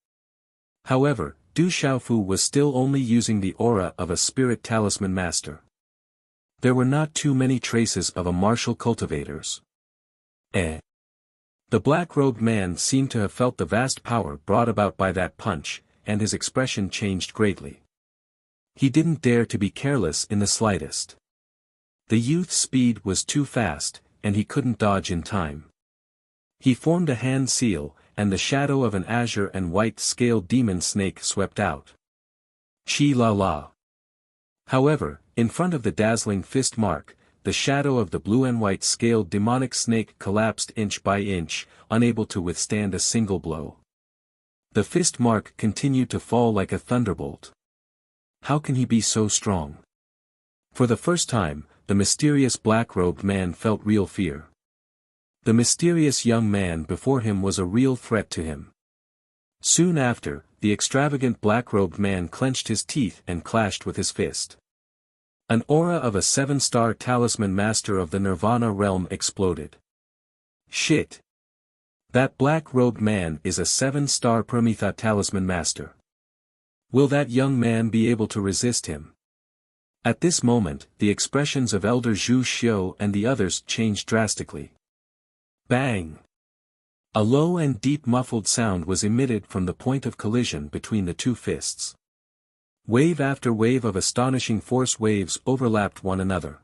However, Du Xiaofu was still only using the aura of a spirit talisman master. There were not too many traces of a martial cultivators. The black-robed man seemed to have felt the vast power brought about by that punch, and his expression changed greatly. He didn't dare to be careless in the slightest. The youth's speed was too fast, and he couldn't dodge in time. He formed a hand seal, and the shadow of an azure and white scaled demon snake swept out. Chi la la. However, in front of the dazzling fist mark, the shadow of the blue and white scaled demonic snake collapsed inch by inch, unable to withstand a single blow. The fist mark continued to fall like a thunderbolt. How can he be so strong? For the first time, the mysterious black-robed man felt real fear. The mysterious young man before him was a real threat to him. Soon after, the extravagant black-robed man clenched his teeth and clashed with his fist. An aura of a 7-star talisman master of the Nirvana realm exploded. Shit! That black-robed man is a 7-star Permitha talisman master. Will that young man be able to resist him? At this moment, the expressions of Elder Zhu Xiu and the others changed drastically. Bang! A low and deep muffled sound was emitted from the point of collision between the two fists. Wave after wave of astonishing force waves overlapped one another.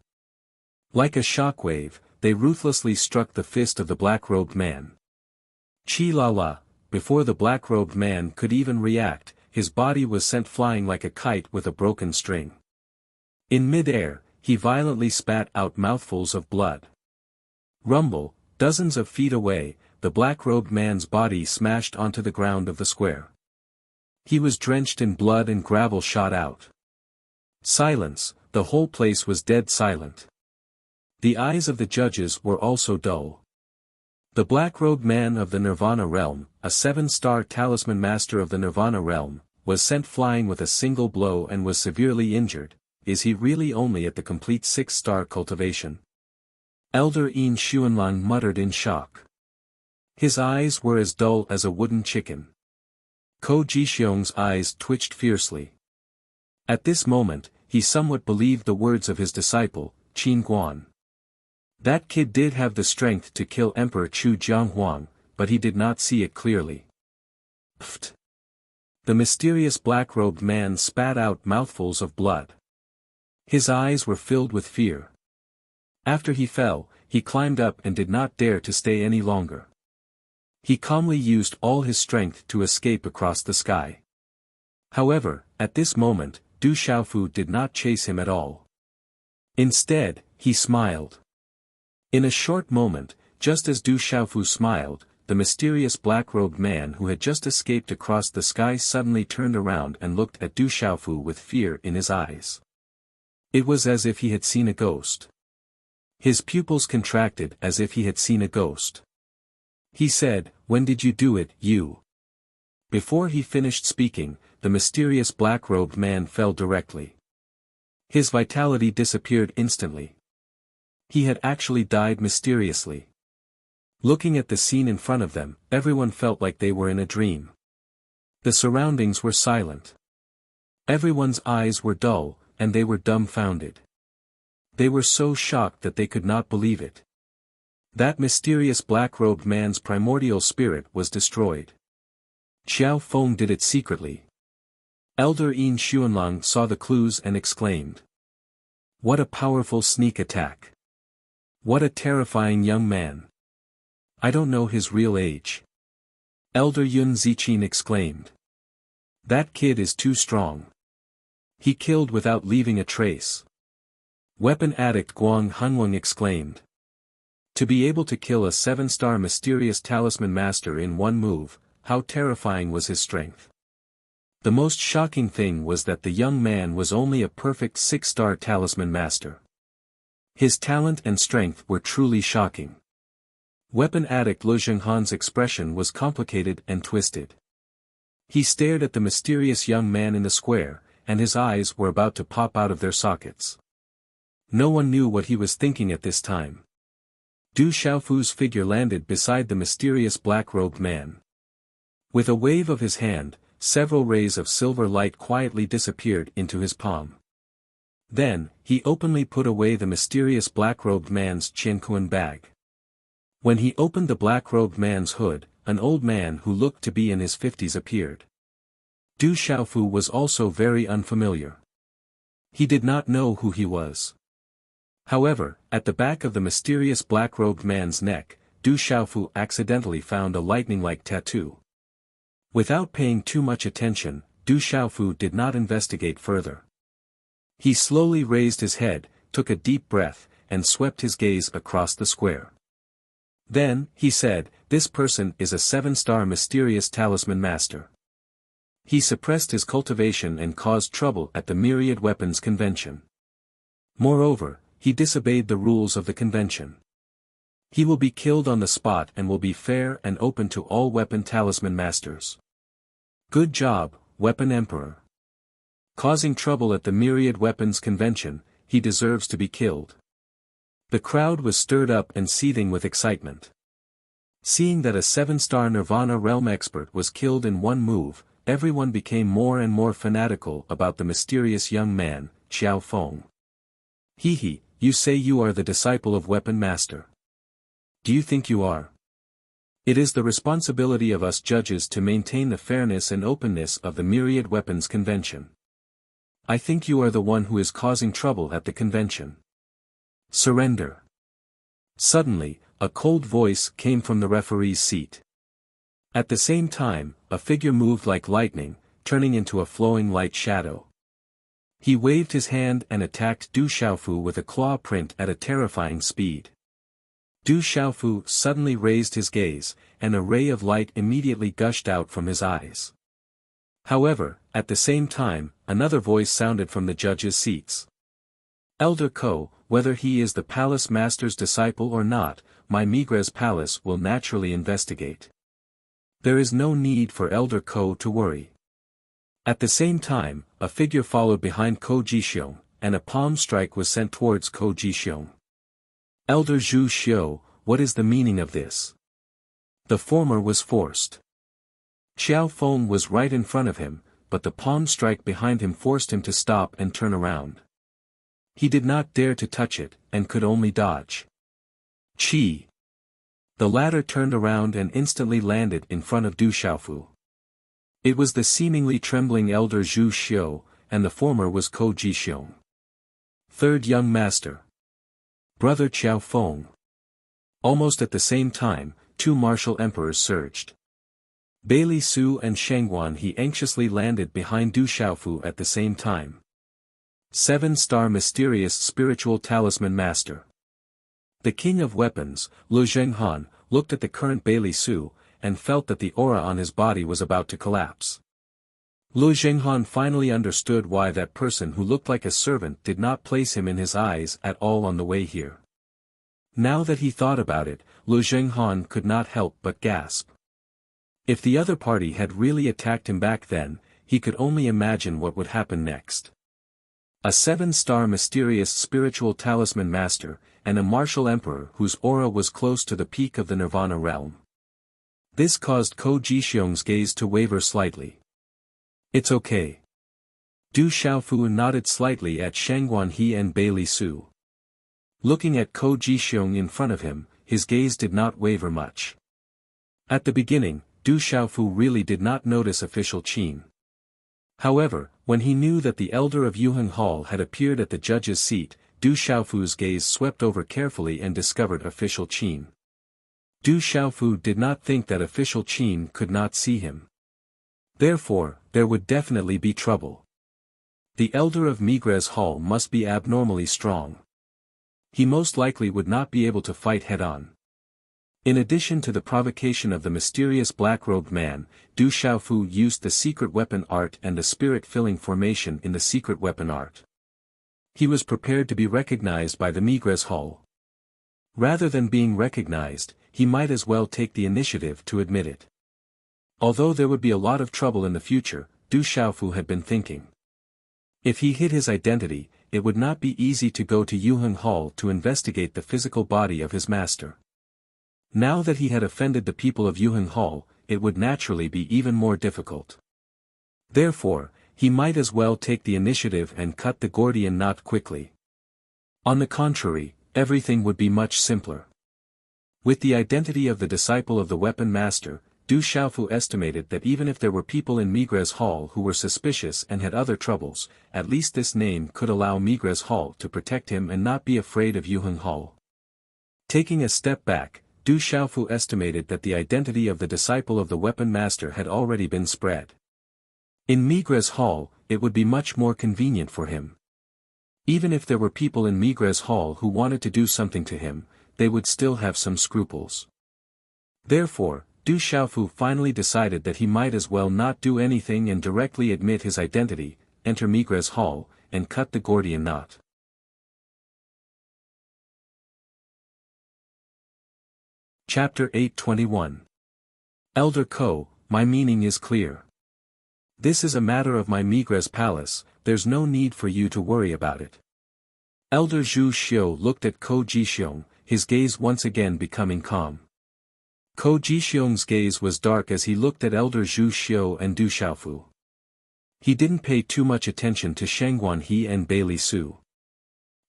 Like a shockwave, they ruthlessly struck the fist of the black-robed man. Chi la la, before the black-robed man could even react, his body was sent flying like a kite with a broken string. In mid-air, he violently spat out mouthfuls of blood. Rumble, dozens of feet away, the black-robed man's body smashed onto the ground of the square. He was drenched in blood and gravel shot out. Silence, the whole place was dead silent. The eyes of the judges were also dull. The black-robed man of the Nirvana realm, a 7-star talisman master of the Nirvana realm, was sent flying with a single blow and was severely injured. Is he really only at the complete 6-star cultivation? Elder Yin Xuanlang muttered in shock. His eyes were as dull as a wooden chicken. Ko Jixiong's eyes twitched fiercely. At this moment, he somewhat believed the words of his disciple, Qin Guan. That kid did have the strength to kill Emperor Chu Jianghuang, but he did not see it clearly. Pfft! The mysterious black-robed man spat out mouthfuls of blood. His eyes were filled with fear. After he fell, he climbed up and did not dare to stay any longer. He calmly used all his strength to escape across the sky. However, at this moment, Du Xiaofu did not chase him at all. Instead, he smiled. In a short moment, just as Du Xiaofu smiled, the mysterious black-robed man who had just escaped across the sky suddenly turned around and looked at Du Xiaofu with fear in his eyes. It was as if he had seen a ghost. His pupils contracted as if he had seen a ghost. He said, "When did you do it, you?" Before he finished speaking, the mysterious black-robed man fell directly. His vitality disappeared instantly. He had actually died mysteriously. Looking at the scene in front of them, everyone felt like they were in a dream. The surroundings were silent. Everyone's eyes were dull, and they were dumbfounded. They were so shocked that they could not believe it. That mysterious black-robed man's primordial spirit was destroyed. Xiao Feng did it secretly. Elder Yin Xuanlang saw the clues and exclaimed. What a powerful sneak attack! What a terrifying young man! I don't know his real age. Elder Yun Ziqin exclaimed. That kid is too strong. He killed without leaving a trace. Weapon addict Guang Hunweng exclaimed. To be able to kill a 7-star mysterious talisman master in one move, how terrifying was his strength. The most shocking thing was that the young man was only a perfect 6-star talisman master. His talent and strength were truly shocking. Weapon addict Lu Zhenghan's expression was complicated and twisted. He stared at the mysterious young man in the square, and his eyes were about to pop out of their sockets. No one knew what he was thinking at this time. Du Xiaofu's figure landed beside the mysterious black-robed man. With a wave of his hand, several rays of silver light quietly disappeared into his palm. Then, he openly put away the mysterious black-robed man's Qianquan bag. When he opened the black-robed man's hood, an old man who looked to be in his 50s appeared. Du Xiaofu was also very unfamiliar. He did not know who he was. However, at the back of the mysterious black-robed man's neck, Du Xiaofu accidentally found a lightning-like tattoo. Without paying too much attention, Du Xiaofu did not investigate further. He slowly raised his head, took a deep breath, and swept his gaze across the square. Then, he said, "This person is a 7-star mysterious talisman master." He suppressed his cultivation and caused trouble at the Myriad Weapons Convention. Moreover, he disobeyed the rules of the convention. He will be killed on the spot and will be fair and open to all weapon talisman masters. Good job, Weapon Emperor. Causing trouble at the Myriad Weapons Convention, he deserves to be killed. The crowd was stirred up and seething with excitement. Seeing that a 7-star Nirvana realm expert was killed in one move, everyone became more and more fanatical about the mysterious young man, Xiao Feng. "He, you say you are the disciple of Weapon Master. Do you think you are? It is the responsibility of us judges to maintain the fairness and openness of the Myriad Weapons Convention. I think you are the one who is causing trouble at the convention. Surrender." Suddenly, a cold voice came from the referee's seat. At the same time, a figure moved like lightning, turning into a flowing light shadow. He waved his hand and attacked Du Xiaofu with a claw print at a terrifying speed. Du Xiaofu suddenly raised his gaze, and a ray of light immediately gushed out from his eyes. However, at the same time, another voice sounded from the judges' seats. "Elder Ko, whether he is the palace master's disciple or not, my Migres palace will naturally investigate. There is no need for Elder Ko to worry." At the same time, a figure followed behind Ko Jixiong, and a palm strike was sent towards Ko Jixiong. "Elder Zhu Xiu, what is the meaning of this?" The former was forced. Xiao Feng was right in front of him, but the palm strike behind him forced him to stop and turn around. He did not dare to touch it, and could only dodge. "Qi." The latter turned around and instantly landed in front of Du Xiaofu. It was the seemingly trembling elder Zhu Xiu, and the former was Ko Jixiong. Third young master. Brother Xiao Feng. Almost at the same time, 2 martial emperors surged. Bailey Su and Shengguan He anxiously landed behind Du Xiaofu at the same time. 7-star mysterious spiritual talisman master. The king of weapons, Lu Zhenghan, looked at the current Bailey Su, and felt that the aura on his body was about to collapse. Lu Zhenghan finally understood why that person who looked like a servant did not place him in his eyes at all on the way here. Now that he thought about it, Lu Zhenghan could not help but gasp. If the other party had really attacked him back then, he could only imagine what would happen next. A 7-star mysterious spiritual talisman master, and a martial emperor whose aura was close to the peak of the Nirvana realm. This caused Ko Jixiong's gaze to waver slightly. "It's okay." Du Xiaofu nodded slightly at Shengguan He and Bailey Su. Looking at Ko Jixiong in front of him, his gaze did not waver much. At the beginning, Du Xiaofu really did not notice official Qin. However, when he knew that the elder of Yuheng Hall had appeared at the judge's seat, Du Xiaofu's gaze swept over carefully and discovered official Qin. Du Xiaofu did not think that official Qin could not see him. Therefore, there would definitely be trouble. The elder of Migres Hall must be abnormally strong. He most likely would not be able to fight head-on. In addition to the provocation of the mysterious black-robed man, Du Xiaofu used the secret weapon art and the spirit-filling formation in the secret weapon art. He was prepared to be recognized by the Migres Hall. Rather than being recognized, he might as well take the initiative to admit it. Although there would be a lot of trouble in the future, Du Xiaofu had been thinking. If he hid his identity, it would not be easy to go to Yuheng Hall to investigate the physical body of his master. Now that he had offended the people of Yuheng Hall, it would naturally be even more difficult. Therefore, he might as well take the initiative and cut the Gordian knot quickly. On the contrary, everything would be much simpler. With the identity of the disciple of the weapon master, Du Xiaofu estimated that even if there were people in Migres Hall who were suspicious and had other troubles, at least this name could allow Migres Hall to protect him and not be afraid of Yuheng Hall. Taking a step back, Du Xiaofu estimated that the identity of the disciple of the weapon master had already been spread. In Migres Hall, it would be much more convenient for him. Even if there were people in Migres Hall who wanted to do something to him, they would still have some scruples. Therefore, Du Xiaofu finally decided that he might as well not do anything and directly admit his identity, enter Migres Hall, and cut the Gordian knot. Chapter 821. Elder Ko, my meaning is clear. This is a matter of my Migres palace, there's no need for you to worry about it. Elder Zhu Xiu looked at Ko Jixiong, his gaze once again becoming calm. Ko Jixiong's gaze was dark as he looked at Elder Zhu Xiu and Du Xiaofu. He didn't pay too much attention to Shengguan He and Bailey Su.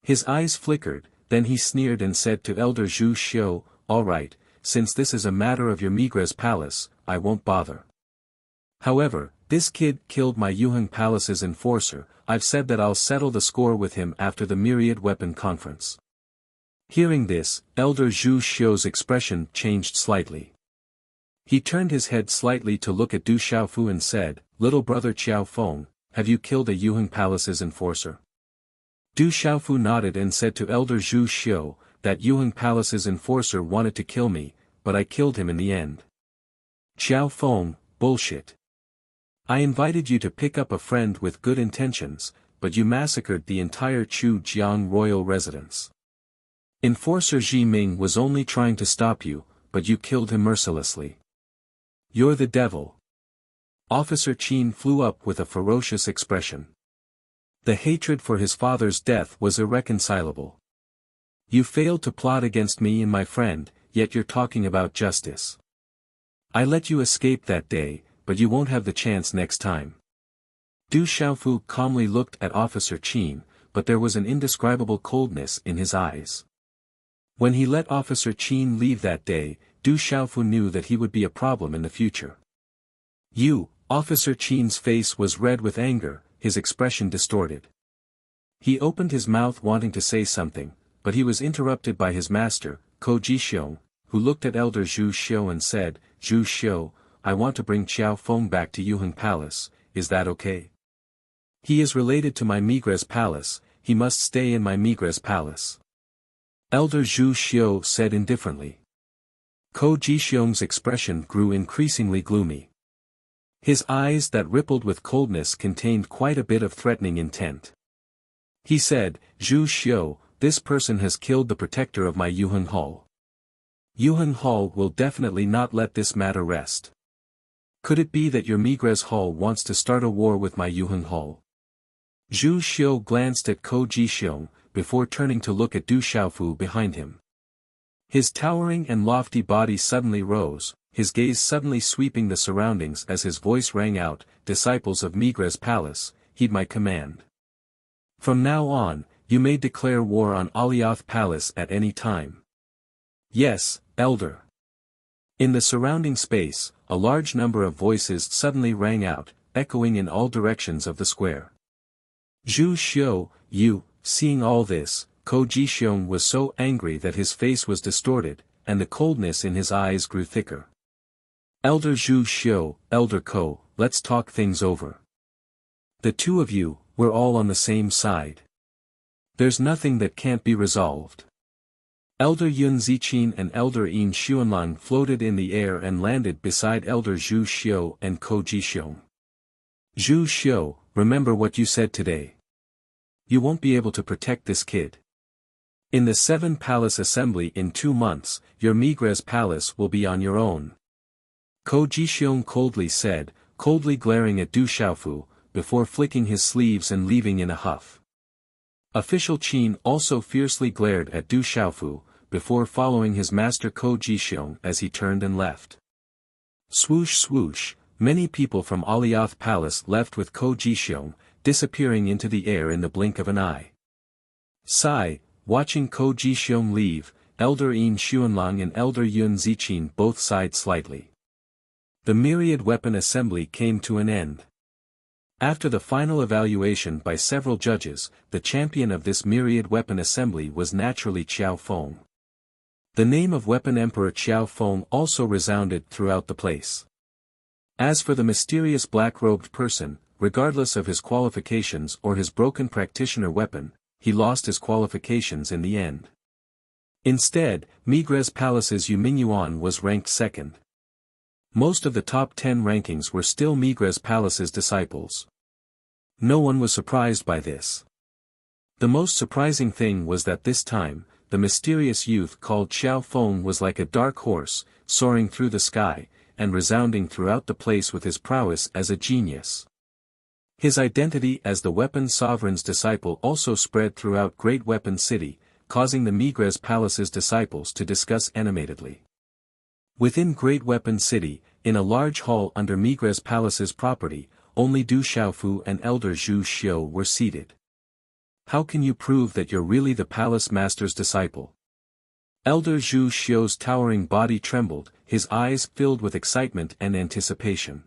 His eyes flickered, then he sneered and said to Elder Zhu Xiu, all right, since this is a matter of your Migres palace, I won't bother. However, this kid killed my Yuheng Palace's enforcer, I've said that I'll settle the score with him after the Myriad Weapon Conference. Hearing this, Elder Zhu Xiu's expression changed slightly. He turned his head slightly to look at Du Xiaofu and said, little brother Qiao Feng, have you killed a Yuheng Palace's enforcer? Du Xiaofu nodded and said to Elder Zhu Xiu, that Yuheng Palace's enforcer wanted to kill me, but I killed him in the end. Qiao Feng, bullshit. I invited you to pick up a friend with good intentions, but you massacred the entire Chu Jiang royal residence. Enforcer Ji Ming was only trying to stop you, but you killed him mercilessly. You're the devil. Officer Qin flew up with a ferocious expression. The hatred for his father's death was irreconcilable. You failed to plot against me and my friend, yet you're talking about justice. I let you escape that day, but you won't have the chance next time. Du Xiaofu calmly looked at Officer Qin, but there was an indescribable coldness in his eyes. When he let Officer Qin leave that day, Du Xiaofu knew that he would be a problem in the future. Officer Qin's face was red with anger, his expression distorted. He opened his mouth wanting to say something, but he was interrupted by his master, Ko Jixiong, who looked at Elder Zhu Xiu and said, Zhu Xiu, I want to bring Qiao Feng back to Yuheng Palace, is that okay? He is related to my Migres Palace, he must stay in my Migres Palace. Elder Zhu Xiu said indifferently. Ko Jixiong's expression grew increasingly gloomy. His eyes that rippled with coldness contained quite a bit of threatening intent. He said, Zhu Xiu, this person has killed the protector of my Yuheng Hall. Yuheng Hall will definitely not let this matter rest. Could it be that your Migres Hall wants to start a war with my Yuheng Hall? Zhu Xiu glanced at Ko Jixiong, before turning to look at Du Xiaofu behind him. His towering and lofty body suddenly rose, his gaze suddenly sweeping the surroundings as his voice rang out, disciples of Migres Palace, heed my command. From now on, you may declare war on Alioth Palace at any time. Yes, Elder. In the surrounding space, a large number of voices suddenly rang out, echoing in all directions of the square. Zhu Xiu, seeing all this, Ko Jixiong was so angry that his face was distorted, and the coldness in his eyes grew thicker. Elder Zhu Xiu, Elder Ko, let's talk things over. The two of you, we're all on the same side. There's nothing that can't be resolved. Elder Yun Ziqin and Elder Yin Xuanlang floated in the air and landed beside Elder Zhu Xiu and Ko Jixiong. Zhu Xiu, remember what you said today. You won't be able to protect this kid. In the 7 Palace Assembly in 2 months, your Migres Palace will be on your own. Ko Jixiong coldly said, coldly glaring at Du Xiaofu, before flicking his sleeves and leaving in a huff. Official Qin also fiercely glared at Du Xiaofu, before following his master Ko Jixiong as he turned and left. Swoosh swoosh, many people from Alioth Palace left with Ko Jixiong, disappearing into the air in the blink of an eye. Sigh, watching Ko Jixiong leave, Elder Yin Xuanlang and Elder Yun Ziqin both sighed slightly. The myriad weapon assembly came to an end. After the final evaluation by several judges, the champion of this myriad weapon assembly was naturally Qiao Feng. The name of Weapon Emperor Qiao Feng also resounded throughout the place. As for the mysterious black-robed person, regardless of his qualifications or his broken practitioner weapon, he lost his qualifications in the end. Instead, Migres Palace's Yu Mingyuan was ranked second. Most of the top 10 rankings were still Migres Palace's disciples. No one was surprised by this. The most surprising thing was that this time, the mysterious youth called Qiao Feng was like a dark horse, soaring through the sky, and resounding throughout the place with his prowess as a genius. His identity as the Weapon Sovereign's disciple also spread throughout Great Weapon City, causing the Migres Palace's disciples to discuss animatedly. Within Great Weapon City, in a large hall under Migres Palace's property, only Du Xiaofu and Elder Zhu Xiu were seated. How can you prove that you're really the Palace Master's disciple? Elder Zhu Xiu's towering body trembled, his eyes filled with excitement and anticipation.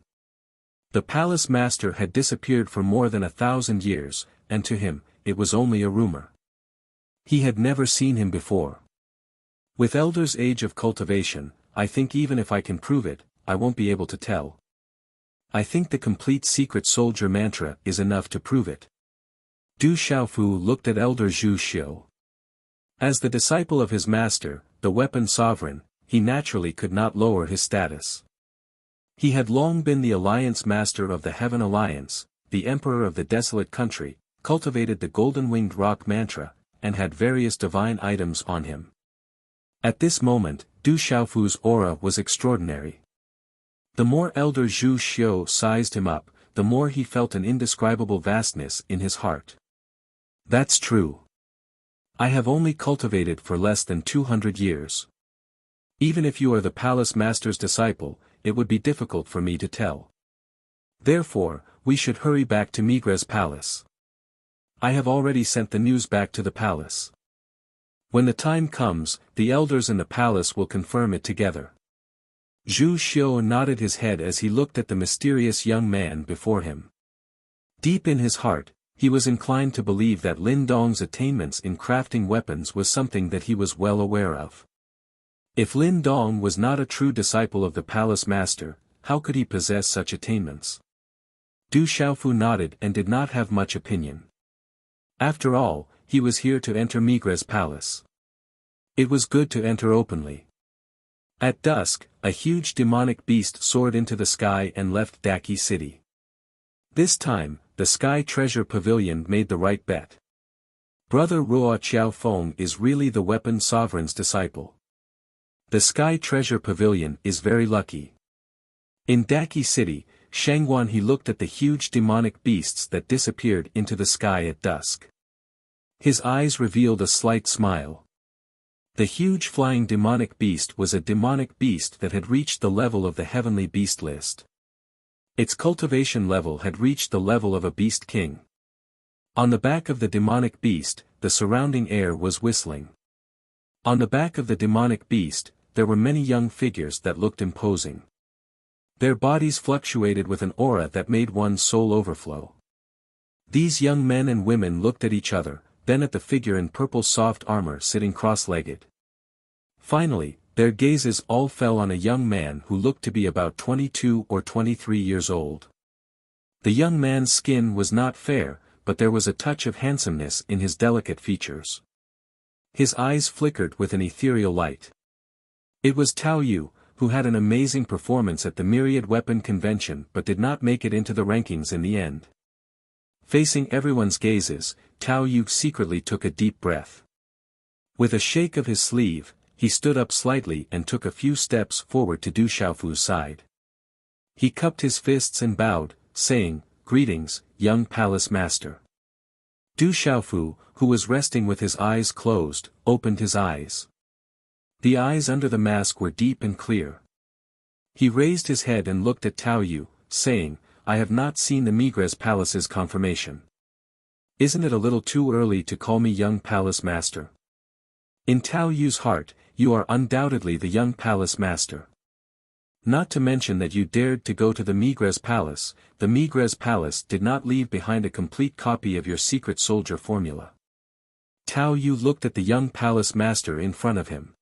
The Palace Master had disappeared for more than 1,000 years, and to him, it was only a rumor. He had never seen him before. With Elder's age of cultivation, I think even if I can prove it, I won't be able to tell. I think the complete secret soldier mantra is enough to prove it. Du Xiaofu looked at Elder Zhu Xiu. As the disciple of his master, the Weapon Sovereign, he naturally could not lower his status. He had long been the Alliance Master of the Heaven Alliance, the Emperor of the Desolate Country, cultivated the Golden-Winged Rock mantra, and had various divine items on him. At this moment, Du Xiaofu's aura was extraordinary. The more Elder Zhu Xiu sized him up, the more he felt an indescribable vastness in his heart. That's true. I have only cultivated for less than 200 years. Even if you are the Palace Master's disciple, it would be difficult for me to tell. Therefore, we should hurry back to Migres Palace. I have already sent the news back to the palace. When the time comes, the elders in the palace will confirm it together. Zhu Xiu nodded his head as he looked at the mysterious young man before him. Deep in his heart, he was inclined to believe that Lin Dong's attainments in crafting weapons was something that he was well aware of. If Lin Dong was not a true disciple of the Palace Master, how could he possess such attainments? Du Xiaofu nodded and did not have much opinion. After all, he was here to enter Migres Palace. It was good to enter openly. At dusk, a huge demonic beast soared into the sky and left Daqi City. This time, the Sky Treasure Pavilion made the right bet. Brother Ruo Qiao Feng is really the Weapon Sovereign's disciple. The Sky Treasure Pavilion is very lucky. In Daqi City, Shangguan he looked at the huge demonic beasts that disappeared into the sky at dusk. His eyes revealed a slight smile. The huge flying demonic beast was a demonic beast that had reached the level of the heavenly beast list. Its cultivation level had reached the level of a beast king. On the back of the demonic beast, the surrounding air was whistling. On the back of the demonic beast, there were many young figures that looked imposing. Their bodies fluctuated with an aura that made one's soul overflow. These young men and women looked at each other, then at the figure in purple soft armor sitting cross-legged. Finally, their gazes all fell on a young man who looked to be about 22 or 23 years old. The young man's skin was not fair, but there was a touch of handsomeness in his delicate features. His eyes flickered with an ethereal light. It was Tao Yu, who had an amazing performance at the Myriad Weapon Convention but did not make it into the rankings in the end. Facing everyone's gazes, Tao Yu secretly took a deep breath. With a shake of his sleeve, he stood up slightly and took a few steps forward to Du Xiaofu's side. He cupped his fists and bowed, saying, "Greetings, young Palace Master." Du Xiaofu, who was resting with his eyes closed, opened his eyes. The eyes under the mask were deep and clear. He raised his head and looked at Tao Yu, saying, "I have not seen the Migres Palace's confirmation. Isn't it a little too early to call me young Palace Master?" In Tao Yu's heart, you are undoubtedly the young Palace Master. Not to mention that you dared to go to the Migres Palace. The Migres Palace did not leave behind a complete copy of your secret soldier formula. Tao Yu looked at the young palace master in front of him.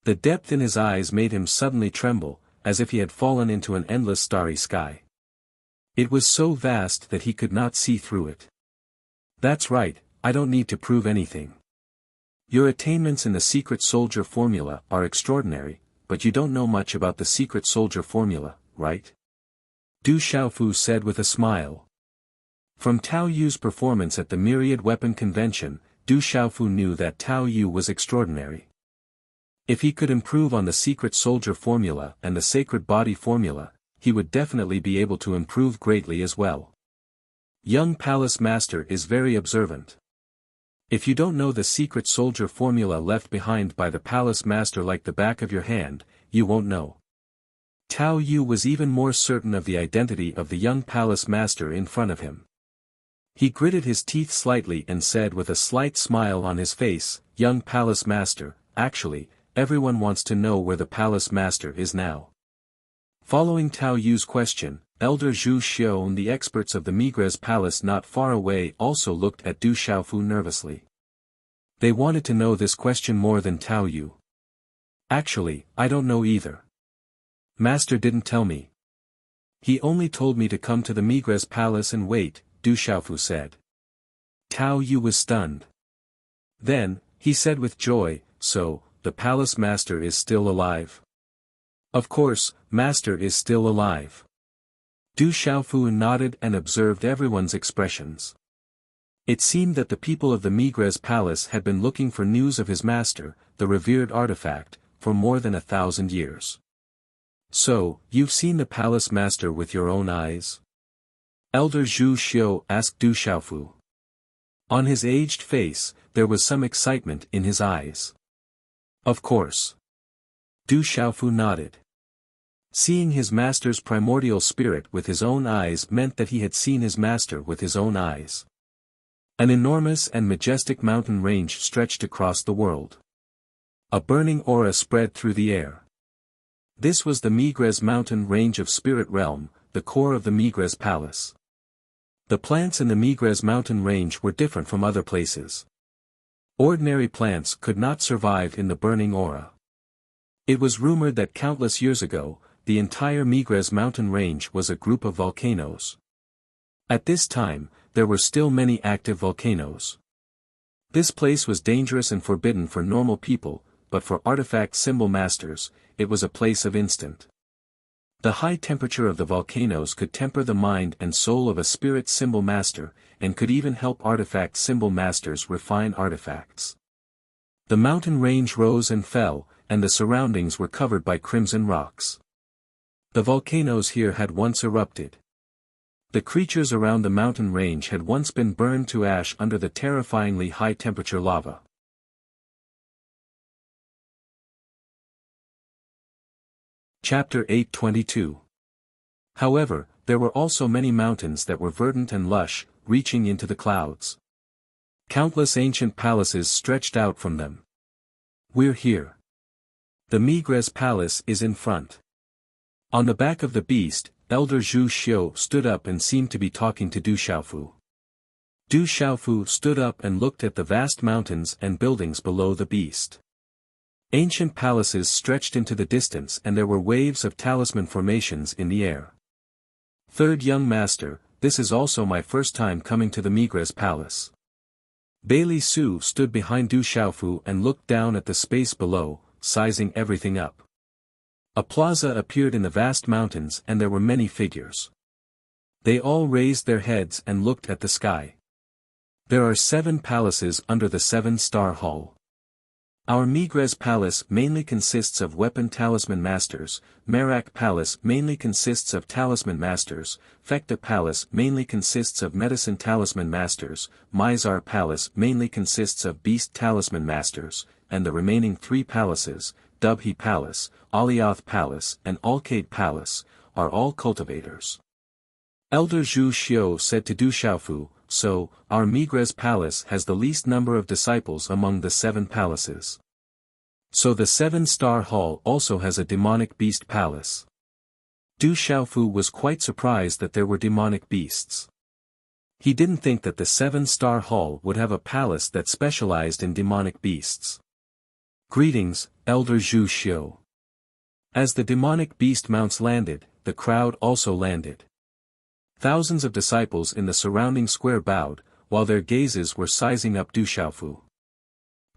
The depth in his eyes made him suddenly tremble, as if he had fallen into an endless starry sky. It was so vast that he could not see through it. That's right, I don't need to prove anything. Your attainments in the secret soldier formula are extraordinary, but you don't know much about the secret soldier formula, right? Du Xiaofu said with a smile. From Tao Yu's performance at the Myriad Weapon Convention, Du Xiaofu knew that Tao Yu was extraordinary. If he could improve on the secret soldier formula and the sacred body formula, he would definitely be able to improve greatly as well. Young Palace Master is very observant. If you don't know the secret soldier formula left behind by the Palace Master like the back of your hand, you won't know. Tao Yu was even more certain of the identity of the young Palace Master in front of him. He gritted his teeth slightly and said with a slight smile on his face, "Young Palace Master, actually, everyone wants to know where the Palace Master is now." Following Tao Yu's question, Elder Zhu Xiao and the experts of the Migres Palace not far away also looked at Du Xiaofu nervously. They wanted to know this question more than Tao Yu. "Actually, I don't know either. Master didn't tell me. He only told me to come to the Migres Palace and wait," Du Xiaofu said. Tao Yu was stunned. Then, he said with joy, "So, the Palace Master is still alive?" "Of course, Master is still alive." Du Xiaofu nodded and observed everyone's expressions. It seemed that the people of the Migres Palace had been looking for news of his master, the revered artifact, for more than 1,000 years. "So, you've seen the Palace Master with your own eyes?" Elder Zhu Xiao asked Du Xiaofu. On his aged face, there was some excitement in his eyes. "Of course." Du Xiaofu nodded. Seeing his master's primordial spirit with his own eyes meant that he had seen his master with his own eyes. An enormous and majestic mountain range stretched across the world. A burning aura spread through the air. This was the Migres mountain range of Spirit Realm, the core of the Migres Palace. The plants in the Migres mountain range were different from other places. Ordinary plants could not survive in the burning aura. It was rumored that countless years ago, the entire Migres mountain range was a group of volcanoes. At this time, there were still many active volcanoes. This place was dangerous and forbidden for normal people, but for artifact symbol masters, it was a place of instant. The high temperature of the volcanoes could temper the mind and soul of a spirit symbol master, and could even help artifact symbol masters refine artifacts. The mountain range rose and fell, and the surroundings were covered by crimson rocks. The volcanoes here had once erupted. The creatures around the mountain range had once been burned to ash under the terrifyingly high-temperature lava. Chapter 822. However, there were also many mountains that were verdant and lush, reaching into the clouds. Countless ancient palaces stretched out from them. "We're here. The Migres Palace is in front." On the back of the beast, Elder Zhu Xiao stood up and seemed to be talking to Du Xiaofu. Du Xiaofu stood up and looked at the vast mountains and buildings below the beast. Ancient palaces stretched into the distance and there were waves of talisman formations in the air. "Third young master, this is also my first time coming to the Migres Palace." Bailey Su stood behind Du Xiaofu and looked down at the space below, sizing everything up. A plaza appeared in the vast mountains and there were many figures. They all raised their heads and looked at the sky. There are 7 palaces under the 7-star hall. Our Migres Palace mainly consists of weapon talisman masters, Merak Palace mainly consists of talisman masters, Fekta Palace mainly consists of medicine talisman masters, Mizar Palace mainly consists of beast talisman masters, and the remaining 3 palaces, Dubhi Palace, Alioth Palace and Alcade Palace, are all cultivators. Elder Zhu Xiao said to Du Xiaofu, "So, our Migres Palace has the least number of disciples among the 7 palaces. So the 7-star hall also has a demonic beast palace." Du Xiaofu was quite surprised that there were demonic beasts. He didn't think that the 7-star hall would have a palace that specialized in demonic beasts. Greetings, Elder Zhu Xiu. As the demonic beast mounts landed, the crowd also landed. Thousands of disciples in the surrounding square bowed, while their gazes were sizing up Du Xiaofu.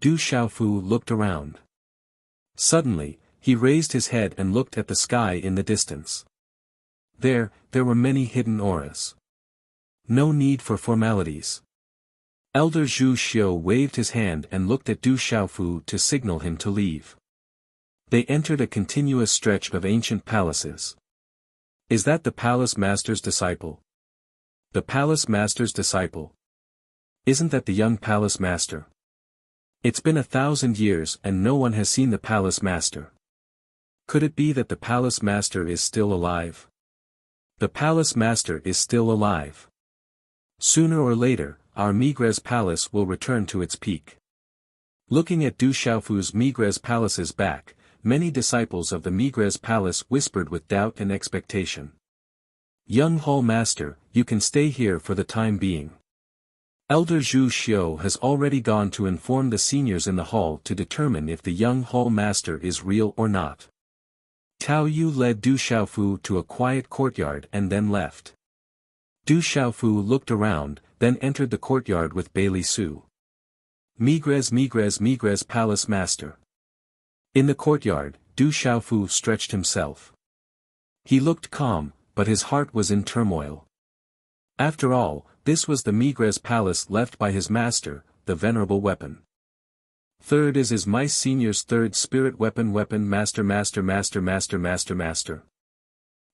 Du Xiaofu looked around. Suddenly, he raised his head and looked at the sky in the distance. There were many hidden auras. No need for formalities. Elder Zhu Xiu waved his hand and looked at Du Xiaofu to signal him to leave. They entered a continuous stretch of ancient palaces. Is that the palace master's disciple? The palace master's disciple? Isn't that the young palace master? It's been 1,000 years and no one has seen the palace master. Could it be that the palace master is still alive? The palace master is still alive. Sooner or later, our Migres palace will return to its peak. Looking at Du Xiaofu's Migres palace's back, many disciples of the Migres palace whispered with doubt and expectation. Young hall master, you can stay here for the time being. Elder Zhu Xiu has already gone to inform the seniors in the hall to determine if the young hall master is real or not. Tao Yu led Du Xiaofu to a quiet courtyard and then left. Du Xiaofu looked around, then entered the courtyard with Bailey Su. Migres palace master. In the courtyard, Du Xiaofu stretched himself. He looked calm, but his heart was in turmoil. After all, this was the Migres palace left by his master, the venerable weapon. Third is my senior's third spirit weapon master.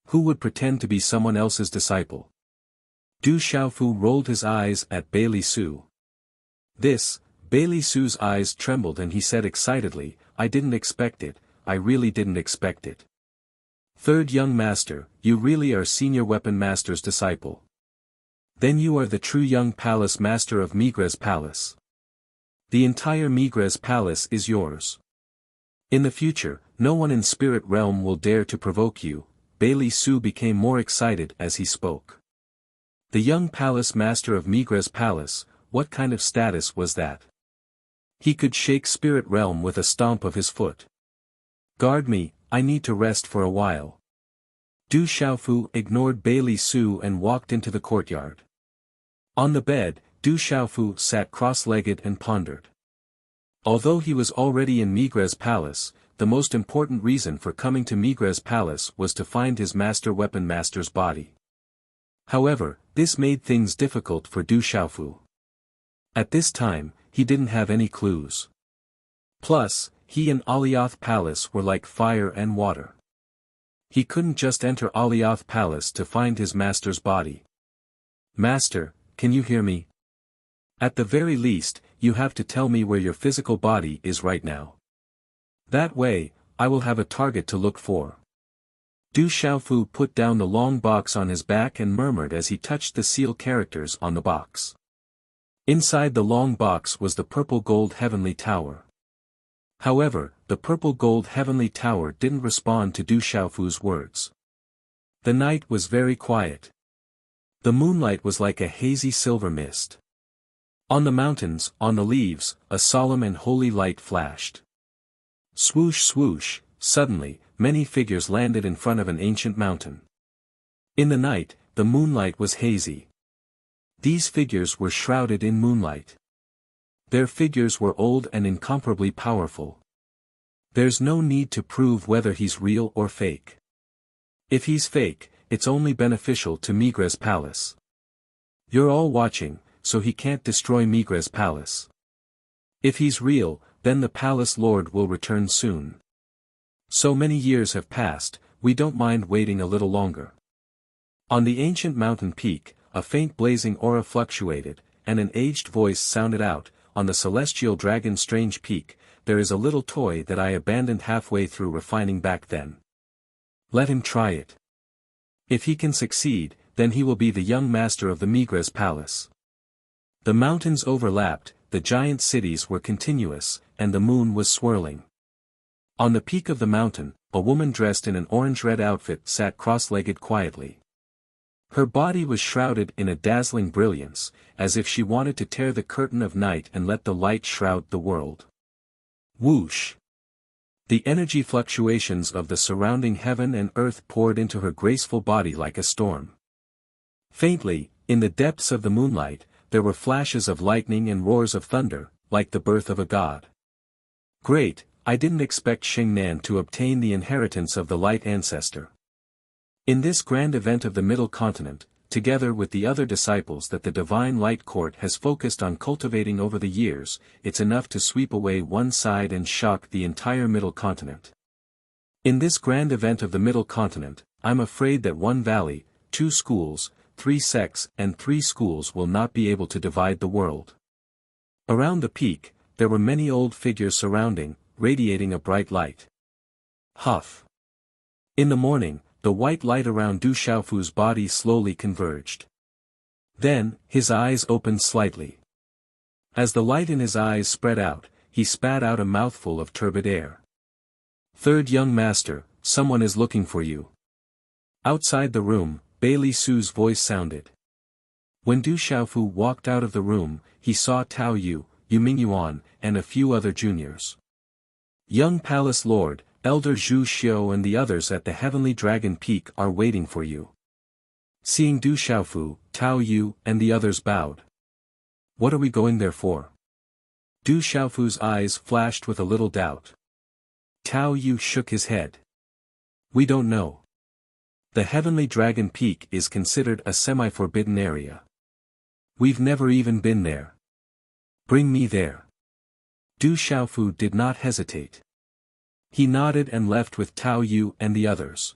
Who would pretend to be someone else's disciple? Du Xiaofu rolled his eyes at Bailey Su. Bailey Su's eyes trembled and he said excitedly, I didn't expect it, I really didn't expect it. Third young master, you really are senior weapon master's disciple. Then you are the true young palace master of Migres palace. The entire Migres palace is yours. In the future, no one in spirit realm will dare to provoke you. Bailey Su became more excited as he spoke. The young palace master of Migres palace, what kind of status was that? He could shake spirit realm with a stomp of his foot. Guard me, I need to rest for a while. Du Xiaofu ignored Bailey Su and walked into the courtyard. On the bed, Du Xiaofu sat cross-legged and pondered. Although he was already in Migres palace, the most important reason for coming to Migres palace was to find his master weapon master's body. However, this made things difficult for Du Xiaofu. At this time, he didn't have any clues. Plus, he and Alioth Palace were like fire and water. He couldn't just enter Alioth Palace to find his master's body. Master, can you hear me? At the very least, you have to tell me where your physical body is right now. That way, I will have a target to look for. Du Xiaofu put down the long box on his back and murmured as he touched the seal characters on the box. Inside the long box was the purple gold heavenly tower. However, the purple gold heavenly tower didn't respond to Du Xiaofu's words. The night was very quiet. The moonlight was like a hazy silver mist. On the mountains, on the leaves, a solemn and holy light flashed. Swoosh swoosh, suddenly, many figures landed in front of an ancient mountain. In the night, the moonlight was hazy. These figures were shrouded in moonlight. Their figures were old and incomparably powerful. There's no need to prove whether he's real or fake. If he's fake, it's only beneficial to Migres Palace. You're all watching, so he can't destroy Migres Palace. If he's real, then the Palace Lord will return soon. So many years have passed, we don't mind waiting a little longer. On the ancient mountain peak, a faint blazing aura fluctuated, and an aged voice sounded out, on the celestial dragon's strange peak, there is a little toy that I abandoned halfway through refining back then. Let him try it. If he can succeed, then he will be the young master of the Migres Palace. The mountains overlapped, the giant cities were continuous, and the moon was swirling. On the peak of the mountain, a woman dressed in an orange-red outfit sat cross-legged quietly. Her body was shrouded in a dazzling brilliance, as if she wanted to tear the curtain of night and let the light shroud the world. Whoosh! The energy fluctuations of the surrounding heaven and earth poured into her graceful body like a storm. Faintly, in the depths of the moonlight, there were flashes of lightning and roars of thunder, like the birth of a god. Great, I didn't expect Xingnan to obtain the inheritance of the light ancestor. In this grand event of the Middle Continent, together with the other disciples that the Divine Light Court has focused on cultivating over the years, it's enough to sweep away one side and shock the entire Middle Continent. In this grand event of the Middle Continent, I'm afraid that one valley, 2 schools, 3 sects and 3 schools will not be able to divide the world. Around the peak, there were many old figures surrounding, radiating a bright light. Huff! In the morning, the white light around Du Xiaofu's body slowly converged. Then, his eyes opened slightly. As the light in his eyes spread out, he spat out a mouthful of turbid air. "Third young master, someone is looking for you." Outside the room, Bailey Su's voice sounded. When Du Xiaofu walked out of the room, he saw Tao Yu, Yuming Yuan, and a few other juniors. "Young Palace Lord, Elder Zhu Xiu and the others at the Heavenly Dragon Peak are waiting for you." Seeing Du Xiaofu, Tao Yu and the others bowed. "What are we going there for?" Du Xiaofu's eyes flashed with a little doubt. Tao Yu shook his head. "We don't know. The Heavenly Dragon Peak is considered a semi-forbidden area. We've never even been there. Bring me there." Du Xiaofu did not hesitate. He nodded and left with Tao Yu and the others.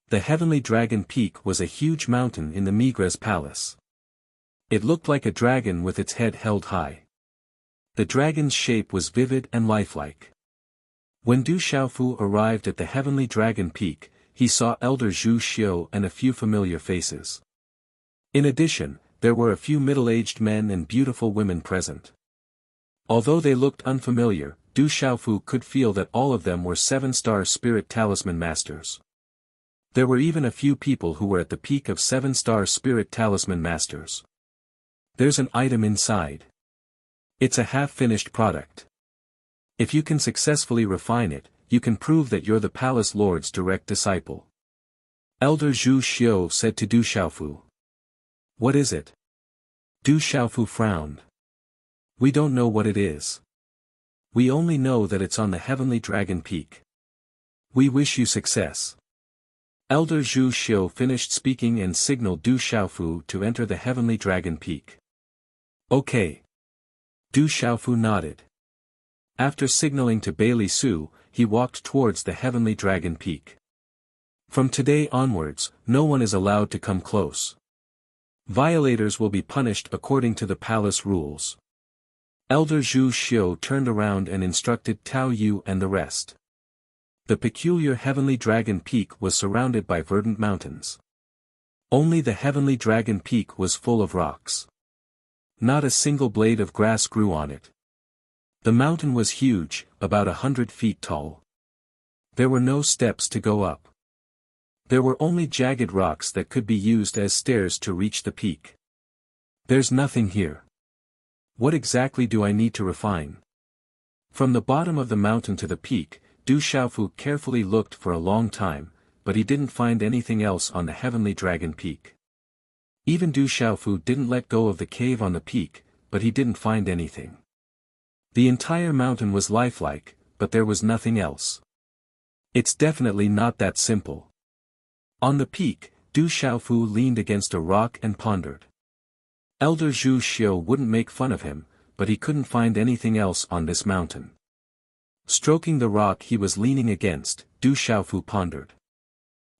The Heavenly Dragon Peak was a huge mountain in the Migres Palace. It looked like a dragon with its head held high. The dragon's shape was vivid and lifelike. When Du Xiaofu arrived at the Heavenly Dragon Peak, he saw Elder Zhu Xiu and a few familiar faces. In addition, there were a few middle-aged men and beautiful women present. Although they looked unfamiliar, Du Xiaofu could feel that all of them were 7-star spirit talisman masters. There were even a few people who were at the peak of 7-star spirit talisman masters. "There's an item inside. It's a half-finished product. If you can successfully refine it, you can prove that you're the Palace Lord's direct disciple." Elder Zhu Xiu said to Du Xiaofu. "What is it?" Du Xiaofu frowned. "We don't know what it is. We only know that it's on the Heavenly Dragon Peak. We wish you success." Elder Zhu Xiu finished speaking and signaled Du Xiaofu to enter the Heavenly Dragon Peak. "Okay." Du Xiaofu nodded. After signaling to Bailey Su, he walked towards the Heavenly Dragon Peak. From today onwards, no one is allowed to come close. Violators will be punished according to the palace rules. Elder Zhu Xiu turned around and instructed Tao Yu and the rest. The peculiar Heavenly Dragon Peak was surrounded by verdant mountains. Only the Heavenly Dragon Peak was full of rocks. Not a single blade of grass grew on it. The mountain was huge, about 100 feet tall. There were no steps to go up. There were only jagged rocks that could be used as stairs to reach the peak. "There's nothing here. What exactly do I need to refine?" From the bottom of the mountain to the peak, Du Xiaofu carefully looked for a long time, but he didn't find anything else on the Heavenly Dragon Peak. Even Du Xiaofu didn't let go of the cave on the peak, but he didn't find anything. The entire mountain was lifelike, but there was nothing else. It's definitely not that simple. On the peak, Du Xiaofu leaned against a rock and pondered. Elder Zhu Xiu wouldn't make fun of him, but he couldn't find anything else on this mountain. Stroking the rock he was leaning against, Du Xiaofu pondered.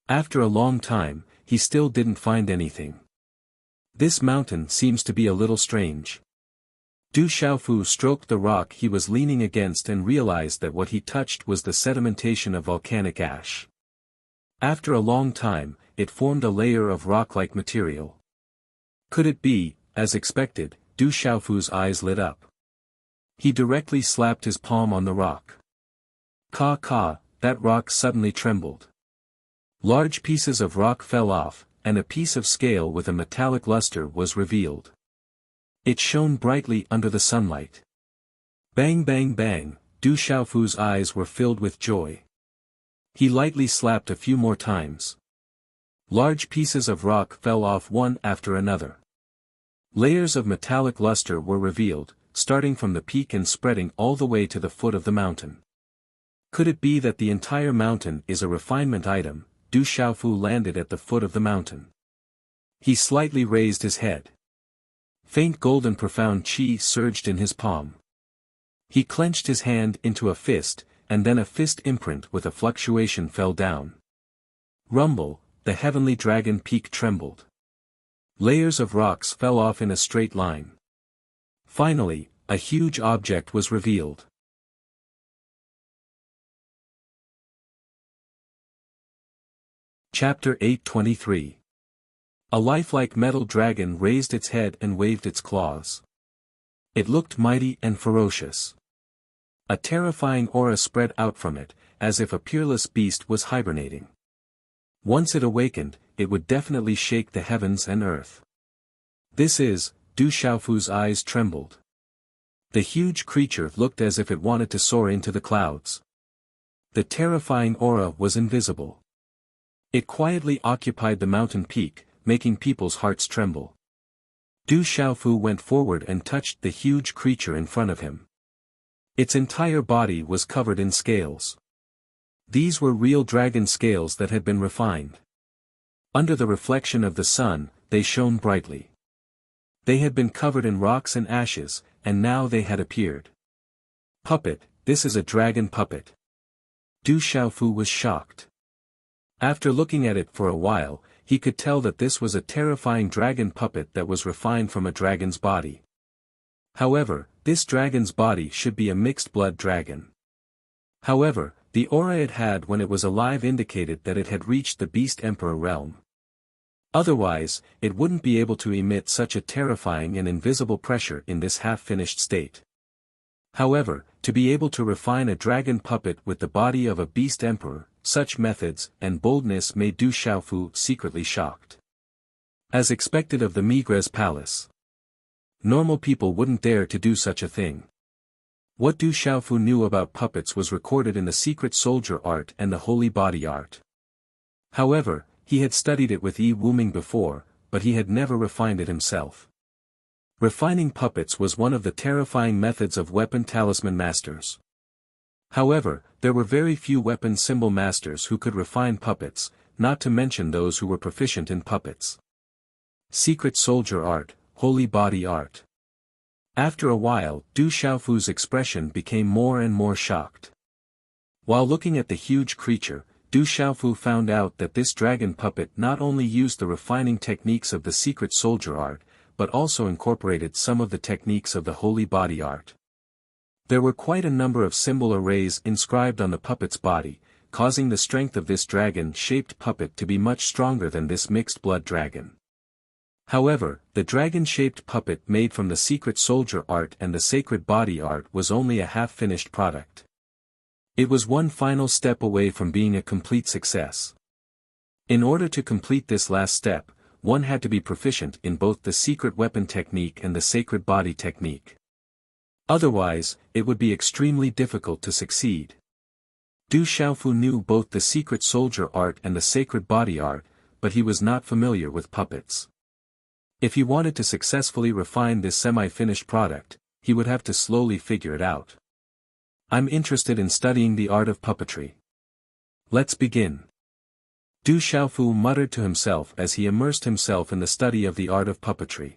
After a long time, he still didn't find anything. This mountain seems to be a little strange. Du Xiaofu stroked the rock he was leaning against and realized that what he touched was the sedimentation of volcanic ash. After a long time, it formed a layer of rock-like material. Could it be, as expected, Du Xiaofu's eyes lit up. He directly slapped his palm on the rock. "Ka ka, that rock suddenly trembled. Large pieces of rock fell off, and a piece of scale with a metallic luster was revealed. It shone brightly under the sunlight. Bang bang bang, Du Xiaofu's eyes were filled with joy. He lightly slapped a few more times. Large pieces of rock fell off one after another. Layers of metallic luster were revealed, starting from the peak and spreading all the way to the foot of the mountain. Could it be that the entire mountain is a refinement item? Du Xiaofu landed at the foot of the mountain. He slightly raised his head. Faint golden profound qi surged in his palm. He clenched his hand into a fist, and then a fist imprint with a fluctuation fell down. Rumble, the heavenly dragon peak trembled. Layers of rocks fell off in a straight line. Finally, a huge object was revealed. Chapter 823. A lifelike metal dragon raised its head and waved its claws. It looked mighty and ferocious. A terrifying aura spread out from it, as if a peerless beast was hibernating. Once it awakened, it would definitely shake the heavens and earth. This is, Du Xiaofu's eyes trembled. The huge creature looked as if it wanted to soar into the clouds. The terrifying aura was invisible. It quietly occupied the mountain peak, making people's hearts tremble. Du Xiaofu went forward and touched the huge creature in front of him. Its entire body was covered in scales. These were real dragon scales that had been refined. Under the reflection of the sun, they shone brightly. They had been covered in rocks and ashes, and now they had appeared. Puppet, this is a dragon puppet. Du Xiaofu was shocked. After looking at it for a while, he could tell that this was a terrifying dragon puppet that was refined from a dragon's body. However, this dragon's body should be a mixed-blood dragon. However, the aura it had when it was alive indicated that it had reached the Beast Emperor realm. Otherwise, it wouldn't be able to emit such a terrifying and invisible pressure in this half-finished state. However, to be able to refine a dragon puppet with the body of a Beast Emperor, such methods and boldness made Du Xiaofu secretly shocked. As expected of the Migres palace. Normal people wouldn't dare to do such a thing. What Du Xiaofu knew about puppets was recorded in the secret soldier art and the holy body art. However, he had studied it with Yi Wuming before, but he had never refined it himself. Refining puppets was one of the terrifying methods of weapon talisman masters. However, there were very few weapon symbol masters who could refine puppets, not to mention those who were proficient in puppets. Secret soldier art, holy body art. After a while, Du Xiaofu's expression became more and more shocked. While looking at the huge creature, Du Xiaofu found out that this dragon puppet not only used the refining techniques of the secret soldier art, but also incorporated some of the techniques of the holy body art. There were quite a number of symbol arrays inscribed on the puppet's body, causing the strength of this dragon-shaped puppet to be much stronger than this mixed-blood dragon. However, the dragon-shaped puppet made from the secret soldier art and the sacred body art was only a half-finished product. It was one final step away from being a complete success. In order to complete this last step, one had to be proficient in both the secret weapon technique and the sacred body technique. Otherwise, it would be extremely difficult to succeed. Du Xiaofu knew both the secret soldier art and the sacred body art, but he was not familiar with puppets. If he wanted to successfully refine this semi-finished product, he would have to slowly figure it out. I'm interested in studying the art of puppetry. Let's begin. Du Xiaofu muttered to himself as he immersed himself in the study of the art of puppetry.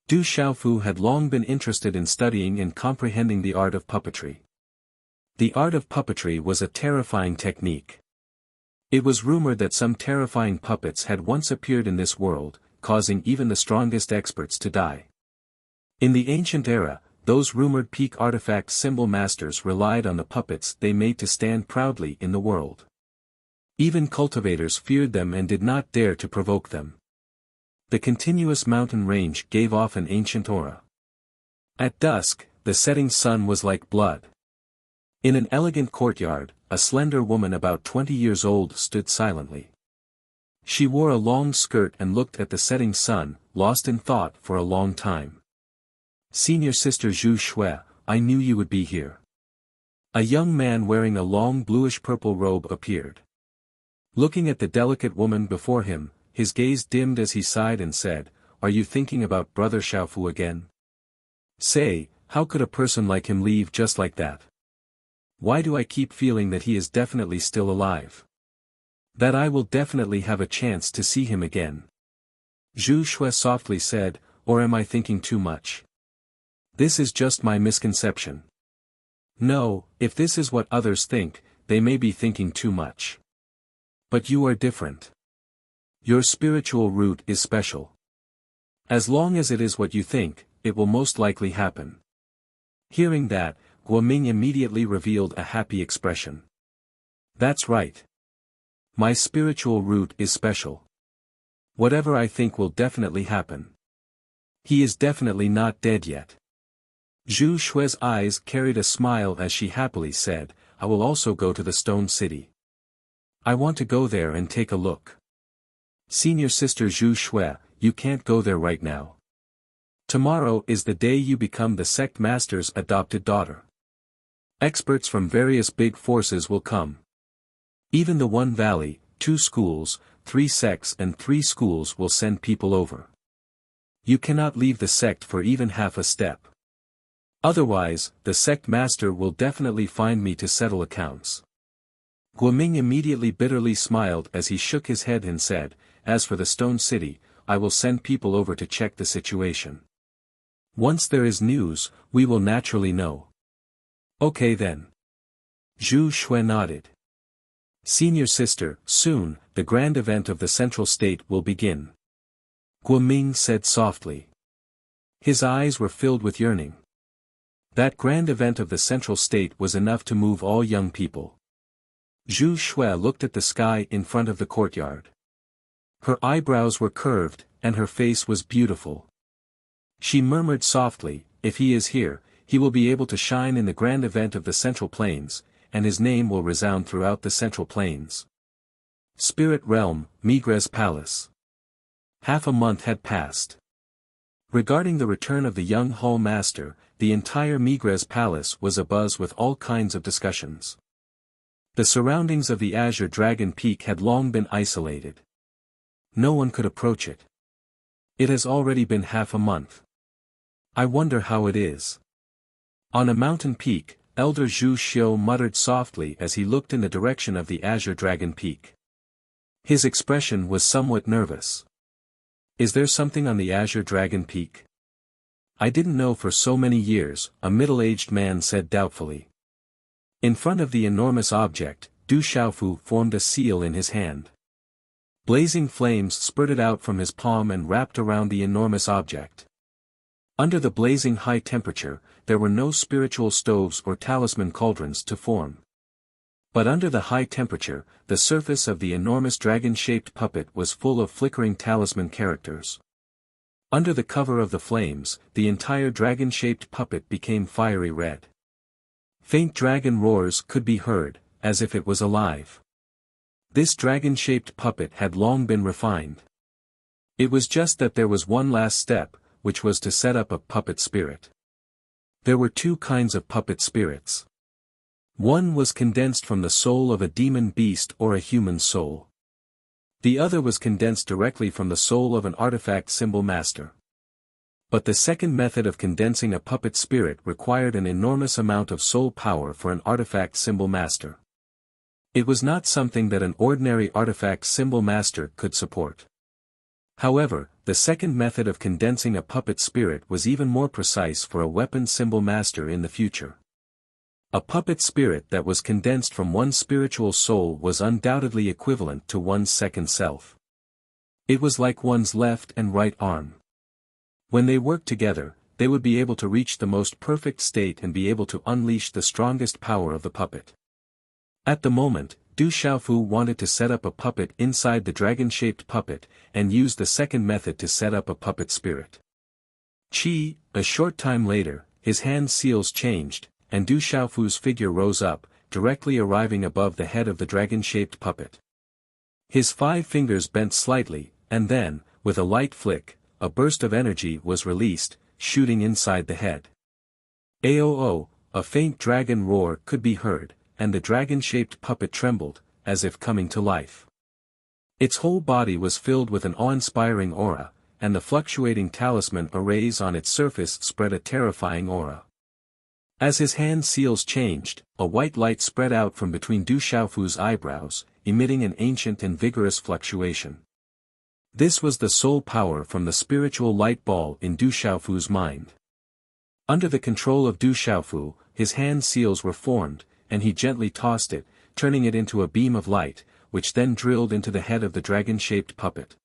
Du Xiaofu had long been interested in studying and comprehending the art of puppetry. The art of puppetry was a terrifying technique. It was rumored that some terrifying puppets had once appeared in this world, causing even the strongest experts to die. In the ancient era, those rumored peak artifact symbol masters relied on the puppets they made to stand proudly in the world. Even cultivators feared them and did not dare to provoke them. The continuous mountain range gave off an ancient aura. At dusk, the setting sun was like blood. In an elegant courtyard, a slender woman about 20 years old stood silently. She wore a long skirt and looked at the setting sun, lost in thought for a long time. "Senior Sister Zhu Shui, I knew you would be here." A young man wearing a long bluish-purple robe appeared. Looking at the delicate woman before him, his gaze dimmed as he sighed and said, "Are you thinking about Brother Xiaofu again? Say, how could a person like him leave just like that? Why do I keep feeling that he is definitely still alive? That I will definitely have a chance to see him again?" Zhu Shui softly said, "Or am I thinking too much? This is just my misconception. No, if this is what others think, they may be thinking too much. But you are different. Your spiritual root is special. As long as it is what you think, it will most likely happen." Hearing that, Guoming immediately revealed a happy expression. "That's right. My spiritual root is special. Whatever I think will definitely happen. He is definitely not dead yet." Zhu Shui's eyes carried a smile as she happily said, "I will also go to the Stone City. I want to go there and take a look." "Senior Sister Zhu Shui, you can't go there right now. Tomorrow is the day you become the sect master's adopted daughter. Experts from various big forces will come. Even the One Valley, 2 schools, 3 sects and 3 schools will send people over. You cannot leave the sect for even half a step. Otherwise, the sect master will definitely find me to settle accounts." Guoming immediately bitterly smiled as he shook his head and said, "As for the Stone City, I will send people over to check the situation. Once there is news, we will naturally know." "Okay then." Zhu Shui nodded. "Senior Sister, soon, the grand event of the Central State will begin," Guoming said softly. His eyes were filled with yearning. That grand event of the Central State was enough to move all young people. Zhu Shui looked at the sky in front of the courtyard. Her eyebrows were curved, and her face was beautiful. She murmured softly, "If he is here, he will be able to shine in the grand event of the Central Plains, and his name will resound throughout the Central Plains." Spirit Realm, Migres Palace. Half a month had passed. Regarding the return of the young Hall Master, the entire Migres Palace was abuzz with all kinds of discussions. The surroundings of the Azure Dragon Peak had long been isolated. No one could approach it. It has already been half a month. I wonder how it is. On a mountain peak, Elder Zhu Xiu muttered softly as he looked in the direction of the Azure Dragon Peak. His expression was somewhat nervous. "Is there something on the Azure Dragon Peak?" "I didn't know for so many years," a middle-aged man said doubtfully. In front of the enormous object, Du Xiaofu formed a seal in his hand. Blazing flames spurted out from his palm and wrapped around the enormous object. Under the blazing high temperature, there were no spiritual stoves or talisman cauldrons to form. But under the high temperature, the surface of the enormous dragon-shaped puppet was full of flickering talisman characters. Under the cover of the flames, the entire dragon-shaped puppet became fiery red. Faint dragon roars could be heard, as if it was alive. This dragon-shaped puppet had long been refined. It was just that there was one last step, which was to set up a puppet spirit. There were 2 kinds of puppet spirits. One was condensed from the soul of a demon beast or a human soul. The other was condensed directly from the soul of an artifact symbol master. But the second method of condensing a puppet spirit required an enormous amount of soul power for an artifact symbol master. It was not something that an ordinary artifact symbol master could support. However, the second method of condensing a puppet spirit was even more precise for a weapon symbol master in the future. A puppet spirit that was condensed from one spiritual soul was undoubtedly equivalent to one's second self. It was like one's left and right arm. When they worked together, they would be able to reach the most perfect state and be able to unleash the strongest power of the puppet. At the moment, Du Xiaofu wanted to set up a puppet inside the dragon-shaped puppet, and use the second method to set up a puppet spirit. A short time later, his hand seals changed, and Du Xiaofu's figure rose up, directly arriving above the head of the dragon-shaped puppet. His 5 fingers bent slightly, and then, with a light flick, a burst of energy was released, shooting inside the head. Aoo, a faint dragon roar could be heard, and the dragon-shaped puppet trembled, as if coming to life. Its whole body was filled with an awe-inspiring aura, and the fluctuating talisman arrays on its surface spread a terrifying aura. As his hand seals changed, a white light spread out from between Du Xiaofu's eyebrows, emitting an ancient and vigorous fluctuation. This was the soul power from the spiritual light ball in Du Xiaofu's mind. Under the control of Du Xiaofu, his hand seals were formed, and he gently tossed it, turning it into a beam of light, which then drilled into the head of the dragon-shaped puppet.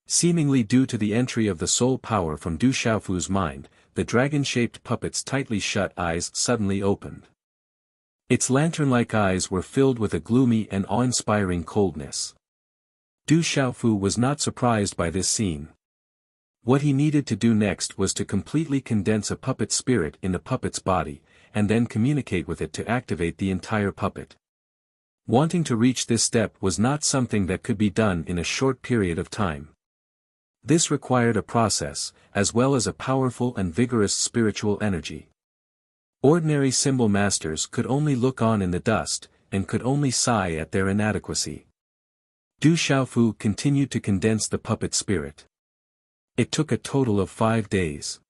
Seemingly due to the entry of the soul power from Du Xiaofu's mind, the dragon-shaped puppet's tightly shut eyes suddenly opened. Its lantern-like eyes were filled with a gloomy and awe-inspiring coldness. Du Xiaofu was not surprised by this scene. What he needed to do next was to completely condense a puppet spirit in the puppet's body, and then communicate with it to activate the entire puppet. Wanting to reach this step was not something that could be done in a short period of time. This required a process, as well as a powerful and vigorous spiritual energy. Ordinary symbol masters could only look on in the dust, and could only sigh at their inadequacy. Du Xiaofu continued to condense the puppet spirit. It took a total of 5 days.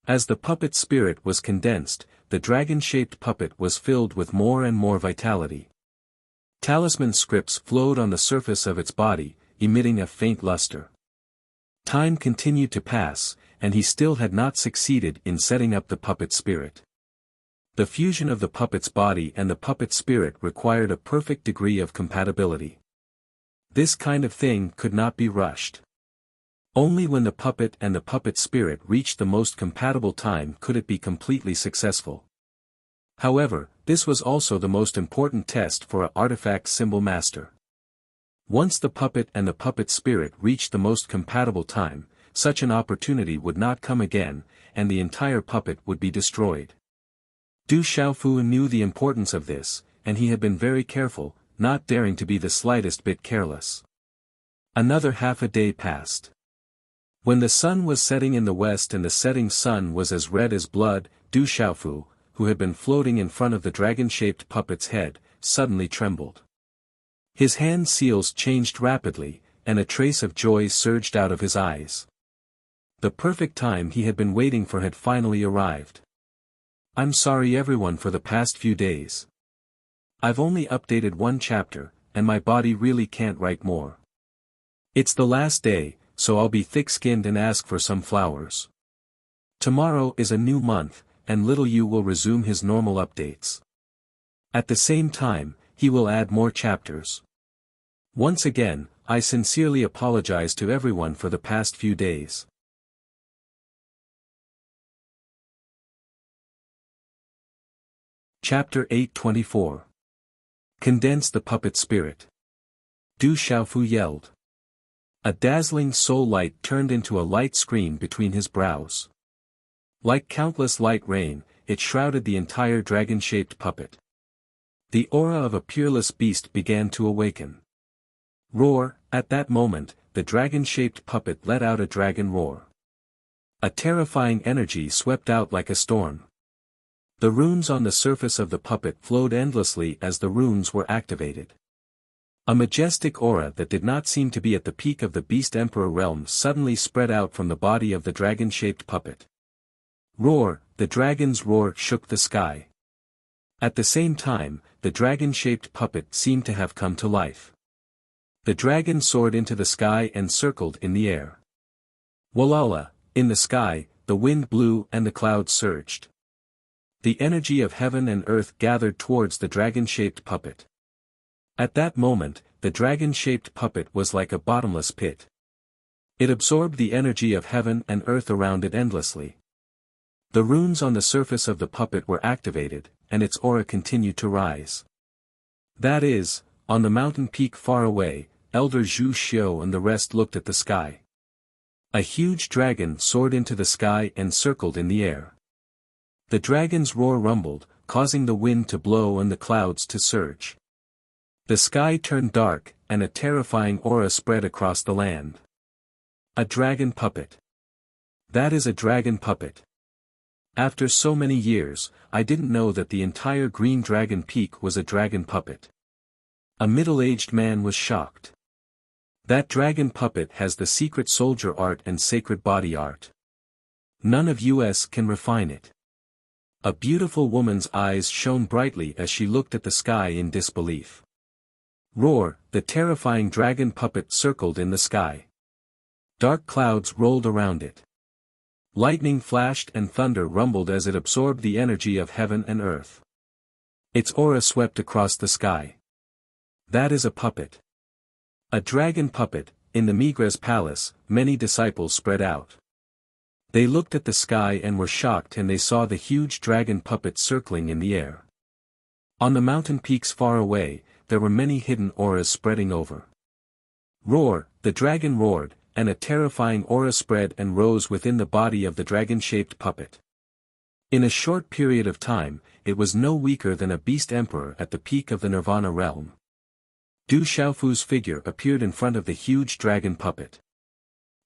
As the puppet spirit was condensed, the dragon-shaped puppet was filled with more and more vitality. Talisman scripts flowed on the surface of its body, emitting a faint luster. Time continued to pass, and he still had not succeeded in setting up the puppet spirit. The fusion of the puppet's body and the puppet spirit required a perfect degree of compatibility. This kind of thing could not be rushed. Only when the puppet and the puppet spirit reached the most compatible time could it be completely successful. However, this was also the most important test for an artifact symbol master. Once the puppet and the puppet spirit reached the most compatible time, such an opportunity would not come again, and the entire puppet would be destroyed. Du Xiaofu knew the importance of this, and he had been very careful, not daring to be the slightest bit careless. Another half a day passed. When the sun was setting in the west and the setting sun was as red as blood, Du Xiaofu, who had been floating in front of the dragon-shaped puppet's head, suddenly trembled. His hand seals changed rapidly, and a trace of joy surged out of his eyes. The perfect time he had been waiting for had finally arrived. I'm sorry everyone for the past few days. I've only updated 1 chapter, and my body really can't write more. It's the last day, so I'll be thick-skinned and ask for some flowers. Tomorrow is a new month, and little Yu will resume his normal updates. At the same time, he will add more chapters. Once again, I sincerely apologize to everyone for the past few days. Chapter 824. Condense the puppet spirit. Du Xiaofu yelled. A dazzling soul light turned into a light screen between his brows. Like countless light rain, it shrouded the entire dragon-shaped puppet. The aura of a peerless beast began to awaken. Roar! At that moment, the dragon-shaped puppet let out a dragon roar. A terrifying energy swept out like a storm. The runes on the surface of the puppet flowed endlessly as the runes were activated. A majestic aura that did not seem to be at the peak of the Beast Emperor realm suddenly spread out from the body of the dragon-shaped puppet. Roar! The dragon's roar shook the sky. At the same time, the dragon-shaped puppet seemed to have come to life. The dragon soared into the sky and circled in the air. Walala! In the sky, the wind blew and the clouds surged. The energy of heaven and earth gathered towards the dragon-shaped puppet. At that moment, the dragon-shaped puppet was like a bottomless pit. It absorbed the energy of heaven and earth around it endlessly. The runes on the surface of the puppet were activated, and its aura continued to rise. That is, on the mountain peak far away, Elder Zhu Xiu and the rest looked at the sky. A huge dragon soared into the sky and circled in the air. The dragon's roar rumbled, causing the wind to blow and the clouds to surge. The sky turned dark, and a terrifying aura spread across the land. A dragon puppet. That is a dragon puppet. After so many years, I didn't know that the entire Green Dragon Peak was a dragon puppet. A middle-aged man was shocked. That dragon puppet has the secret soldier art and sacred body art. None of us can refine it. A beautiful woman's eyes shone brightly as she looked at the sky in disbelief. Roar, the terrifying dragon puppet circled in the sky. Dark clouds rolled around it. Lightning flashed and thunder rumbled as it absorbed the energy of heaven and earth. Its aura swept across the sky. That is a puppet. A dragon puppet. In the Migres palace, many disciples spread out. They looked at the sky and were shocked, and they saw the huge dragon puppet circling in the air. On the mountain peaks far away, there were many hidden auras spreading over. Roar, the dragon roared, and a terrifying aura spread and rose within the body of the dragon-shaped puppet. In a short period of time, it was no weaker than a beast emperor at the peak of the Nirvana realm. Du Xiaofu's figure appeared in front of the huge dragon puppet.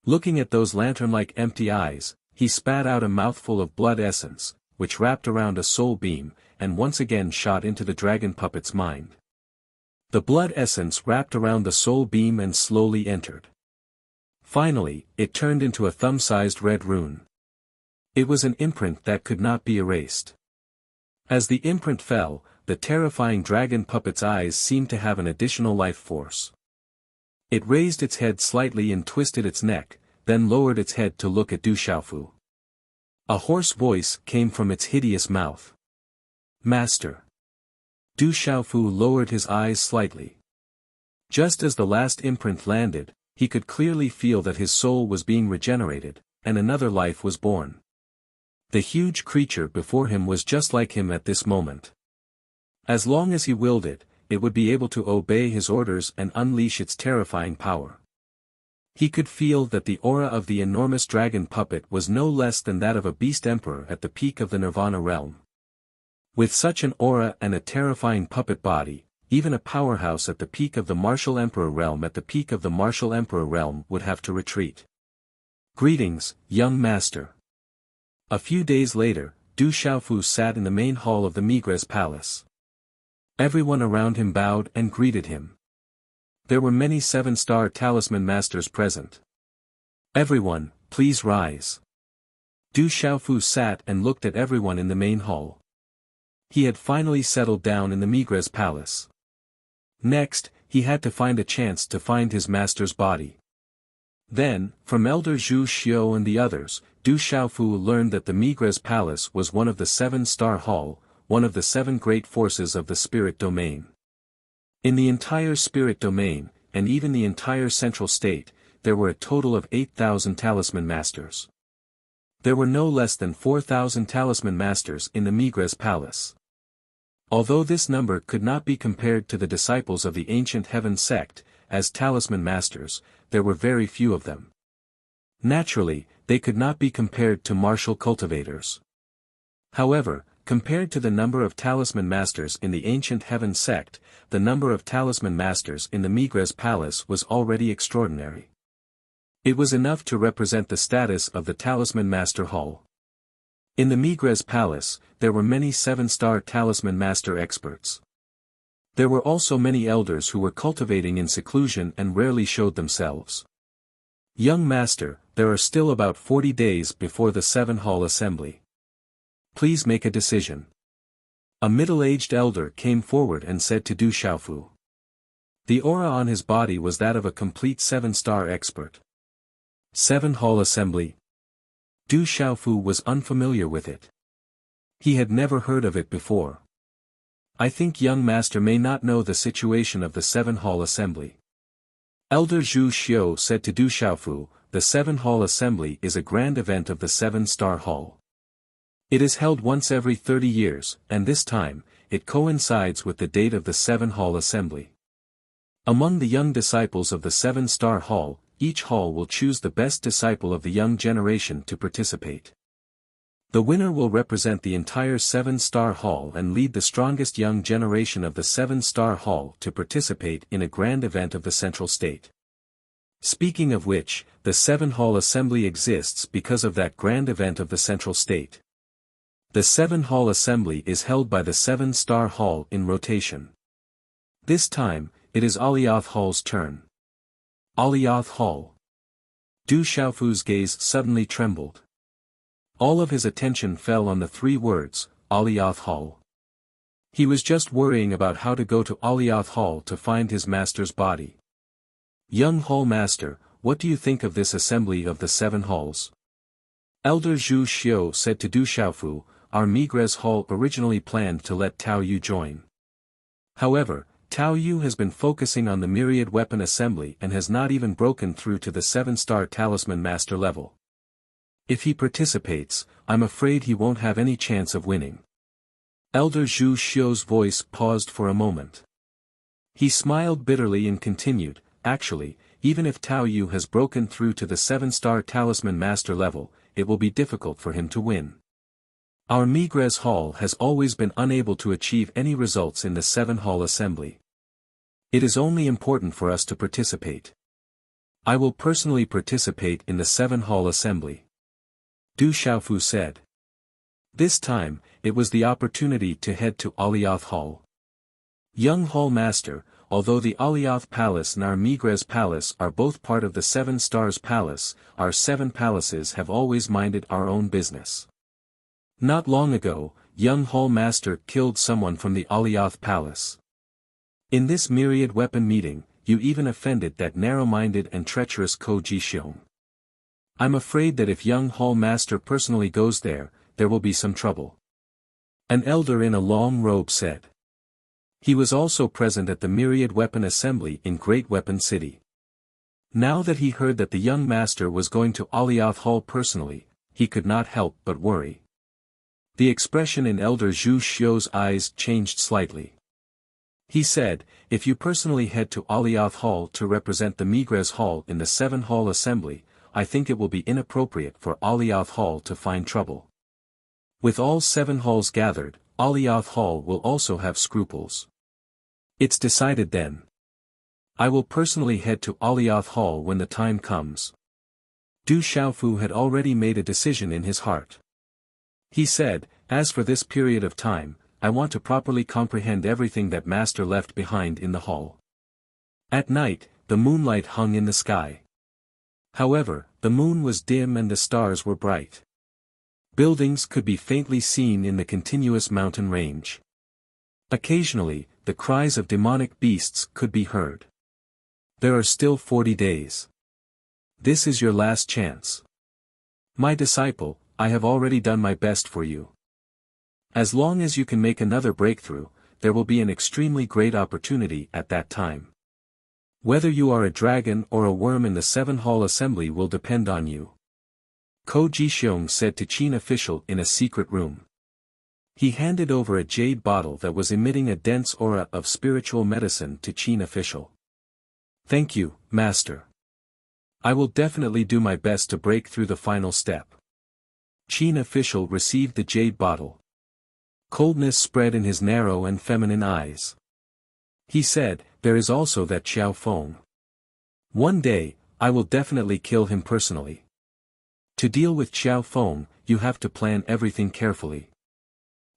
Looking at those lantern-like empty eyes, he spat out a mouthful of blood essence, which wrapped around a soul beam, and once again shot into the dragon puppet's mind. The blood essence wrapped around the soul beam and slowly entered. Finally, it turned into a thumb-sized red rune. It was an imprint that could not be erased. As the imprint fell, the terrifying dragon puppet's eyes seemed to have an additional life force. It raised its head slightly and twisted its neck, then lowered its head to look at Du Xiaofu. A hoarse voice came from its hideous mouth. Master. Du Xiaofu lowered his eyes slightly. Just as the last imprint landed, he could clearly feel that his soul was being regenerated, and another life was born. The huge creature before him was just like him at this moment. As long as he willed it, it would be able to obey his orders and unleash its terrifying power. He could feel that the aura of the enormous dragon puppet was no less than that of a beast emperor at the peak of the Nirvana realm. With such an aura and a terrifying puppet body, even a powerhouse at the peak of the martial emperor realm would have to retreat. Greetings, young master. A few days later, Du Xiaofu sat in the main hall of the Migres palace. Everyone around him bowed and greeted him. There were many 7-star talisman masters present. Everyone, please rise. Du Xiaofu sat and looked at everyone in the main hall. He had finally settled down in the Migres palace. Next, he had to find a chance to find his master's body. Then, from Elder Zhu Xiu and the others, Du Xiaofu learned that the Migres palace was one of the 7-star hall, one of the 7 great forces of the spirit domain. In the entire spirit domain, and even the entire central state, there were a total of 8,000 talisman masters. There were no less than 4,000 talisman masters in the Migres palace. Although this number could not be compared to the disciples of the ancient heaven sect, as talisman masters, there were very few of them. Naturally, they could not be compared to martial cultivators. However, compared to the number of talisman masters in the ancient heaven sect, the number of talisman masters in the Migres palace was already extraordinary. It was enough to represent the status of the talisman master hall. In the Migres palace, there were many 7-star talisman master experts. There were also many elders who were cultivating in seclusion and rarely showed themselves. Young master, there are still about 40 days before the 7-hall assembly. Please make a decision. A middle-aged elder came forward and said to Du Xiaofu. The aura on his body was that of a complete 7-star expert. 7-hall assembly? Du Xiaofu was unfamiliar with it. He had never heard of it before. I think young master may not know the situation of the 7-hall assembly. Elder Zhu Xiu said to Du Xiaofu, the 7-hall assembly is a grand event of the 7-star hall. It is held once every 30 years, and this time, it coincides with the date of the 7-hall assembly. Among the young disciples of the 7-star hall, each hall will choose the best disciple of the young generation to participate. The winner will represent the entire 7-star hall and lead the strongest young generation of the 7-star hall to participate in a grand event of the Central State. Speaking of which, the 7-hall assembly exists because of that grand event of the Central State. The 7-hall assembly is held by the 7-star hall in rotation. This time, it is Alioth Hall's turn. Alioth Hall. Du Xiaofu's gaze suddenly trembled. All of his attention fell on the 3 words, Alioth Hall. He was just worrying about how to go to Alioth Hall to find his master's body. Young Hall Master, what do you think of this assembly of the 7 halls? Elder Zhu Xiu said to Du Xiaofu, our Migres Hall originally planned to let Tao Yu join. However, Tao Yu has been focusing on the myriad weapon assembly and has not even broken through to the 7-star talisman master level. If he participates, I'm afraid he won't have any chance of winning. Elder Zhu Xiu's voice paused for a moment. He smiled bitterly and continued, actually, even if Tao Yu has broken through to the 7-star talisman master level, it will be difficult for him to win. Our Migres Hall has always been unable to achieve any results in the 7-hall assembly. It is only important for us to participate. I will personally participate in the 7-hall assembly. Du Xiaofu said. This time, it was the opportunity to head to Alioth Hall. Young Hall Master, although the Alioth Palace and our Migres Palace are both part of the 7 Stars Palace, our 7 palaces have always minded our own business. Not long ago, young Hall Master killed someone from the Alioth Palace. In this myriad weapon meeting, you even offended that narrow-minded and treacherous Ko Jixiong. I'm afraid that if young Hall Master personally goes there will be some trouble. An elder in a long robe said. He was also present at the myriad weapon assembly in Great Weapon City. Now that he heard that the young master was going to Alioth Hall personally, he could not help but worry. The expression in Elder Zhu Xiu's eyes changed slightly. He said, if you personally head to Alioth Hall to represent the Migres Hall in the 7-hall assembly, I think it will be inappropriate for Alioth Hall to find trouble. With all 7 halls gathered, Alioth Hall will also have scruples. It's decided then. I will personally head to Alioth Hall when the time comes. Du Xiaofu had already made a decision in his heart. He said, as for this period of time, I want to properly comprehend everything that Master left behind in the hall. At night, the moonlight hung in the sky. However, the moon was dim and the stars were bright. Buildings could be faintly seen in the continuous mountain range. Occasionally, the cries of demonic beasts could be heard. There are still 40 days. This is your last chance. My disciple, I have already done my best for you. As long as you can make another breakthrough, there will be an extremely great opportunity at that time. Whether you are a dragon or a worm in the 7-hall assembly will depend on you. Ko Jixiong said to Qin official in a secret room. He handed over a jade bottle that was emitting a dense aura of spiritual medicine to Qin official. Thank you, Master. I will definitely do my best to break through the final step. Qin official received the jade bottle. Coldness spread in his narrow and feminine eyes. He said, there is also that Xiao Feng. One day, I will definitely kill him personally. To deal with Xiao Feng, you have to plan everything carefully.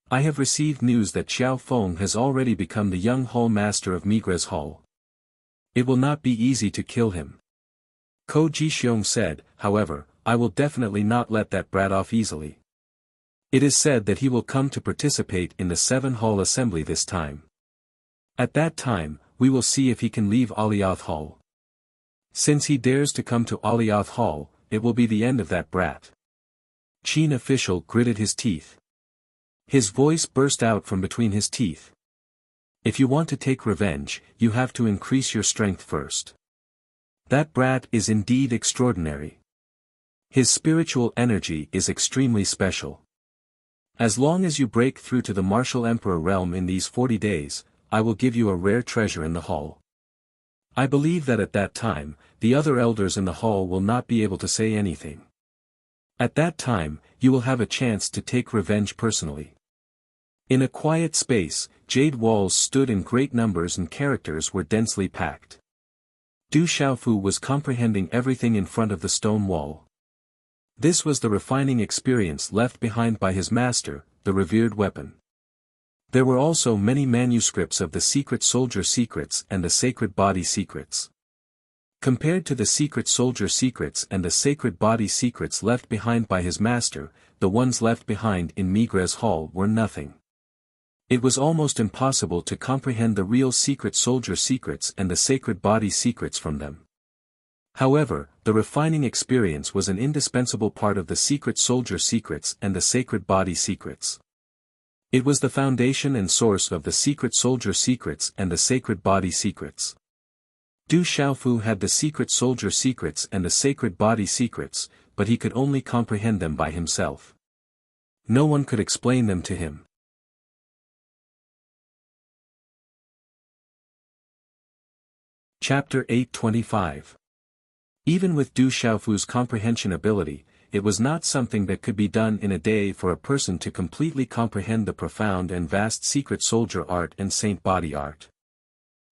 I have received news that Xiao Feng has already become the young hall master of Migres Hall. It will not be easy to kill him. Ko Jixiong said, however, I will definitely not let that brat off easily. It is said that he will come to participate in the 7-hall assembly this time. At that time, we will see if he can leave Alioth Hall. Since he dares to come to Alioth Hall, it will be the end of that brat. Qin official gritted his teeth. His voice burst out from between his teeth. If you want to take revenge, you have to increase your strength first. That brat is indeed extraordinary. His spiritual energy is extremely special. As long as you break through to the Martial Emperor realm in these 40 days, I will give you a rare treasure in the hall. I believe that at that time, the other elders in the hall will not be able to say anything. At that time, you will have a chance to take revenge personally. In a quiet space, jade walls stood in great numbers and characters were densely packed. Du Xiaofu was comprehending everything in front of the stone wall. This was the refining experience left behind by his master, the revered weapon. There were also many manuscripts of the secret soldier secrets and the sacred body secrets. Compared to the secret soldier secrets and the sacred body secrets left behind by his master, the ones left behind in Migres Hall were nothing. It was almost impossible to comprehend the real secret soldier secrets and the sacred body secrets from them. However, the refining experience was an indispensable part of the secret soldier secrets and the sacred body secrets. It was the foundation and source of the secret soldier secrets and the sacred body secrets. Du Xiaofu had the secret soldier secrets and the sacred body secrets, but he could only comprehend them by himself. No one could explain them to him. Chapter 825. Even with Du Xiaofu's comprehension ability, it was not something that could be done in a day for a person to completely comprehend the profound and vast secret soldier art and saint body art.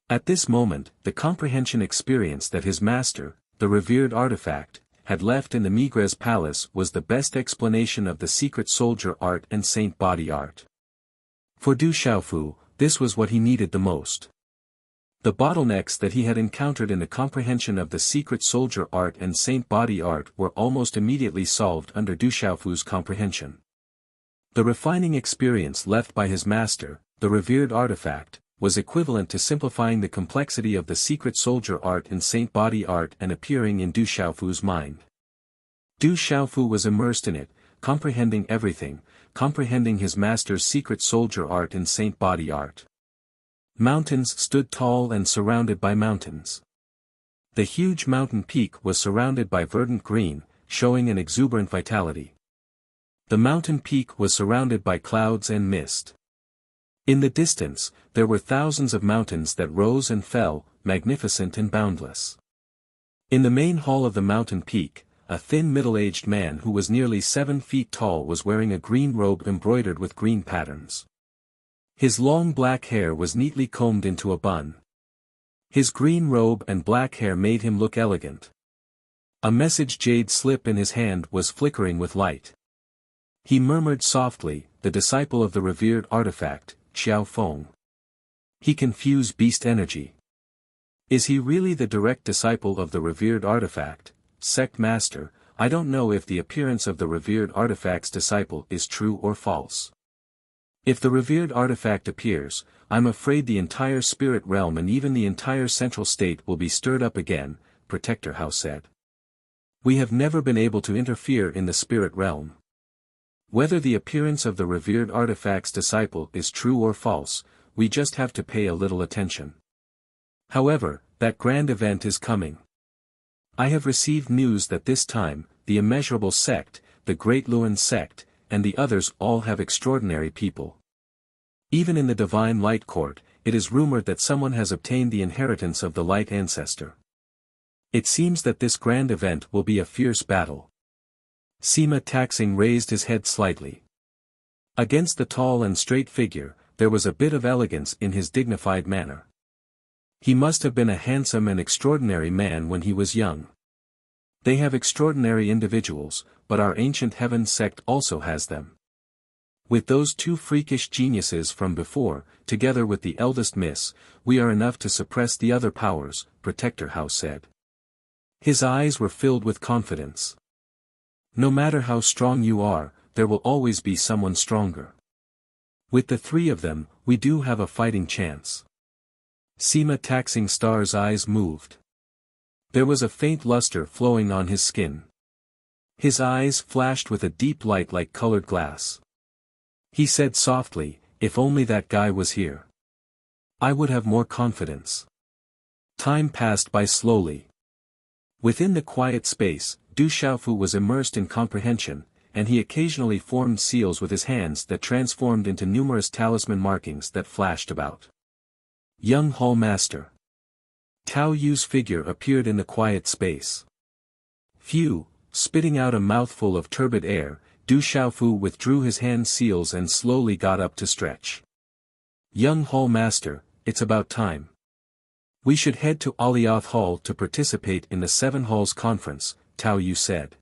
At this moment, the comprehension experience that his master, the revered artifact, had left in the Migres palace was the best explanation of the secret soldier art and saint body art. For Du Xiaofu, this was what he needed the most. The bottlenecks that he had encountered in the comprehension of the secret soldier art and saint body art were almost immediately solved under Du Xiaofu's comprehension. The refining experience left by his master, the revered artifact, was equivalent to simplifying the complexity of the secret soldier art and saint body art and appearing in Du Xiaofu's mind. Du Xiaofu was immersed in it, comprehending everything, comprehending his master's secret soldier art and saint body art. Mountains stood tall and surrounded by mountains. The huge mountain peak was surrounded by verdant green, showing an exuberant vitality. The mountain peak was surrounded by clouds and mist. In the distance, there were thousands of mountains that rose and fell, magnificent and boundless. In the main hall of the mountain peak, a thin middle-aged man who was nearly 7 feet tall was wearing a green robe embroidered with green patterns. His long black hair was neatly combed into a bun. His green robe and black hair made him look elegant. A message jade slip in his hand was flickering with light. He murmured softly, "The disciple of the revered artifact, Xiao Feng. He can fuse beast energy. Is he really the direct disciple of the revered artifact, sect master? I don't know if the appearance of the revered artifact's disciple is true or false. If the revered artifact appears, I'm afraid the entire spirit realm and even the entire central state will be stirred up again," Protector Hao said. "We have never been able to interfere in the spirit realm. Whether the appearance of the revered artifact's disciple is true or false, we just have to pay a little attention. However, that grand event is coming. I have received news that this time, the immeasurable sect, the Great Luan sect, and the others all have extraordinary people. Even in the Divine Light Court, it is rumored that someone has obtained the inheritance of the Light Ancestor. It seems that this grand event will be a fierce battle." Sima Taxing raised his head slightly. Against the tall and straight figure, there was a bit of elegance in his dignified manner. He must have been a handsome and extraordinary man when he was young. They have extraordinary individuals, but our ancient heaven sect also has them. With those two freakish geniuses from before, together with the eldest miss, we are enough to suppress the other powers, Protector Hao said. His eyes were filled with confidence. No matter how strong you are, there will always be someone stronger. With the three of them, we do have a fighting chance. Sima Taxing Star's eyes moved. There was a faint luster flowing on his skin. His eyes flashed with a deep light like colored glass. He said softly, "If only that guy was here. I would have more confidence." Time passed by slowly. Within the quiet space, Du Xiaofu was immersed in comprehension, and he occasionally formed seals with his hands that transformed into numerous talisman markings that flashed about. Young Hall Master. Tao Yu's figure appeared in the quiet space. "Phew, spitting out a mouthful of turbid air, Du Xiaofu withdrew his hand seals and slowly got up to stretch. Young Hall Master, it's about time. We should head to Alioth Hall to participate in the Seven Halls Conference, Tao Yu said.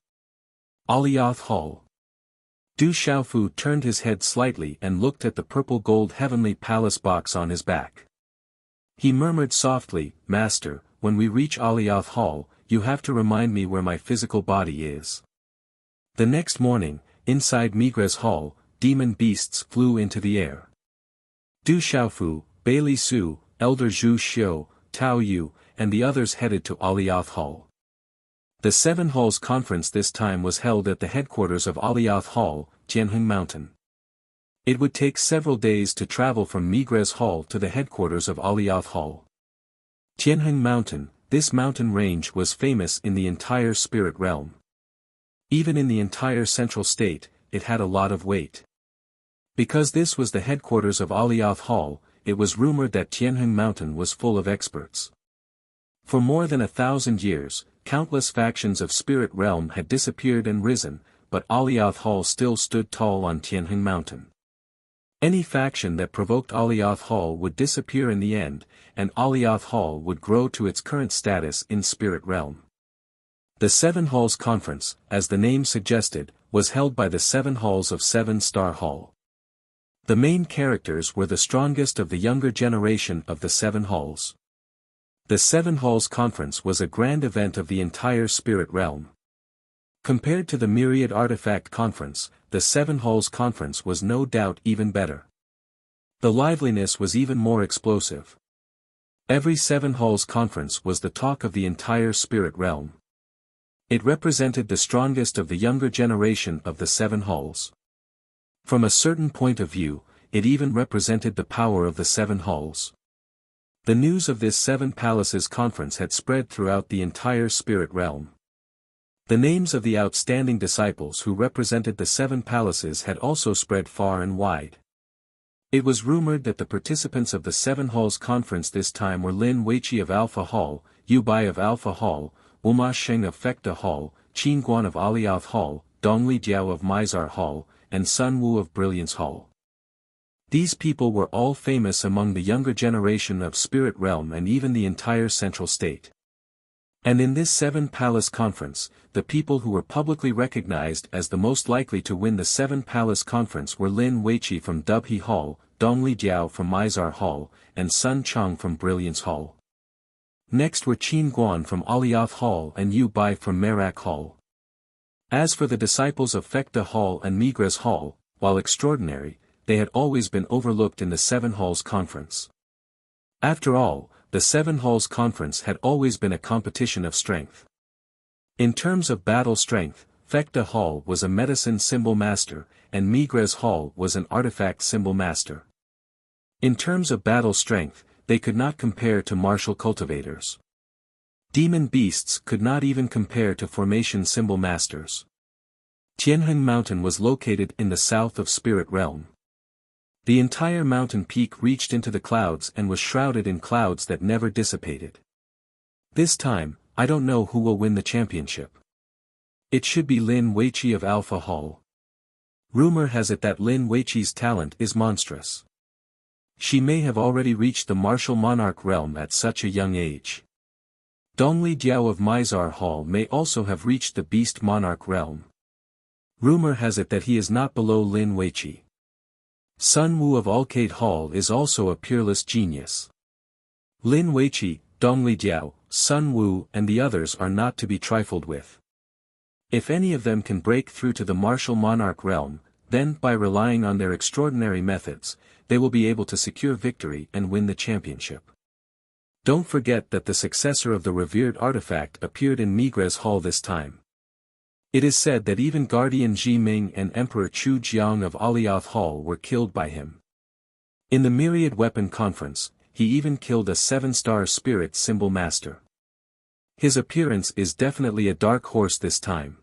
Alioth Hall. Du Xiaofu turned his head slightly and looked at the purple-gold heavenly palace box on his back. He murmured softly, Master, when we reach Alioth Hall, you have to remind me where my physical body is. The next morning, inside Migres Hall, demon beasts flew into the air. Du Xiaofu, Bailey Su, Elder Zhu Xiu, Tao Yu, and the others headed to Alioth Hall. The Seven Halls Conference this time was held at the headquarters of Alioth Hall, Tianheng Mountain. It would take several days to travel from Migres Hall to the headquarters of Alioth Hall. Tianheng Mountain, this mountain range was famous in the entire spirit realm. Even in the entire central state, it had a lot of weight. Because this was the headquarters of Alioth Hall, it was rumored that Tianheng Mountain was full of experts. For more than 1,000 years, countless factions of spirit realm had disappeared and risen, but Alioth Hall still stood tall on Tianheng Mountain. Any faction that provoked Alioth Hall would disappear in the end, and Alioth Hall would grow to its current status in spirit realm. The Seven Halls Conference, as the name suggested, was held by the Seven Halls of Seven Star Hall. The main characters were the strongest of the younger generation of the Seven Halls. The Seven Halls Conference was a grand event of the entire spirit realm. Compared to the Myriad Artifact Conference, the Seven Halls Conference was no doubt even better. The liveliness was even more explosive. Every Seven Halls Conference was the talk of the entire spirit realm. It represented the strongest of the younger generation of the Seven Halls. From a certain point of view, it even represented the power of the Seven Halls. The news of this Seven Palaces Conference had spread throughout the entire spirit realm. The names of the outstanding disciples who represented the Seven Palaces had also spread far and wide. It was rumored that the participants of the Seven Halls Conference this time were Lin Weiqi of Alpha Hall, Yu Bai of Alpha Hall, Wuma Sheng of Fekta Hall, Qin Guan of Alioth Hall, Dongli Diao of Mizar Hall, and Sun Wu of Brilliance Hall. These people were all famous among the younger generation of spirit realm and even the entire central state. And in this Seven Palace Conference, the people who were publicly recognized as the most likely to win the Seven Palace Conference were Lin Weiqi from Dubhe Hall, Dongli Diao from Mizar Hall, and Sun Chang from Brilliance Hall. Next were Qin Guan from Alioth Hall and Yu Bai from Merak Hall. As for the disciples of Fekta Hall and Migres Hall, while extraordinary, they had always been overlooked in the Seven Halls Conference. After all, the Seven Halls Conference had always been a competition of strength. In terms of battle strength, Fekta Hall was a medicine symbol master, and Migres Hall was an artifact symbol master. In terms of battle strength, they could not compare to martial cultivators. Demon beasts could not even compare to formation symbol masters. Tianheng Mountain was located in the south of Spirit Realm. The entire mountain peak reached into the clouds and was shrouded in clouds that never dissipated. This time, I don't know who will win the championship. It should be Lin Weiqi of Alpha Hall. Rumor has it that Lin Weiqi's talent is monstrous. She may have already reached the martial monarch realm at such a young age. Dongli Diao of Mizar Hall may also have reached the beast monarch realm. Rumor has it that he is not below Lin Weiqi. Sun Wu of Alcade Hall is also a peerless genius. Lin Weiqi, Dongli Diao, Sun Wu and the others are not to be trifled with. If any of them can break through to the martial monarch realm, then by relying on their extraordinary methods, they will be able to secure victory and win the championship. Don't forget that the successor of the revered artifact appeared in Migres Hall this time. It is said that even Guardian Ji Ming and Emperor Chu Jiang of Alioth Hall were killed by him. In the Myriad Weapon Conference, he even killed a 7-star spirit symbol master. His appearance is definitely a dark horse this time.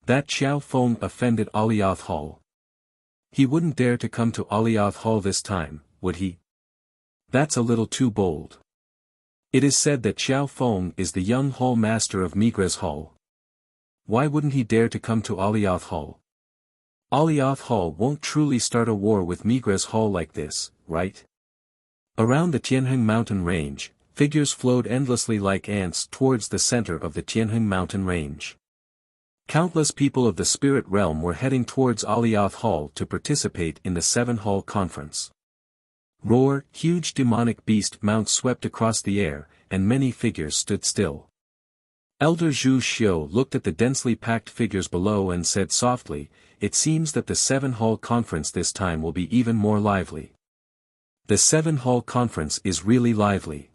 That Xiao Feng offended Alioth Hall. He wouldn't dare to come to Alioth Hall this time, would he? That's a little too bold. It is said that Xiao Feng is the young Hall Master of Migres Hall. Why wouldn't he dare to come to Alioth Hall? Alioth Hall won't truly start a war with Migres Hall like this, right? Around the Tianheng mountain range, figures flowed endlessly like ants towards the center of the Tianheng mountain range. Countless people of the spirit realm were heading towards Alioth Hall to participate in the Seven Hall Conference. Roar, huge demonic beast mounts swept across the air, and many figures stood still. Elder Zhu Xiu looked at the densely packed figures below and said softly, "It seems that the Seven Hall Conference this time will be even more lively." The Seven Hall Conference is really lively.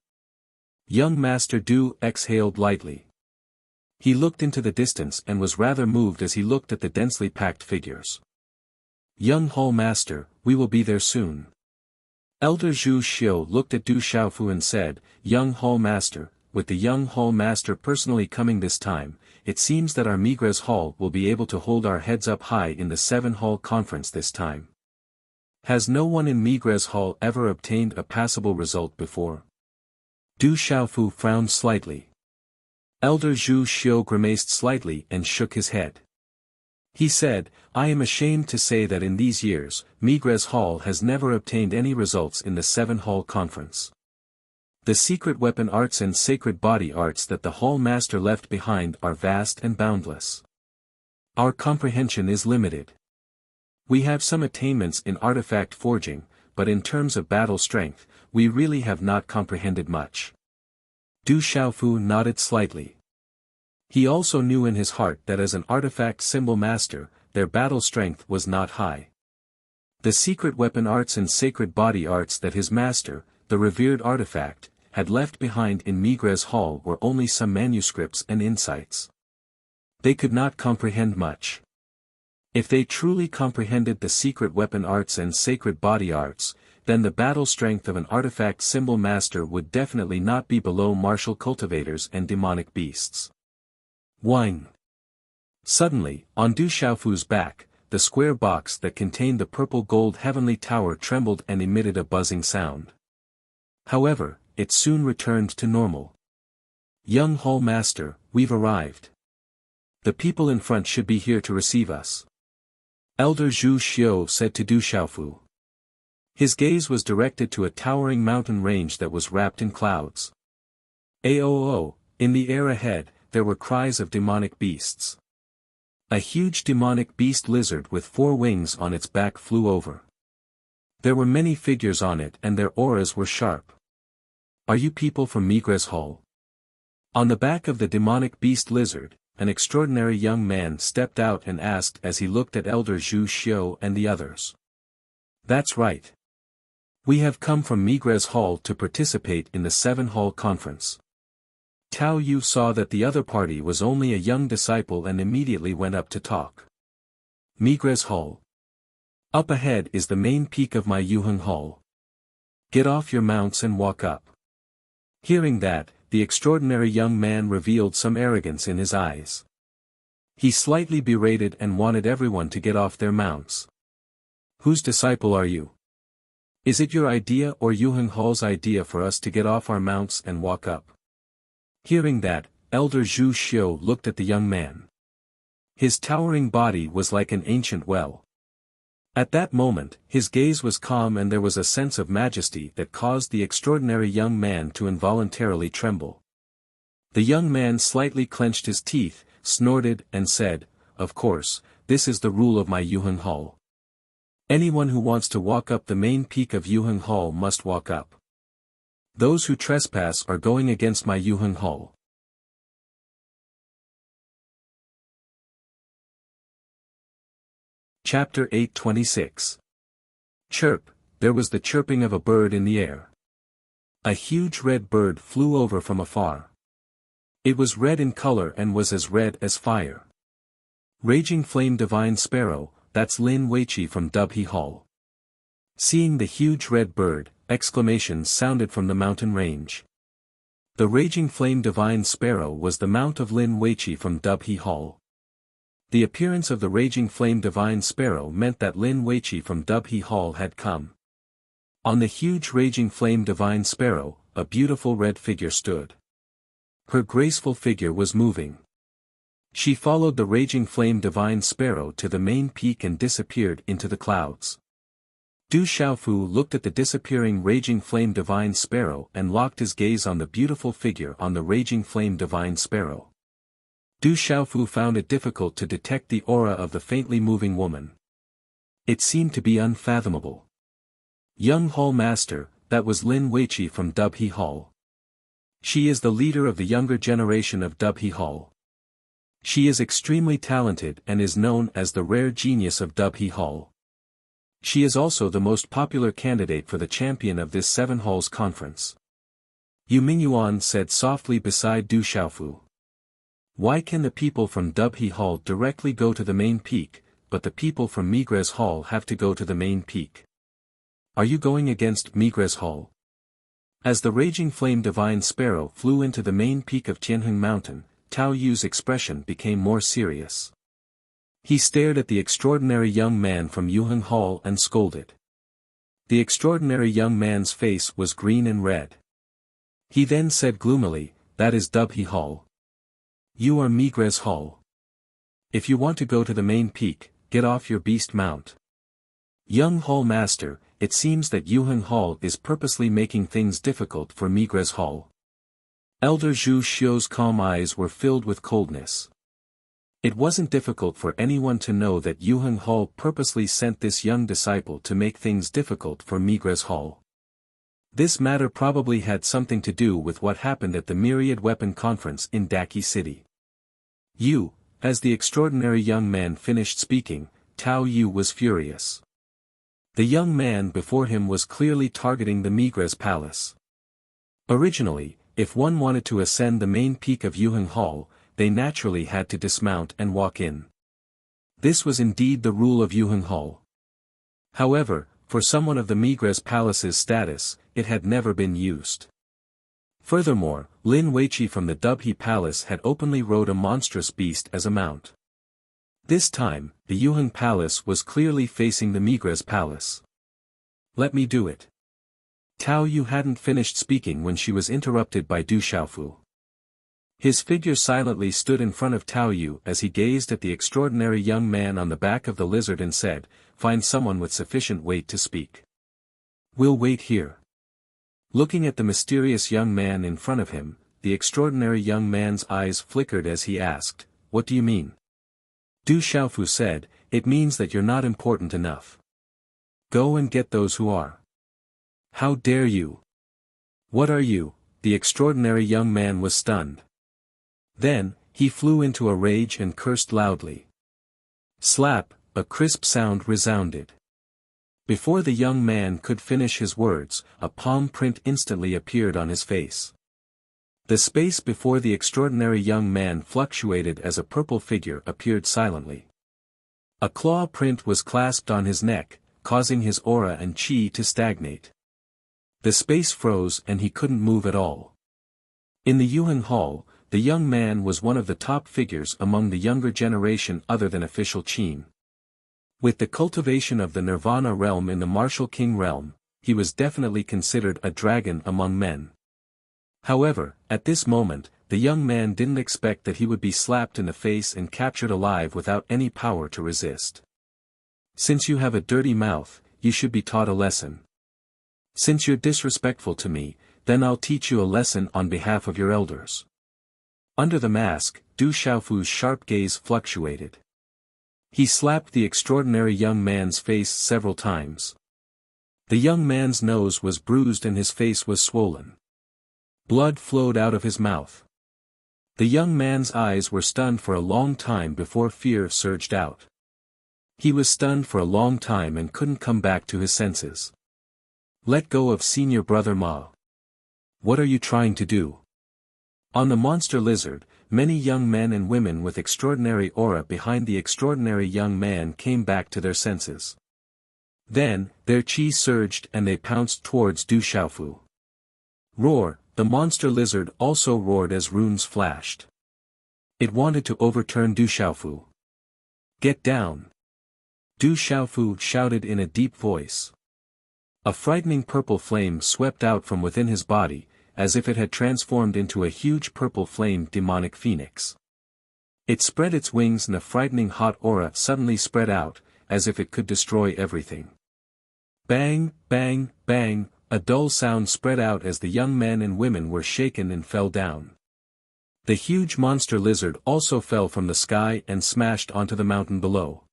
Young Master Du exhaled lightly. He looked into the distance and was rather moved as he looked at the densely packed figures. "Young Hall Master, we will be there soon." Elder Zhu Xiu looked at Du Xiaofu and said, "Young Hall Master, with the young Hall Master personally coming this time, it seems that our Migres Hall will be able to hold our heads up high in the Seven Hall Conference this time. Has no one in Migres Hall ever obtained a passable result before?" Du Xiaofu frowned slightly. Elder Zhu Xiu grimaced slightly and shook his head. He said, "I am ashamed to say that in these years, Migres Hall has never obtained any results in the Seven Hall Conference. The secret weapon arts and sacred body arts that the Hall Master left behind are vast and boundless. Our comprehension is limited. We have some attainments in artifact forging, but in terms of battle strength, we really have not comprehended much." Du Xiaofu nodded slightly. He also knew in his heart that as an artifact symbol master, their battle strength was not high. The secret weapon arts and sacred body arts that his master, the revered artifact, had left behind in Migres Hall were only some manuscripts and insights. They could not comprehend much. If they truly comprehended the secret weapon arts and sacred body arts, then the battle strength of an artifact symbol master would definitely not be below martial cultivators and demonic beasts. Whine. Suddenly, on Du Xiaofu's back, the square box that contained the purple gold heavenly tower trembled and emitted a buzzing sound. However, it soon returned to normal. "Young Hall Master, we've arrived. The people in front should be here to receive us," Elder Zhu Xiu said to Du Xiaofu. His gaze was directed to a towering mountain range that was wrapped in clouds. Aoo! In the air ahead, there were cries of demonic beasts. A huge demonic beast lizard with 4 wings on its back flew over. There were many figures on it and their auras were sharp. "Are you people from Migres Hall?" On the back of the demonic beast lizard, an extraordinary young man stepped out and asked as he looked at Elder Zhu Xiu and the others. "That's right. We have come from Migres Hall to participate in the Seven Hall Conference." Tao Yu saw that the other party was only a young disciple and immediately went up to talk. "Migres Hall. Up ahead is the main peak of my Yuheng Hall. Get off your mounts and walk up." Hearing that, the extraordinary young man revealed some arrogance in his eyes. He slightly berated and wanted everyone to get off their mounts. "Whose disciple are you? Is it your idea or Yuheng Hall's idea for us to get off our mounts and walk up?" Hearing that, Elder Zhu Xiu looked at the young man. His towering body was like an ancient well. At that moment, his gaze was calm and there was a sense of majesty that caused the extraordinary young man to involuntarily tremble. The young man slightly clenched his teeth, snorted and said, "Of course, this is the rule of my Yuheng Hall. Anyone who wants to walk up the main peak of Yuheng Hall must walk up. Those who trespass are going against my Yuheng Hall." Chapter 826. Chirp, there was the chirping of a bird in the air. A huge red bird flew over from afar. It was red in color and was as red as fire. Raging Flame Divine Sparrow, that's Lin Weiqi from Dubhe Hall. Seeing the huge red bird, exclamations sounded from the mountain range. The Raging Flame Divine Sparrow was the mount of Lin Weiqi from Dubhe Hall. The appearance of the Raging Flame Divine Sparrow meant that Lin Weiqi from Dubhe Hall had come. On the huge Raging Flame Divine Sparrow, a beautiful red figure stood. Her graceful figure was moving. She followed the raging flame divine sparrow to the main peak and disappeared into the clouds. Du Xiaofu looked at the disappearing raging flame divine sparrow and locked his gaze on the beautiful figure on the raging flame divine sparrow. Du Xiaofu found it difficult to detect the aura of the faintly moving woman. It seemed to be unfathomable. Young Hall Master, that was Lin Weiqi from Dubhe Hall. She is the leader of the younger generation of Dubhe Hall. She is extremely talented and is known as the rare genius of Dubhe Hall. She is also the most popular candidate for the champion of this 7 halls conference. Yu Mingyuan said softly beside Du Xiaofu. Why can the people from Dubhe Hall directly go to the main peak, but the people from Migres Hall have to go to the main peak? Are you going against Migres Hall? As the raging flame divine sparrow flew into the main peak of Tianheng Mountain, Tao Yu's expression became more serious. He stared at the extraordinary young man from Yuheng Hall and scolded. The extraordinary young man's face was green and red. He then said gloomily, "That is Dubhe Hall. You are Migres Hall. If you want to go to the main peak, get off your beast mount." Young Hall Master, it seems that Yuheng Hall is purposely making things difficult for Migres Hall. Elder Zhu Xiu's calm eyes were filled with coldness. It wasn't difficult for anyone to know that Yuheng Hall purposely sent this young disciple to make things difficult for Migres Hall. This matter probably had something to do with what happened at the Myriad Weapon Conference in Daqi City. As the extraordinary young man finished speaking, Tao Yu was furious. The young man before him was clearly targeting the Migres Palace. Originally, if one wanted to ascend the main peak of Yuheng Hall, they naturally had to dismount and walk in. This was indeed the rule of Yuheng Hall. However, for someone of the Migres Palace's status, it had never been used. Furthermore, Lin Weiqi from the Dubhe Palace had openly rode a monstrous beast as a mount. This time, the Yuheng Palace was clearly facing the Migres Palace. "Let me do it." Tao Yu hadn't finished speaking when she was interrupted by Du Xiaofu. His figure silently stood in front of Tao Yu as he gazed at the extraordinary young man on the back of the lizard and said, "Find someone with sufficient weight to speak. We'll wait here." Looking at the mysterious young man in front of him, the extraordinary young man's eyes flickered as he asked, "What do you mean?" Du Xiaofu said, "It means that you're not important enough. Go and get those who are." "How dare you? What are you?" The extraordinary young man was stunned. Then, he flew into a rage and cursed loudly. Slap, a crisp sound resounded. Before the young man could finish his words, a palm print instantly appeared on his face. The space before the extraordinary young man fluctuated as a purple figure appeared silently. A claw print was clasped on his neck, causing his aura and chi to stagnate. The space froze and he couldn't move at all. In the Yuheng Hall, the young man was one of the top figures among the younger generation other than official Qin. With the cultivation of the Nirvana realm in the Martial King realm, he was definitely considered a dragon among men. However, at this moment, the young man didn't expect that he would be slapped in the face and captured alive without any power to resist. "Since you have a dirty mouth, you should be taught a lesson. Since you're disrespectful to me, then I'll teach you a lesson on behalf of your elders." Under the mask, Du Xiaofu's sharp gaze fluctuated. He slapped the extraordinary young man's face several times. The young man's nose was bruised and his face was swollen. Blood flowed out of his mouth. The young man's eyes were stunned for a long time before fear surged out. He was stunned for a long time and couldn't come back to his senses. "Let go of senior brother Ma. What are you trying to do?" On the monster lizard, many young men and women with extraordinary aura behind the extraordinary young man came back to their senses. Then, their chi surged and they pounced towards Du Xiaofu. Roar, the monster lizard also roared as runes flashed. It wanted to overturn Du Xiaofu. "Get down!" Du Xiaofu shouted in a deep voice. A frightening purple flame swept out from within his body, as if it had transformed into a huge purple flame demonic phoenix. It spread its wings and a frightening hot aura suddenly spread out, as if it could destroy everything. Bang, bang, bang, a dull sound spread out as the young men and women were shaken and fell down. The huge monster lizard also fell from the sky and smashed onto the mountain below.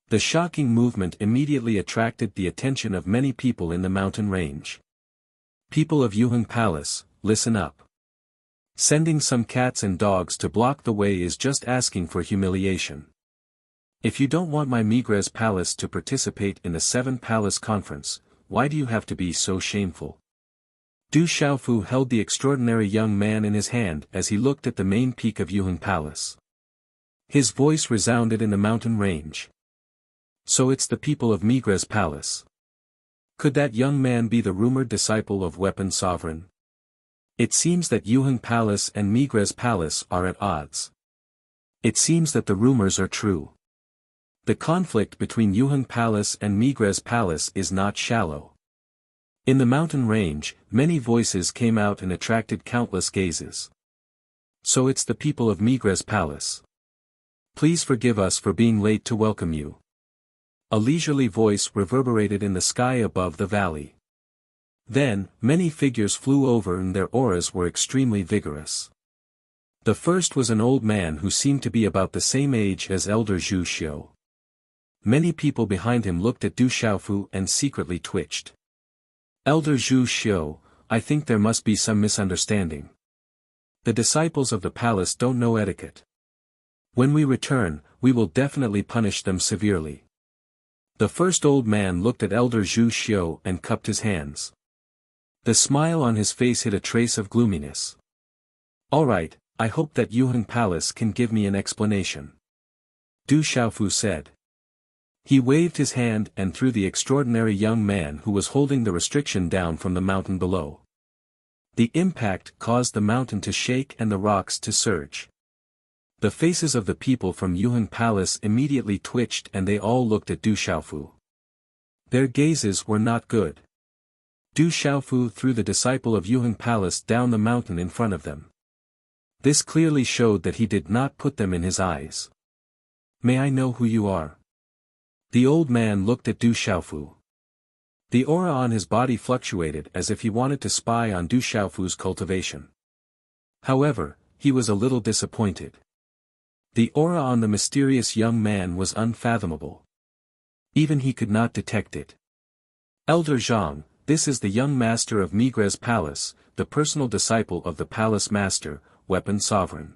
The shocking movement immediately attracted the attention of many people in the mountain range. People of Yuheng Palace, listen up. Sending some cats and dogs to block the way is just asking for humiliation. If you don't want my Migres Palace to participate in the 7-Palace Conference, why do you have to be so shameful? Du Xiaofu held the extraordinary young man in his hand as he looked at the main peak of Yuheng Palace. His voice resounded in the mountain range. So it's the people of Migres Palace. Could that young man be the rumored disciple of Weapon Sovereign? It seems that Yuheng Palace and Migres Palace are at odds. It seems that the rumors are true. The conflict between Yuheng Palace and Migres Palace is not shallow. In the mountain range, many voices came out and attracted countless gazes. So it's the people of Migres Palace. Please forgive us for being late to welcome you. A leisurely voice reverberated in the sky above the valley. Then, many figures flew over and their auras were extremely vigorous. The first was an old man who seemed to be about the same age as Elder Zhu Xiu. Many people behind him looked at Du Xiaofu and secretly twitched. Elder Zhu Xiu, I think there must be some misunderstanding. The disciples of the palace don't know etiquette. When we return, we will definitely punish them severely. The first old man looked at Elder Zhu Xiu and cupped his hands. The smile on his face hid a trace of gloominess. All right, I hope that Yuheng Palace can give me an explanation. Du Xiaofu said. He waved his hand and threw the extraordinary young man who was holding the restriction down from the mountain below. The impact caused the mountain to shake and the rocks to surge. The faces of the people from Yuheng Palace immediately twitched and they all looked at Du Xiaofu. Their gazes were not good. Du Xiaofu threw the disciple of Yuheng Palace down the mountain in front of them. This clearly showed that he did not put them in his eyes. May I know who you are? The old man looked at Du Xiaofu. The aura on his body fluctuated as if he wanted to spy on Du Xiaofu's cultivation. However, he was a little disappointed. The aura on the mysterious young man was unfathomable. Even he could not detect it. Elder Zhang, this is the young master of Migres Palace, the personal disciple of the palace master, Weapon Sovereign.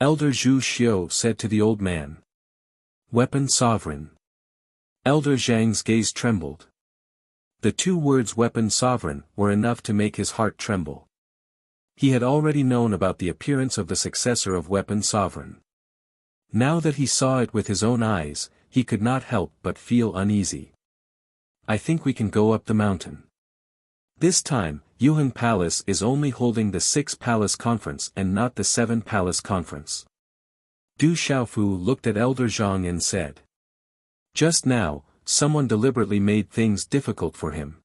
Elder Zhu Xiu said to the old man. Weapon Sovereign. Elder Zhang's gaze trembled. The two words Weapon Sovereign were enough to make his heart tremble. He had already known about the appearance of the successor of Weapon Sovereign. Now that he saw it with his own eyes, he could not help but feel uneasy. I think we can go up the mountain. This time, Yuheng Palace is only holding the 6-Palace Conference and not the 7-Palace Conference. Du Xiaofu looked at Elder Zhang and said. Just now, someone deliberately made things difficult for him.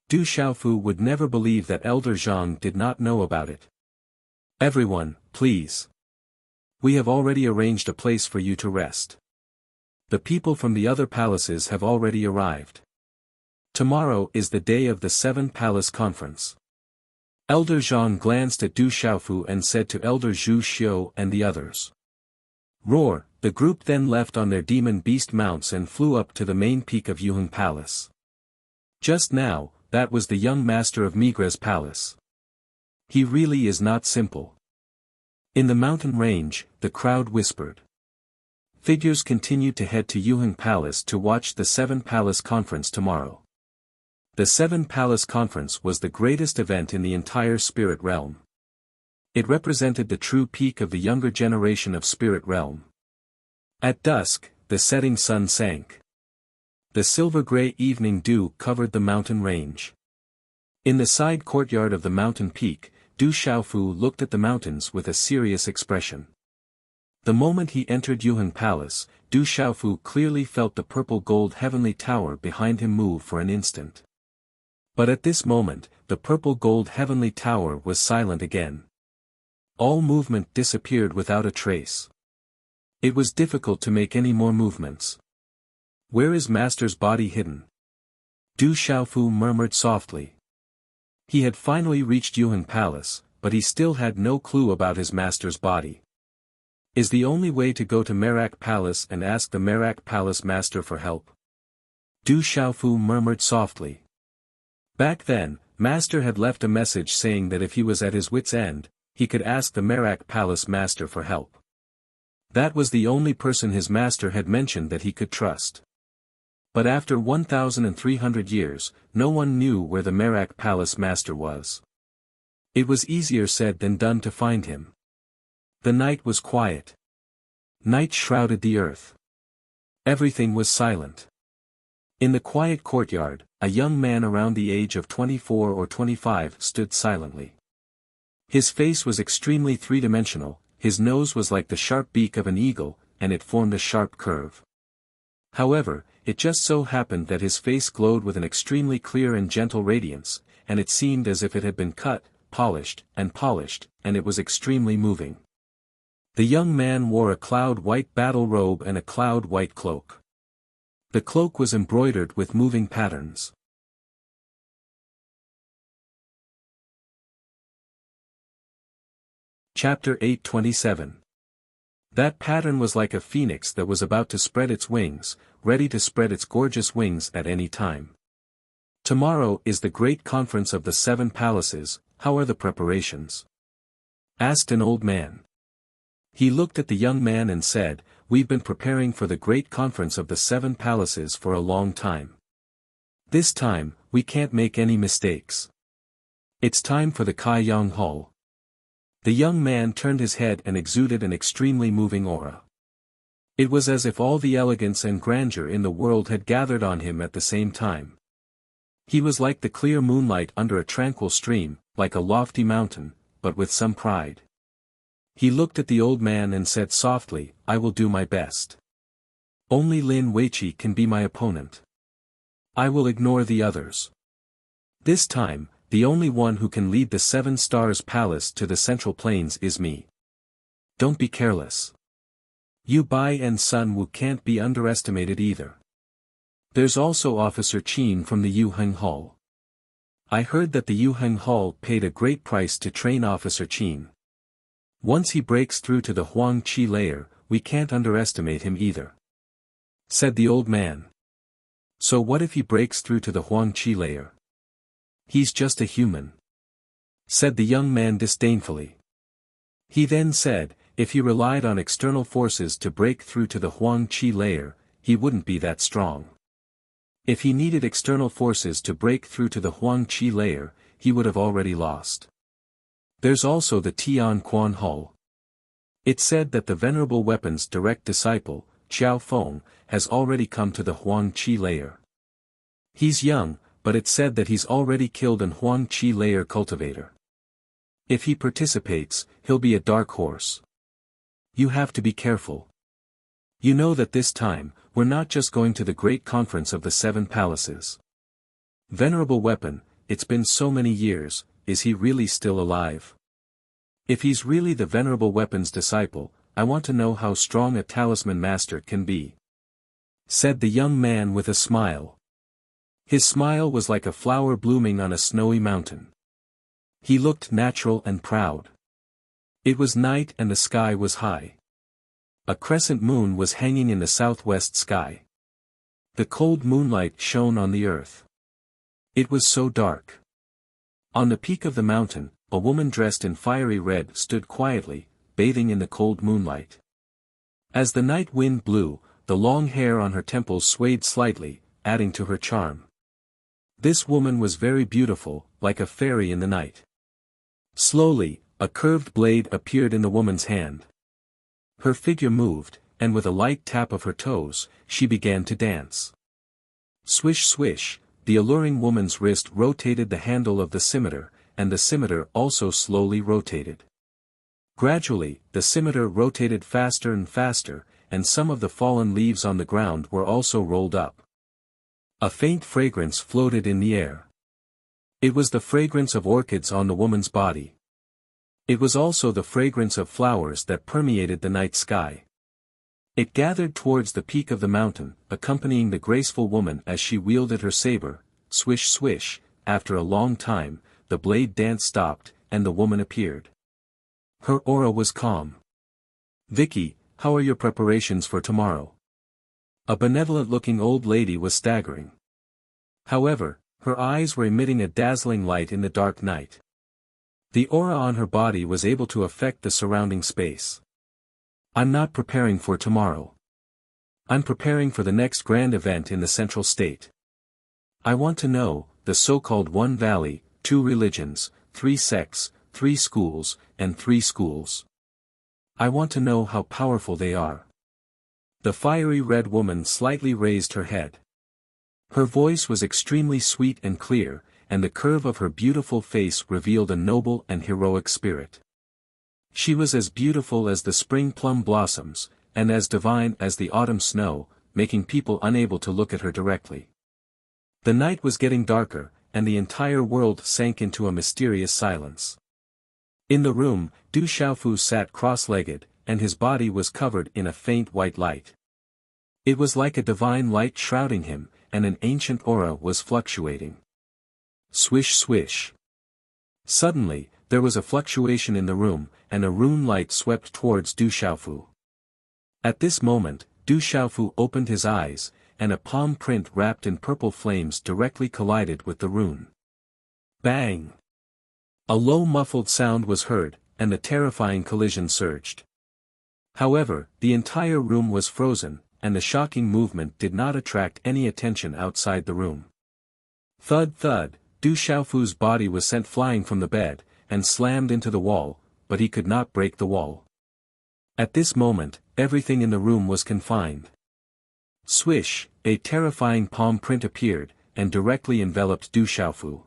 Du Xiaofu would never believe that Elder Zhang did not know about it. Everyone, please. We have already arranged a place for you to rest. The people from the other palaces have already arrived. Tomorrow is the day of the 7-Palace Conference. Elder Zhang glanced at Du Xiaofu and said to Elder Zhu Xiu and the others. Roar, the group then left on their demon beast mounts and flew up to the main peak of Yuheng Palace. Just now, that was the young master of Migres Palace. He really is not simple. In the mountain range, the crowd whispered. Figures continued to head to Yuheng Palace to watch the 7-Palace Conference tomorrow. The 7-Palace Conference was the greatest event in the entire spirit realm. It represented the true peak of the younger generation of spirit realm. At dusk, the setting sun sank. The silver-gray evening dew covered the mountain range. In the side courtyard of the mountain peak, Du Xiaofu looked at the mountains with a serious expression. The moment he entered Yuheng Palace, Du Xiaofu clearly felt the purple-gold heavenly tower behind him move for an instant. But at this moment, the purple-gold heavenly tower was silent again. All movement disappeared without a trace. It was difficult to make any more movements. Where is Master's body hidden? Du Xiaofu murmured softly. He had finally reached Yuheng Palace, but he still had no clue about his master's body. Is the only way to go to Merak Palace and ask the Merak Palace master for help? Du Xiaofu murmured softly. Back then, Master had left a message saying that if he was at his wit's end, he could ask the Merak Palace master for help. That was the only person his master had mentioned that he could trust. But after 1,300 years, no one knew where the Merak Palace master was. It was easier said than done to find him. The night was quiet. Night shrouded the earth. Everything was silent. In the quiet courtyard, a young man around the age of 24 or 25 stood silently. His face was extremely three-dimensional, his nose was like the sharp beak of an eagle, and it formed a sharp curve. However, it just so happened that his face glowed with an extremely clear and gentle radiance, and it seemed as if it had been cut, polished, and it was extremely moving. The young man wore a cloud-white battle robe and a cloud-white cloak. The cloak was embroidered with moving patterns. Chapter 827. That pattern was like a phoenix that was about to spread its wings, ready to spread its gorgeous wings at any time. Tomorrow is the great conference of the 7 palaces, how are the preparations? Asked an old man. He looked at the young man and said, we've been preparing for the great conference of the 7 palaces for a long time. This time, we can't make any mistakes. It's time for the Kaiyang Hall. The young man turned his head and exuded an extremely moving aura. It was as if all the elegance and grandeur in the world had gathered on him at the same time. He was like the clear moonlight under a tranquil stream, like a lofty mountain, but with some pride. He looked at the old man and said softly, I will do my best. Only Lin Weiqi can be my opponent. I will ignore the others. This time, the only one who can lead the 7 Stars Palace to the Central Plains is me. Don't be careless. Yu Bai and Sun Wu can't be underestimated either. There's also Officer Qin from the Yuheng Hall. I heard that the Yuheng Hall paid a great price to train Officer Qin. Once he breaks through to the Huang Qi layer, we can't underestimate him either. Said the old man. So what if he breaks through to the Huang Qi layer? He's just a human. Said the young man disdainfully. He then said, if he relied on external forces to break through to the Huang Qi layer, he wouldn't be that strong. If he needed external forces to break through to the Huang Qi layer, he would have already lost. There's also the Tian Quan Hall. It's said that the Venerable Weapon's direct disciple, Qiao Feng, has already come to the Huang Qi layer. He's young, but it's said that he's already killed an Huang Qi layer cultivator. If he participates, he'll be a dark horse. You have to be careful. You know that this time, we're not just going to the great conference of the 7 palaces. Venerable Weapon, it's been so many years, is he really still alive? If he's really the Venerable Weapon's disciple, I want to know how strong a talisman master can be. Said the young man with a smile. His smile was like a flower blooming on a snowy mountain. He looked natural and proud. It was night and the sky was high. A crescent moon was hanging in the southwest sky. The cold moonlight shone on the earth. It was so dark. On the peak of the mountain, a woman dressed in fiery red stood quietly, bathing in the cold moonlight. As the night wind blew, the long hair on her temples swayed slightly, adding to her charm. This woman was very beautiful, like a fairy in the night. Slowly, a curved blade appeared in the woman's hand. Her figure moved, and with a light tap of her toes, she began to dance. Swish swish, the alluring woman's wrist rotated the handle of the scimitar, and the scimitar also slowly rotated. Gradually, the scimitar rotated faster and faster, and some of the fallen leaves on the ground were also rolled up. A faint fragrance floated in the air. It was the fragrance of orchids on the woman's body. It was also the fragrance of flowers that permeated the night sky. It gathered towards the peak of the mountain, accompanying the graceful woman as she wielded her saber. Swish swish, after a long time, the blade dance stopped, and the woman appeared. Her aura was calm. "Vicky, how are your preparations for tomorrow?" A benevolent-looking old lady was staggering. However, her eyes were emitting a dazzling light in the dark night. The aura on her body was able to affect the surrounding space. "I'm not preparing for tomorrow. I'm preparing for the next grand event in the Central State. I want to know, the so-called One Valley, 2 religions, 3 sects, 3 schools, and 3 schools. I want to know how powerful they are." The fiery red woman slightly raised her head. Her voice was extremely sweet and clear, and the curve of her beautiful face revealed a noble and heroic spirit. She was as beautiful as the spring plum blossoms, and as divine as the autumn snow, making people unable to look at her directly. The night was getting darker, and the entire world sank into a mysterious silence. In the room, Du Xiaofu sat cross-legged, and his body was covered in a faint white light. It was like a divine light shrouding him, and an ancient aura was fluctuating. Swish swish. Suddenly, there was a fluctuation in the room, and a rune light swept towards Du Xiaofu. At this moment, Du Xiaofu opened his eyes, and a palm print wrapped in purple flames directly collided with the rune. Bang! A low muffled sound was heard, and the terrifying collision surged. However, the entire room was frozen, and the shocking movement did not attract any attention outside the room. Thud thud, Du Xiaofu's body was sent flying from the bed, and slammed into the wall, but he could not break the wall. At this moment, everything in the room was confined. Swish, a terrifying palm print appeared, and directly enveloped Du Xiaofu.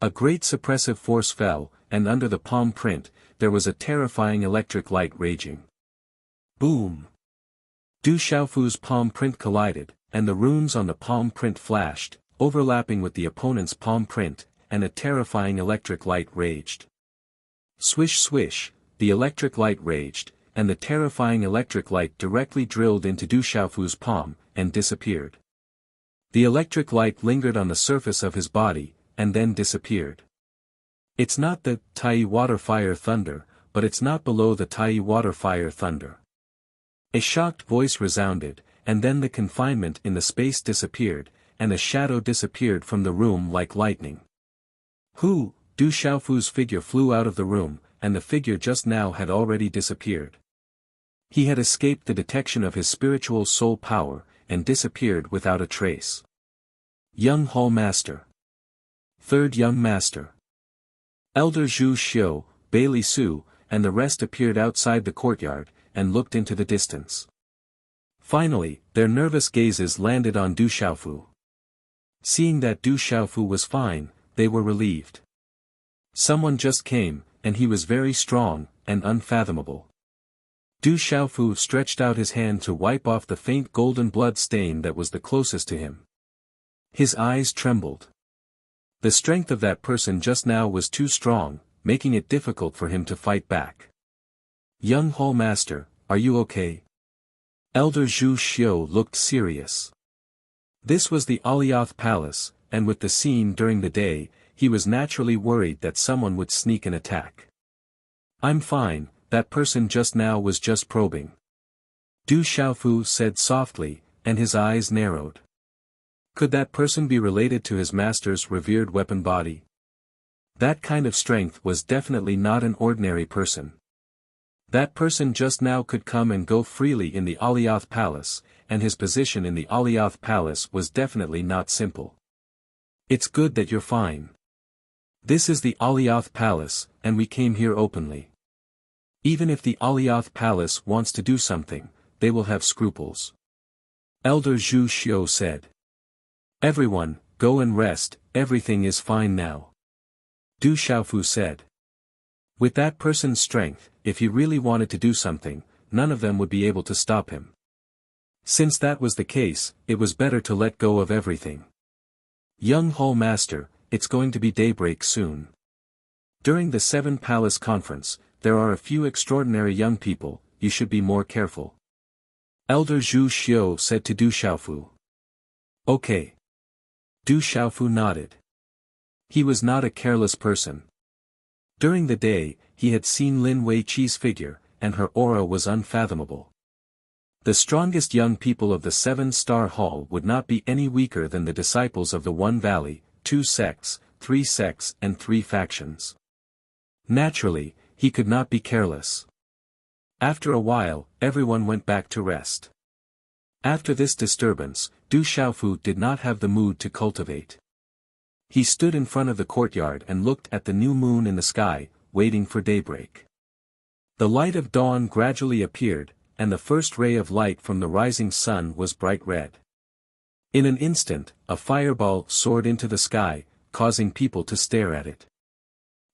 A great suppressive force fell, and under the palm print, there was a terrifying electric light raging. Boom! Du Xiaofu's palm print collided, and the runes on the palm print flashed, overlapping with the opponent's palm print, and a terrifying electric light raged. Swish swish, the electric light raged, and the terrifying electric light directly drilled into Du Xiaofu's palm, and disappeared. The electric light lingered on the surface of his body, and then disappeared. It's not the Tai water fire thunder, but it's not below the Tai water fire thunder. A shocked voice resounded, and then the confinement in the space disappeared, and a shadow disappeared from the room like lightning. Who? Du Xiaofu's figure flew out of the room, and the figure just now had already disappeared. He had escaped the detection of his spiritual soul power, and disappeared without a trace. Young Hall Master. Third Young Master. Elder Zhu Xiu, Bailey Su, and the rest appeared outside the courtyard, and looked into the distance. Finally, their nervous gazes landed on Du Xiaofu. Seeing that Du Xiaofu was fine, they were relieved. Someone just came, and he was very strong, and unfathomable. Du Xiaofu stretched out his hand to wipe off the faint golden blood stain that was the closest to him. His eyes trembled. The strength of that person just now was too strong, making it difficult for him to fight back. Young Hall Master, are you okay? Elder Zhu Xiu looked serious. This was the Alioth Palace, and with the scene during the day, he was naturally worried that someone would sneak an attack. I'm fine, that person just now was just probing. Du Xiaofu said softly, and his eyes narrowed. Could that person be related to his master's revered weapon body? That kind of strength was definitely not an ordinary person. That person just now could come and go freely in the Alioth Palace, and his position in the Alioth Palace was definitely not simple. It's good that you're fine. This is the Alioth Palace, and we came here openly. Even if the Alioth Palace wants to do something, they will have scruples. Elder Zhu Xiu said. Everyone, go and rest, everything is fine now. Du Xiaofu said. With that person's strength, if he really wanted to do something, none of them would be able to stop him. Since that was the case, it was better to let go of everything. Young Hall Master, it's going to be daybreak soon. During the Seven Palace Conference, there are a few extraordinary young people, you should be more careful. Elder Zhu Xiu said to Du Xiaofu. Okay. Du Xiaofu nodded. He was not a careless person. During the day, he had seen Lin Weiqi's figure, and her aura was unfathomable. The strongest young people of the Seven-Star Hall would not be any weaker than the disciples of the One Valley, 2 sects, 3 sects and 3 factions. Naturally, he could not be careless. After a while, everyone went back to rest. After this disturbance, Du Xiaofu did not have the mood to cultivate. He stood in front of the courtyard and looked at the new moon in the sky, waiting for daybreak. The light of dawn gradually appeared, and the first ray of light from the rising sun was bright red. In an instant, a fireball soared into the sky, causing people to stare at it.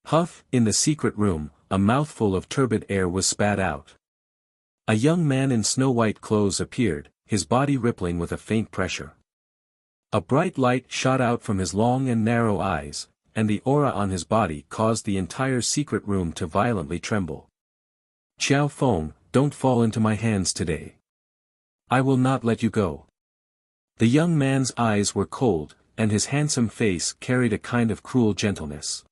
Huff, in the secret room, a mouthful of turbid air was spat out. A young man in snow-white clothes appeared, his body rippling with a faint pressure. A bright light shot out from his long and narrow eyes, and the aura on his body caused the entire secret room to violently tremble. Xiao Feng, don't fall into my hands today. I will not let you go. The young man's eyes were cold, and his handsome face carried a kind of cruel gentleness.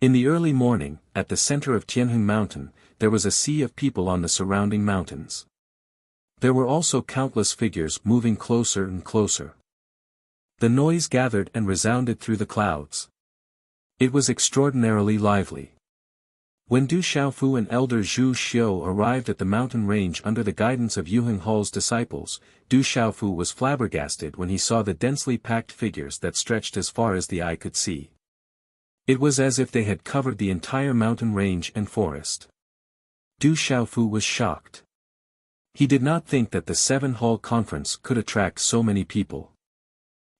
In the early morning, at the center of Tianheng Mountain, there was a sea of people on the surrounding mountains. There were also countless figures moving closer and closer. The noise gathered and resounded through the clouds. It was extraordinarily lively. When Du Xiaofu and Elder Zhu Xiu arrived at the mountain range under the guidance of Yuheng Hall's disciples, Du Xiaofu was flabbergasted when he saw the densely packed figures that stretched as far as the eye could see. It was as if they had covered the entire mountain range and forest. Du Xiaofu was shocked. He did not think that the Seven-Hall Conference could attract so many people.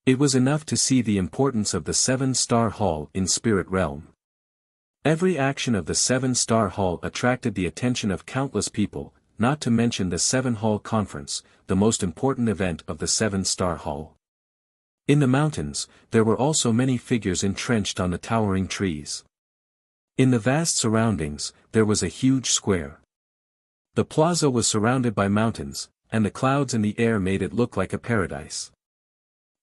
It was enough to see the importance of the Seven-Star Hall in Spirit Realm. Every action of the Seven-Star Hall attracted the attention of countless people, not to mention the Seven-Hall Conference, the most important event of the Seven-Star Hall. In the mountains, there were also many figures entrenched on the towering trees. In the vast surroundings, there was a huge square. The plaza was surrounded by mountains, and the clouds in the air made it look like a paradise.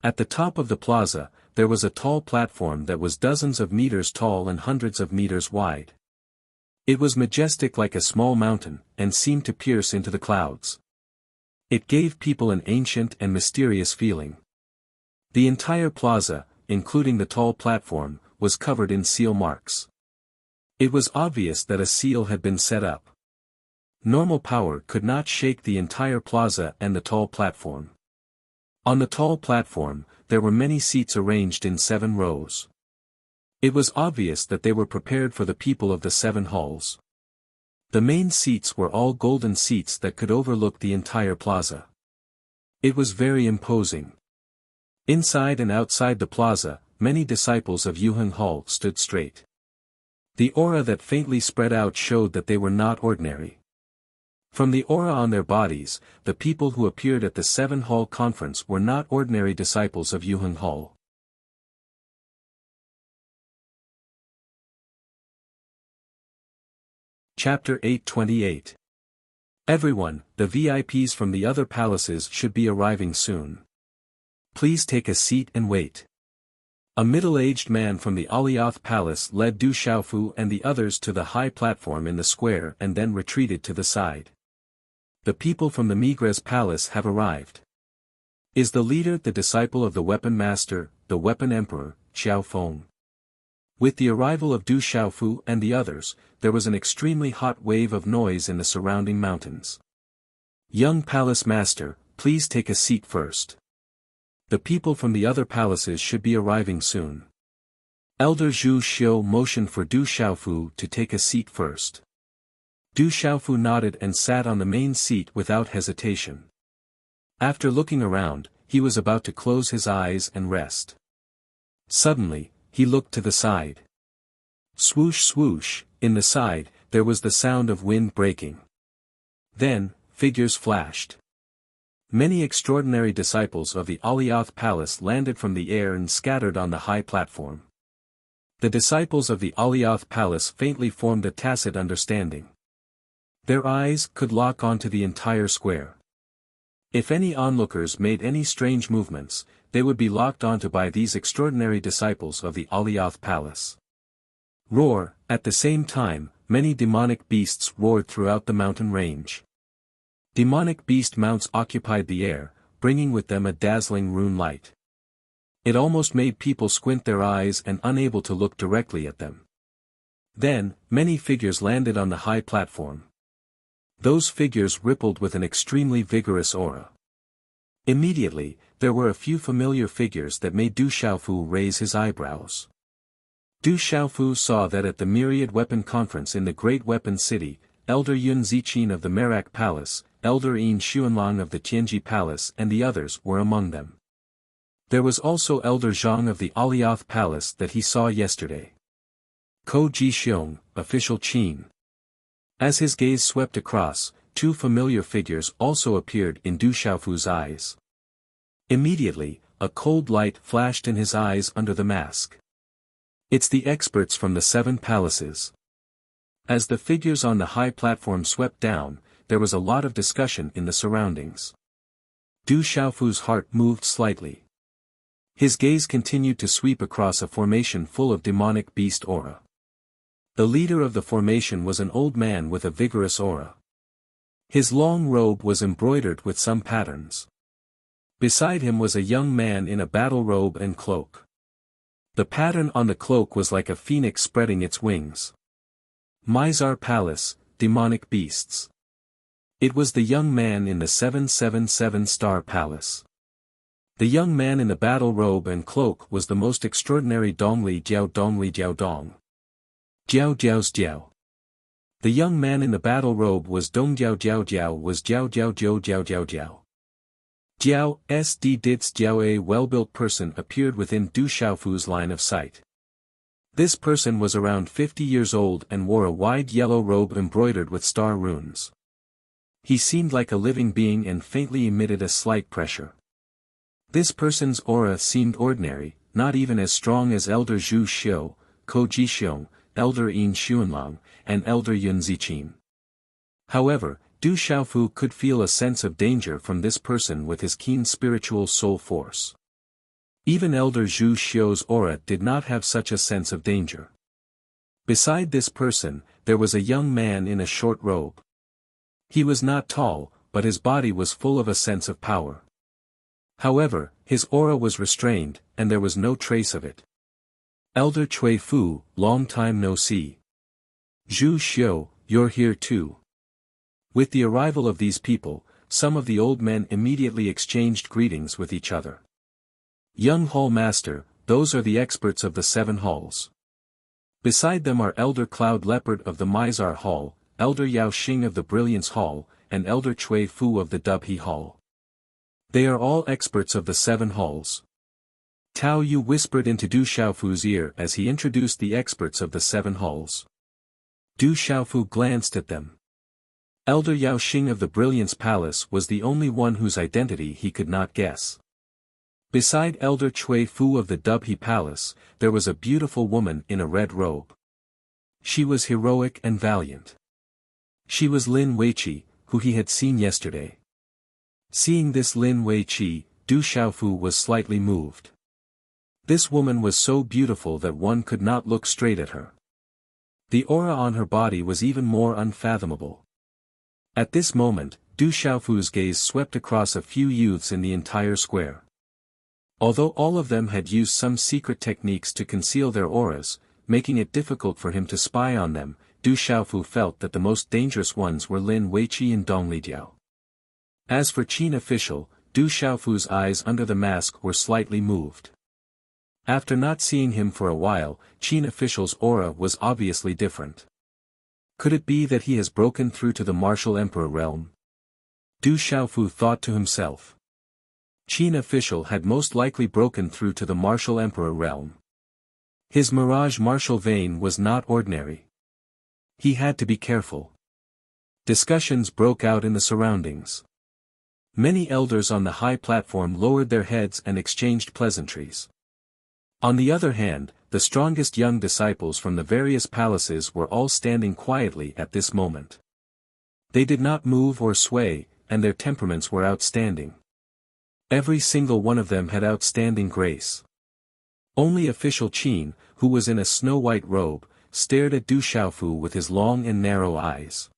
At the top of the plaza, there was a tall platform that was dozens of meters tall and hundreds of meters wide. It was majestic like a small mountain, and seemed to pierce into the clouds. It gave people an ancient and mysterious feeling. The entire plaza, including the tall platform, was covered in seal marks. It was obvious that a seal had been set up. Normal power could not shake the entire plaza and the tall platform. On the tall platform, there were many seats arranged in 7 rows. It was obvious that they were prepared for the people of the 7 halls. The main seats were all golden seats that could overlook the entire plaza. It was very imposing. Inside and outside the plaza, many disciples of Yuheng Hall stood straight. The aura that faintly spread out showed that they were not ordinary. From the aura on their bodies, the people who appeared at the Seven-Hall Conference were not ordinary disciples of Yuheng Hall. Chapter 828. Everyone, the VIPs from the other palaces should be arriving soon. Please take a seat and wait. A middle-aged man from the Alioth Palace led Du Xiaofu and the others to the high platform in the square and then retreated to the side. The people from the Migres Palace have arrived. Is the leader the disciple of the Weapon Master, the Weapon Emperor, Xiao Feng? With the arrival of Du Xiaofu and the others, there was an extremely hot wave of noise in the surrounding mountains. Young Palace Master, please take a seat first. The people from the other palaces should be arriving soon. Elder Zhu Xiu motioned for Du Xiaofu to take a seat first. Du Xiaofu nodded and sat on the main seat without hesitation. After looking around, he was about to close his eyes and rest. Suddenly, he looked to the side. Swoosh swoosh, in the side, there was the sound of wind breaking. Then, figures flashed. Many extraordinary disciples of the Alioth Palace landed from the air and scattered on the high platform. The disciples of the Alioth Palace faintly formed a tacit understanding. Their eyes could lock onto the entire square. If any onlookers made any strange movements, they would be locked onto by these extraordinary disciples of the Alioth Palace. Roar, at the same time, many demonic beasts roared throughout the mountain range. Demonic beast mounts occupied the air, bringing with them a dazzling rune light. It almost made people squint their eyes and unable to look directly at them. Then, many figures landed on the high platform. Those figures rippled with an extremely vigorous aura. Immediately, there were a few familiar figures that made Du Xiaofu raise his eyebrows. Du Xiaofu saw that at the Myriad Weapon Conference in the Great Weapon City, Elder Yun Ziqin of the Merak Palace, Elder Yin Xuanlang of the Tianji Palace and the others were among them. There was also Elder Zhang of the Alioth Palace that he saw yesterday. Ko Ji-xiong, official Qin. As his gaze swept across, two familiar figures also appeared in Du Xiaofu's eyes. Immediately, a cold light flashed in his eyes under the mask. It's the experts from the 7 palaces. As the figures on the high platform swept down, there was a lot of discussion in the surroundings. Du Xiaofu's heart moved slightly. His gaze continued to sweep across a formation full of demonic beast aura. The leader of the formation was an old man with a vigorous aura. His long robe was embroidered with some patterns. Beside him was a young man in a battle robe and cloak. The pattern on the cloak was like a phoenix spreading its wings. Mizar Palace, demonic beasts. It was the young man in the 777-star palace. The young man in the battle robe and cloak was the most extraordinary Dongli Jiao Dong. Jiao Jiao's Jiao. The young man in the battle robe was Dong Jiao Jiao Jiao was Jiao Jiao Jiao Jiao Jiao Jiao. Jiao S.D. Dits Jiao. A well-built person appeared within Du Xiaofu's line of sight. This person was around 50 years old and wore a wide yellow robe embroidered with star runes. He seemed like a living being and faintly emitted a slight pressure. This person's aura seemed ordinary, not even as strong as Elder Zhu Xiu, Ko Ji-xiong, Elder Yin Xuanlang, and Elder Yun Ziqin. However, Du Xiaofu could feel a sense of danger from this person with his keen spiritual soul force. Even Elder Zhu Xiu's aura did not have such a sense of danger. Beside this person, there was a young man in a short robe. He was not tall, but his body was full of a sense of power. However, his aura was restrained, and there was no trace of it. Elder Cui Fu, long time no see. Zhu Xiu, you're here too. With the arrival of these people, some of the old men immediately exchanged greetings with each other. Young Hall Master, those are the experts of the 7 halls. Beside them are Elder Cloud Leopard of the Mizar Hall, Elder Yao Xing of the Brilliance Hall, and Elder Cui Fu of the Dubhe Hall. They are all experts of the 7 halls. Tao Yu whispered into Du Xiaofu's ear as he introduced the experts of the 7 halls. Du Xiaofu glanced at them. Elder Yao Xing of the Brilliance Palace was the only one whose identity he could not guess. Beside Elder Cui Fu of the Dubhe Palace, there was a beautiful woman in a red robe. She was heroic and valiant. She was Lin Weiqi, who he had seen yesterday. Seeing this Lin Weiqi, Du Xiaofu was slightly moved. This woman was so beautiful that one could not look straight at her. The aura on her body was even more unfathomable. At this moment, Du Xiaofu's gaze swept across a few youths in the entire square. Although all of them had used some secret techniques to conceal their auras, making it difficult for him to spy on them, Du Xiaofu felt that the most dangerous ones were Lin Weiqi and Dong Lijiao. As for Qin official, Du Xiaofu's eyes under the mask were slightly moved. After not seeing him for a while, Qin official's aura was obviously different. Could it be that he has broken through to the martial emperor realm? Du Xiaofu thought to himself. Qin official had most likely broken through to the martial emperor realm. His mirage martial vein was not ordinary. He had to be careful. Discussions broke out in the surroundings. Many elders on the high platform lowered their heads and exchanged pleasantries. On the other hand, the strongest young disciples from the various palaces were all standing quietly at this moment. They did not move or sway, and their temperaments were outstanding. Every single one of them had outstanding grace. Only official Qin, who was in a snow-white robe, stared at Du Xiaofu with his long and narrow eyes.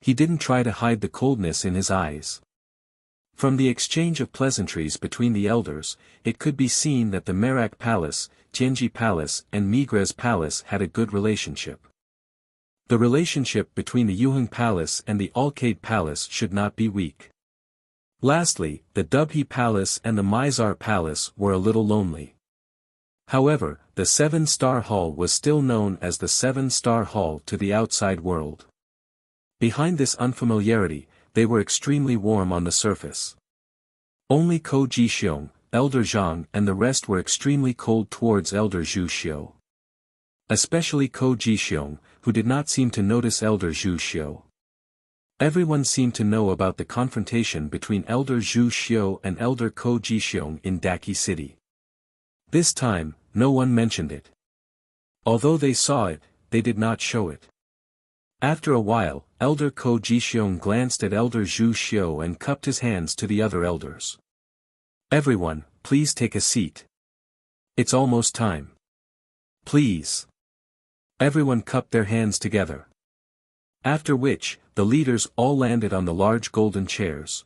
He didn't try to hide the coldness in his eyes. From the exchange of pleasantries between the elders, it could be seen that the Merak Palace, Tianji Palace and Migres Palace had a good relationship. The relationship between the Yuheng Palace and the Alcade Palace should not be weak. Lastly, the Dubhe Palace and the Mizar Palace were a little lonely. However, the Seven-Star Hall was still known as the Seven-Star Hall to the outside world. Behind this unfamiliarity, they were extremely warm on the surface. Only Ko Jixiong, Elder Zhang and the rest were extremely cold towards Elder Zhu Xiu. Especially Ko Jixiong, who did not seem to notice Elder Zhu Xiu. Everyone seemed to know about the confrontation between Elder Zhu Xiu and Elder Ko Jixiong in Daqi City. This time, no one mentioned it. Although they saw it, they did not show it. After a while, Elder Ko Jixiong glanced at Elder Zhu Xiu and cupped his hands to the other elders. "Everyone, please take a seat. It's almost time. Please." Everyone cupped their hands together. After which, the leaders all landed on the large golden chairs.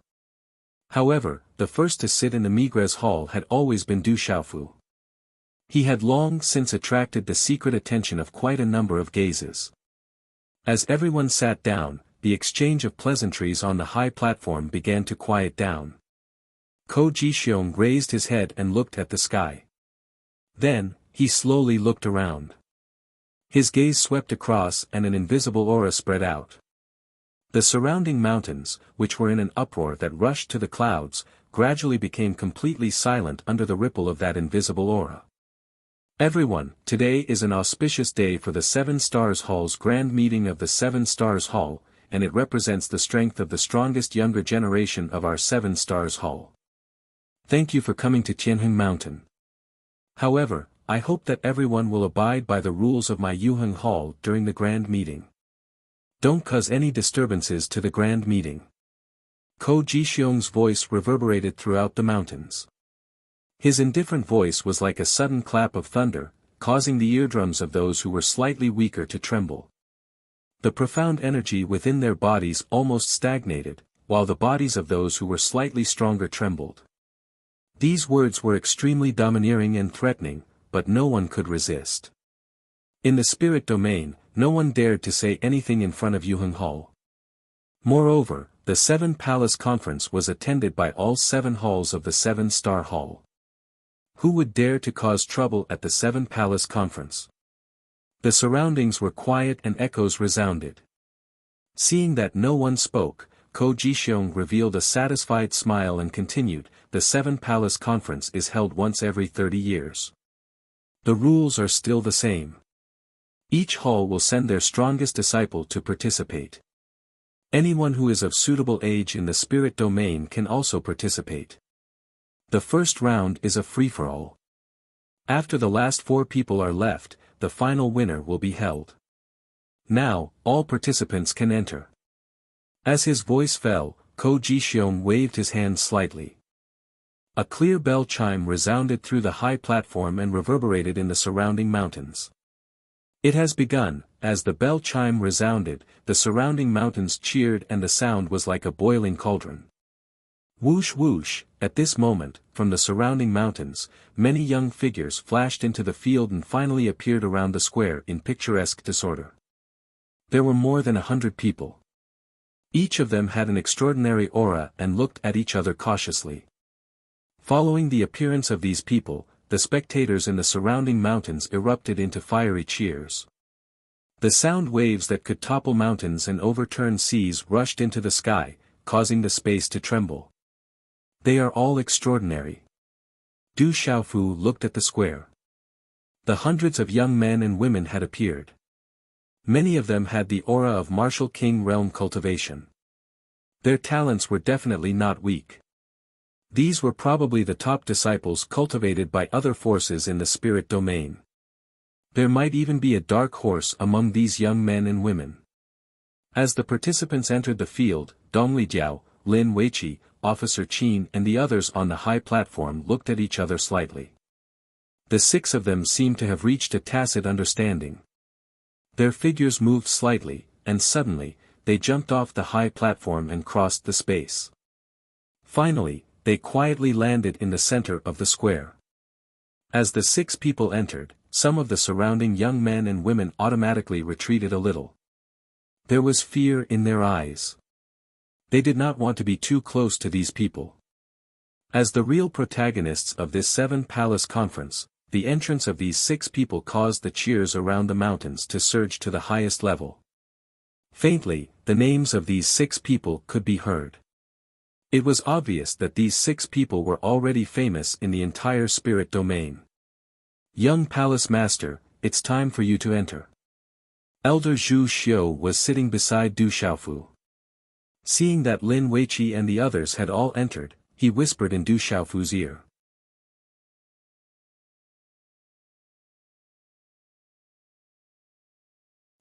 However, the first to sit in the Migres Hall had always been Du Xiaofu. He had long since attracted the secret attention of quite a number of gazes. As everyone sat down, the exchange of pleasantries on the high platform began to quiet down. Ko Jixiong raised his head and looked at the sky. Then, he slowly looked around. His gaze swept across and an invisible aura spread out. The surrounding mountains, which were in an uproar that rushed to the clouds, gradually became completely silent under the ripple of that invisible aura. "Everyone, today is an auspicious day for the Seven Stars Hall's grand meeting of the Seven Stars Hall, and it represents the strength of the strongest younger generation of our Seven Stars Hall. Thank you for coming to Tianheng Mountain. However, I hope that everyone will abide by the rules of my Yuheng Hall during the grand meeting. Don't cause any disturbances to the grand meeting." Ko Jixiong's voice reverberated throughout the mountains. His indifferent voice was like a sudden clap of thunder, causing the eardrums of those who were slightly weaker to tremble. The profound energy within their bodies almost stagnated, while the bodies of those who were slightly stronger trembled. These words were extremely domineering and threatening, but no one could resist. In the spirit domain, no one dared to say anything in front of Yuheng Hall. Moreover, the Seven Palace Conference was attended by all 7 halls of the Seven-Star Hall. Who would dare to cause trouble at the Seven Palace Conference? The surroundings were quiet and echoes resounded. Seeing that no one spoke, Ko Jixiong revealed a satisfied smile and continued, "The Seven Palace Conference is held once every 30 years. The rules are still the same. Each hall will send their strongest disciple to participate. Anyone who is of suitable age in the spirit domain can also participate. The first round is a free-for-all. After the last 4 people are left, the final winner will be held. Now, all participants can enter." As his voice fell, Ko Jixiong waved his hand slightly. A clear bell chime resounded through the high platform and reverberated in the surrounding mountains. "It has begun." As the bell chime resounded, the surrounding mountains cheered and the sound was like a boiling cauldron. Whoosh whoosh, at this moment, from the surrounding mountains, many young figures flashed into the field and finally appeared around the square in picturesque disorder. There were more than 100 people. Each of them had an extraordinary aura and looked at each other cautiously. Following the appearance of these people, the spectators in the surrounding mountains erupted into fiery cheers. The sound waves that could topple mountains and overturn seas rushed into the sky, causing the space to tremble. "They are all extraordinary." Du Xiaofu looked at the square. The hundreds of young men and women had appeared. Many of them had the aura of martial king realm cultivation. Their talents were definitely not weak. These were probably the top disciples cultivated by other forces in the spirit domain. There might even be a dark horse among these young men and women. As the participants entered the field, Dong Lijiao, Lin Weiqi, Officer Qin and the others on the high platform looked at each other slightly. The 6 of them seemed to have reached a tacit understanding. Their figures moved slightly, and suddenly, they jumped off the high platform and crossed the space. Finally, they quietly landed in the center of the square. As the 6 people entered, some of the surrounding young men and women automatically retreated a little. There was fear in their eyes. They did not want to be too close to these people. As the real protagonists of this 7-palace conference, the entrance of these 6 people caused the cheers around the mountains to surge to the highest level. Faintly, the names of these 6 people could be heard. It was obvious that these 6 people were already famous in the entire spirit domain. Young Palace Master, it's time for you to enter. Elder Zhu Xiu was sitting beside Du Xiaofu. Seeing that Lin Weiqi and the others had all entered, he whispered in Du Xiaofu's ear.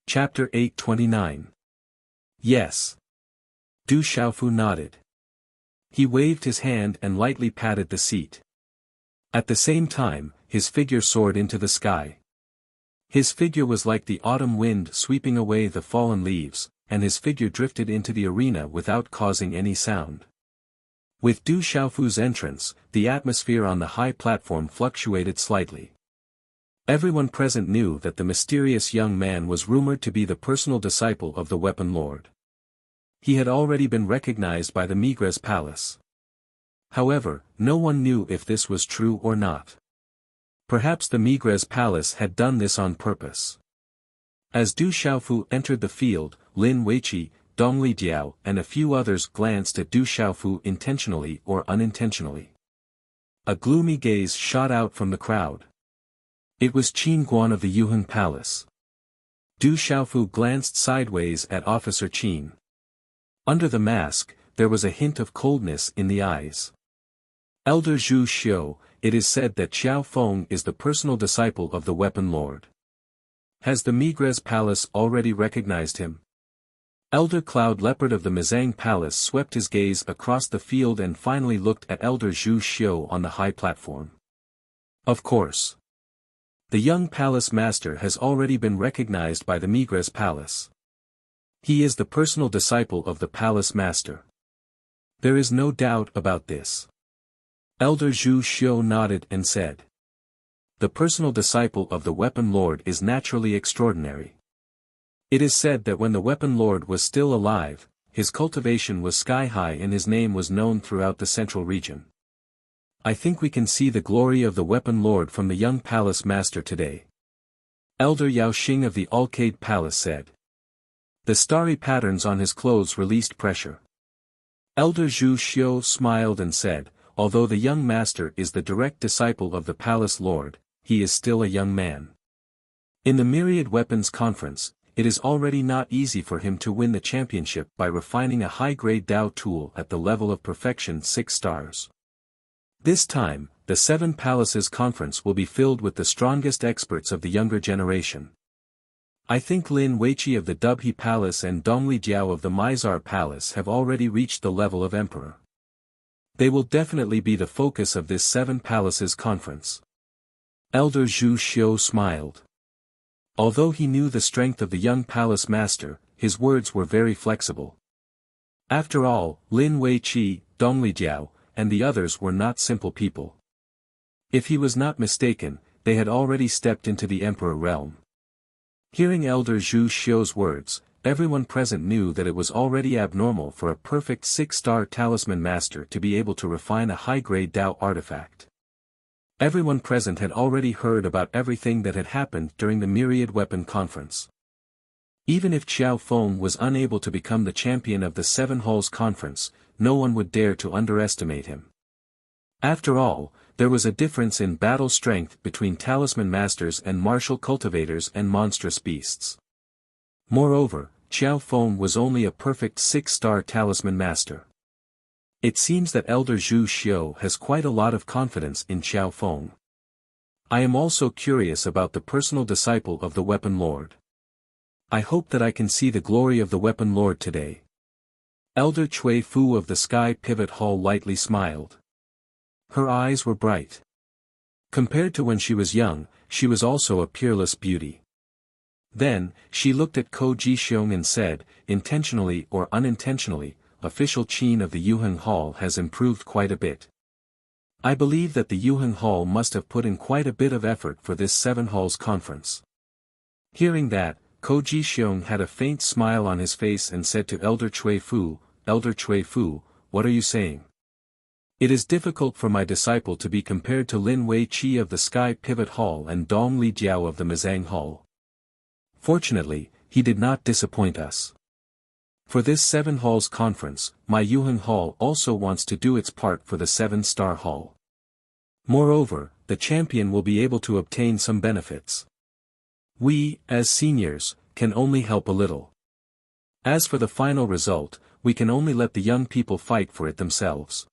Chapter 829. Yes. Du Xiaofu nodded. He waved his hand and lightly patted the seat. At the same time, his figure soared into the sky. His figure was like the autumn wind sweeping away the fallen leaves, and his figure drifted into the arena without causing any sound. With Du Xiaofu's entrance, the atmosphere on the high platform fluctuated slightly. Everyone present knew that the mysterious young man was rumored to be the personal disciple of the Weapon Lord. He had already been recognized by the Migres Palace. However, no one knew if this was true or not. Perhaps the Migres Palace had done this on purpose. As Du Xiaofu entered the field, Lin Weiqi, Dong Lijiao and a few others glanced at Du Xiaofu intentionally or unintentionally. A gloomy gaze shot out from the crowd. It was Qin Guan of the Yuheng Palace. Du Xiaofu glanced sideways at Officer Qin. Under the mask, there was a hint of coldness in the eyes. Elder Zhu Xiu, it is said that Xiao Feng is the personal disciple of the Weapon Lord. Has the Migres Palace already recognized him? Elder Cloud Leopard of the Mizang Palace swept his gaze across the field and finally looked at Elder Zhu Xiu on the high platform. Of course. The young palace master has already been recognized by the Migres Palace. He is the personal disciple of the palace master. There is no doubt about this. Elder Zhu Xiu nodded and said. The personal disciple of the Weapon Lord is naturally extraordinary. It is said that when the Weapon Lord was still alive, his cultivation was sky-high and his name was known throughout the central region. I think we can see the glory of the Weapon Lord from the young palace master today. Elder Yao Xing of the Alcade Palace said. The starry patterns on his clothes released pressure. Elder Zhu Xiu smiled and said, although the young master is the direct disciple of the palace lord, he is still a young man. In the Myriad Weapons Conference, it is already not easy for him to win the championship by refining a high-grade Dao tool at the level of perfection 6 stars. This time, the 7 Palaces Conference will be filled with the strongest experts of the younger generation. I think Lin Weiqi of the Dubhe Palace and Dong Lijiao of the Mizar Palace have already reached the level of emperor. They will definitely be the focus of this 7 Palaces Conference. Elder Zhu Xiu smiled. Although he knew the strength of the young palace master, his words were very flexible. After all, Lin Weiqi, Dong Lijiao, and the others were not simple people. If he was not mistaken, they had already stepped into the emperor realm. Hearing Elder Zhu Xiu's words, everyone present knew that it was already abnormal for a perfect 6-star talisman master to be able to refine a high-grade Dao artifact. Everyone present had already heard about everything that had happened during the Myriad Weapon Conference. Even if Xiao Feng was unable to become the champion of the 7 Halls Conference, no one would dare to underestimate him. After all, there was a difference in battle strength between talisman masters and martial cultivators and monstrous beasts. Moreover, Xiao Feng was only a perfect 6-star talisman master. It seems that Elder Zhu Xiu has quite a lot of confidence in Xiao Feng. I am also curious about the personal disciple of the Weapon Lord. I hope that I can see the glory of the Weapon Lord today. Elder Chui Fu of the Sky Pivot Hall lightly smiled. Her eyes were bright. Compared to when she was young, she was also a peerless beauty. Then, she looked at Ko Ji-xiong and said, intentionally or unintentionally, official Qin of the Yuheng Hall has improved quite a bit. I believe that the Yuheng Hall must have put in quite a bit of effort for this 7 halls conference. Hearing that, Ko Ji-xiong had a faint smile on his face and said to Elder Chui Fu, Elder Chui Fu, what are you saying? It is difficult for my disciple to be compared to Lin Wei Qi of the Sky Pivot Hall and Dong Li Jiao of the Mizang Hall. Fortunately, he did not disappoint us. For this 7 halls conference, my Yuheng Hall also wants to do its part for the 7-star hall. Moreover, the champion will be able to obtain some benefits. We, as seniors, can only help a little. As for the final result, we can only let the young people fight for it themselves.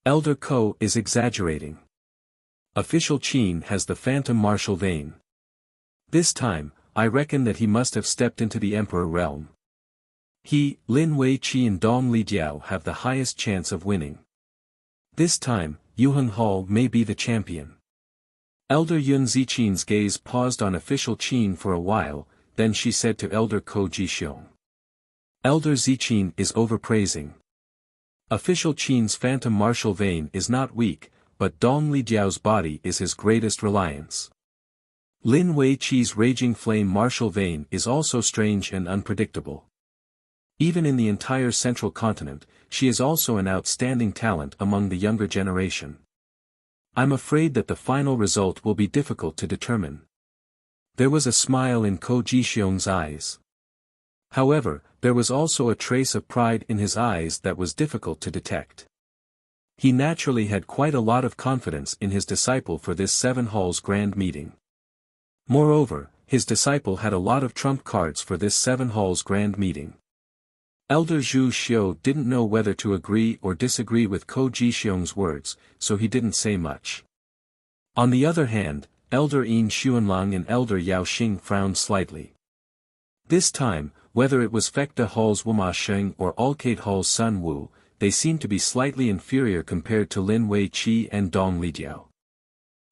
Elder Ko is exaggerating. Official Qin has the phantom martial vein. This time, I reckon that he must have stepped into the Emperor realm. He, Lin Wei Qi and Dong Li Jiao have the highest chance of winning. This time, Yuheng Hall may be the champion. Elder Yun Ziqin's gaze paused on official Qin for a while, then she said to Elder Ko Ji-xiong. Elder Ziqin is overpraising. Official Qin's phantom martial vein is not weak, but Dong Li Jiao's body is his greatest reliance. Lin Wei Qi's raging flame martial vein is also strange and unpredictable. Even in the entire central continent, she is also an outstanding talent among the younger generation. I'm afraid that the final result will be difficult to determine. There was a smile in Ko Ji-xiong's eyes. However, there was also a trace of pride in his eyes that was difficult to detect. He naturally had quite a lot of confidence in his disciple for this 7 halls grand meeting. Moreover, his disciple had a lot of trump cards for this 7 halls grand meeting. Elder Zhu Xiu didn't know whether to agree or disagree with Ko Ji-xiong's words, so he didn't say much. On the other hand, Elder Yin Xuanlang and Elder Yao Xing frowned slightly. This time, whether it was Fekta Hall's Wuma Sheng or Alcate Hall's Sun Wu, they seemed to be slightly inferior compared to Lin Wei Qi and Dong Li Jiao.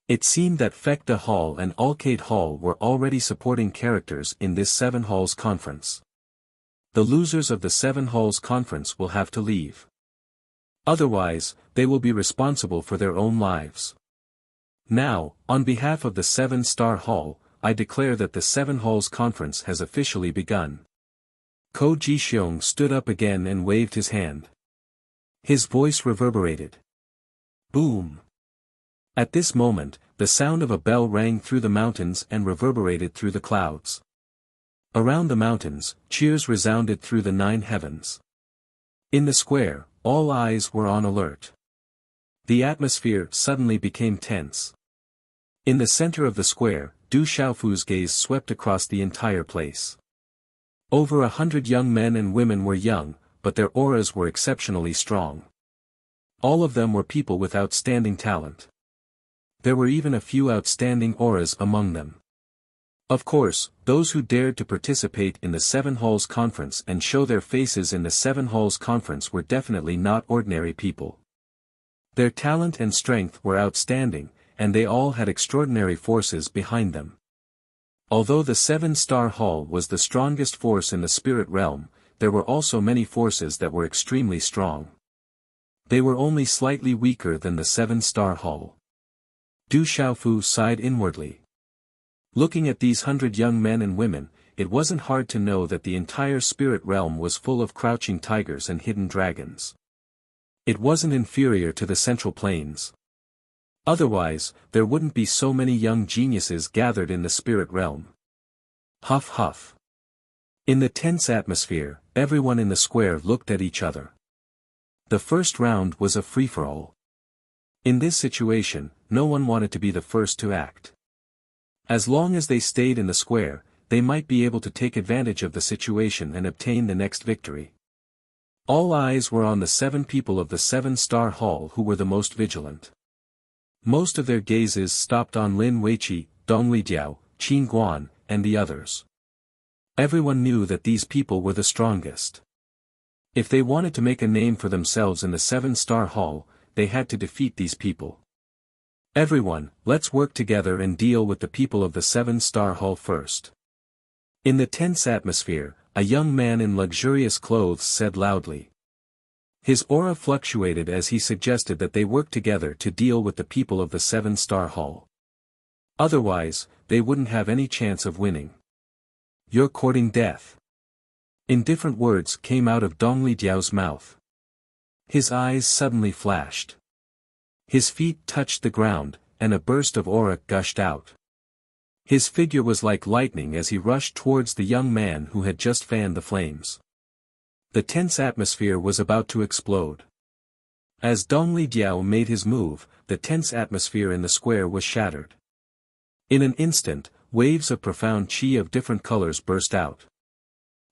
It seemed that Fekta Hall and Alcate Hall were already supporting characters in this 7 halls conference. The losers of the 7 halls conference will have to leave. Otherwise, they will be responsible for their own lives. Now, on behalf of the 7-star hall, I declare that the 7 halls conference has officially begun. Ko Ji-xiong stood up again and waved his hand. His voice reverberated. Boom! At this moment, the sound of a bell rang through the mountains and reverberated through the clouds. Around the mountains, cheers resounded through the 9 heavens. In the square, all eyes were on alert. The atmosphere suddenly became tense. In the center of the square, Du Xiaofu's gaze swept across the entire place. Over 100 young men and women were young, but their auras were exceptionally strong. All of them were people with outstanding talent. There were even a few outstanding auras among them. Of course, those who dared to participate in the 7 halls conference and show their faces in the 7 halls conference were definitely not ordinary people. Their talent and strength were outstanding, and they all had extraordinary forces behind them. Although the 7-star hall was the strongest force in the spirit realm, there were also many forces that were extremely strong. They were only slightly weaker than the 7-star hall. Du Xiaofu sighed inwardly. Looking at these 100 young men and women, it wasn't hard to know that the entire spirit realm was full of crouching tigers and hidden dragons. It wasn't inferior to the Central Plains. Otherwise, there wouldn't be so many young geniuses gathered in the spirit realm. Huff huff. In the tense atmosphere, everyone in the square looked at each other. The first round was a free-for-all. In this situation, no one wanted to be the first to act. As long as they stayed in the square, they might be able to take advantage of the situation and obtain the next victory. All eyes were on the 7 people of the 7-star hall who were the most vigilant. Most of their gazes stopped on Lin Weiqi, Dong Lijiao, Qin Guan, and the others. Everyone knew that these people were the strongest. If they wanted to make a name for themselves in the 7-star hall, they had to defeat these people. Everyone, let's work together and deal with the people of the 7-star hall first. In the tense atmosphere, a young man in luxurious clothes said loudly. His aura fluctuated as he suggested that they work together to deal with the people of the 7-star hall. Otherwise, they wouldn't have any chance of winning. You're courting death. Indifferent words came out of Dong Lijiao's mouth. His eyes suddenly flashed. His feet touched the ground, and a burst of aura gushed out. His figure was like lightning as he rushed towards the young man who had just fanned the flames. The tense atmosphere was about to explode. As Dong Lijiao made his move, the tense atmosphere in the square was shattered. In an instant, waves of profound qi of different colors burst out.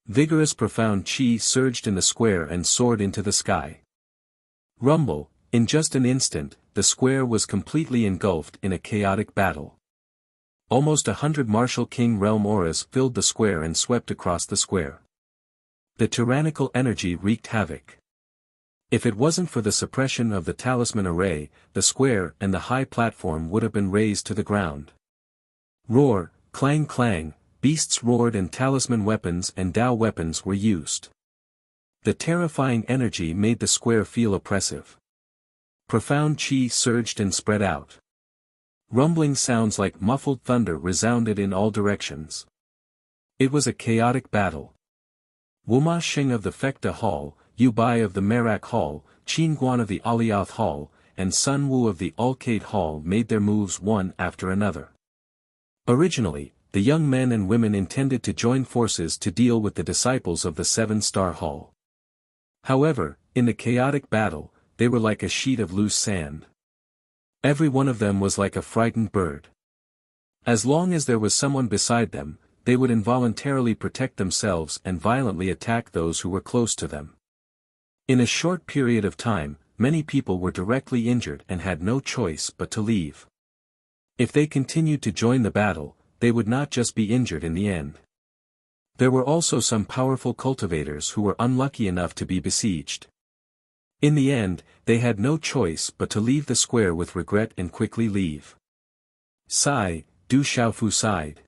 Vigorous profound qi surged in the square and soared into the sky. Rumble, in just an instant, the square was completely engulfed in a chaotic battle. Almost 100 martial king realm auras filled the square and swept across the square. The tyrannical energy wreaked havoc. If it wasn't for the suppression of the talisman array, the square and the high platform would have been razed to the ground. Roar, clang clang, beasts roared and talisman weapons and Dao weapons were used. The terrifying energy made the square feel oppressive. Profound qi surged and spread out. Rumbling sounds like muffled thunder resounded in all directions. It was a chaotic battle. Wuma Xing of the Fekta Hall, Yu Bai of the Merak Hall, Qin Guan of the Aliath Hall, and Sun Wu of the Alcade Hall made their moves one after another. Originally, the young men and women intended to join forces to deal with the disciples of the 7-star hall. However, in the chaotic battle, they were like a sheet of loose sand. Every one of them was like a frightened bird. As long as there was someone beside them, they would involuntarily protect themselves and violently attack those who were close to them. In a short period of time, many people were directly injured and had no choice but to leave. If they continued to join the battle, they would not just be injured in the end. There were also some powerful cultivators who were unlucky enough to be besieged. In the end, they had no choice but to leave the square with regret and quickly leave. Sigh, Du Xiaofu sighed.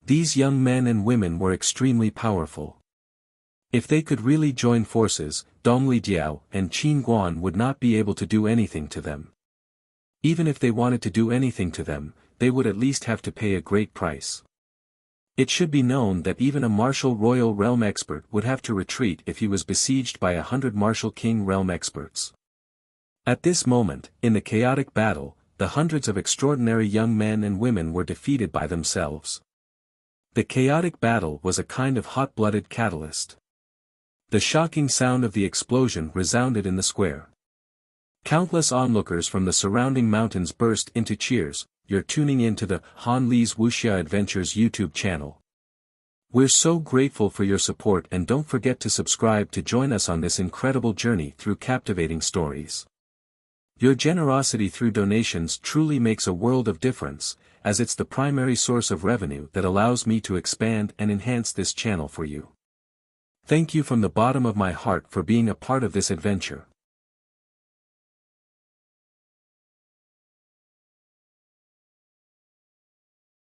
These young men and women were extremely powerful. If they could really join forces, Dong Lijiao and Qin Guan would not be able to do anything to them. Even if they wanted to do anything to them, they would at least have to pay a great price. It should be known that even a martial royal realm expert would have to retreat if he was besieged by 100 martial king realm experts. At this moment, in the chaotic battle, the hundreds of extraordinary young men and women were defeated by themselves. The chaotic battle was a kind of hot-blooded catalyst. The shocking sound of the explosion resounded in the square. Countless onlookers from the surrounding mountains burst into cheers. You're tuning in to the Han Li's Wuxia Adventures YouTube channel. We're so grateful for your support and don't forget to subscribe to join us on this incredible journey through captivating stories. Your generosity through donations truly makes a world of difference, as it's the primary source of revenue that allows me to expand and enhance this channel for you. Thank you from the bottom of my heart for being a part of this adventure.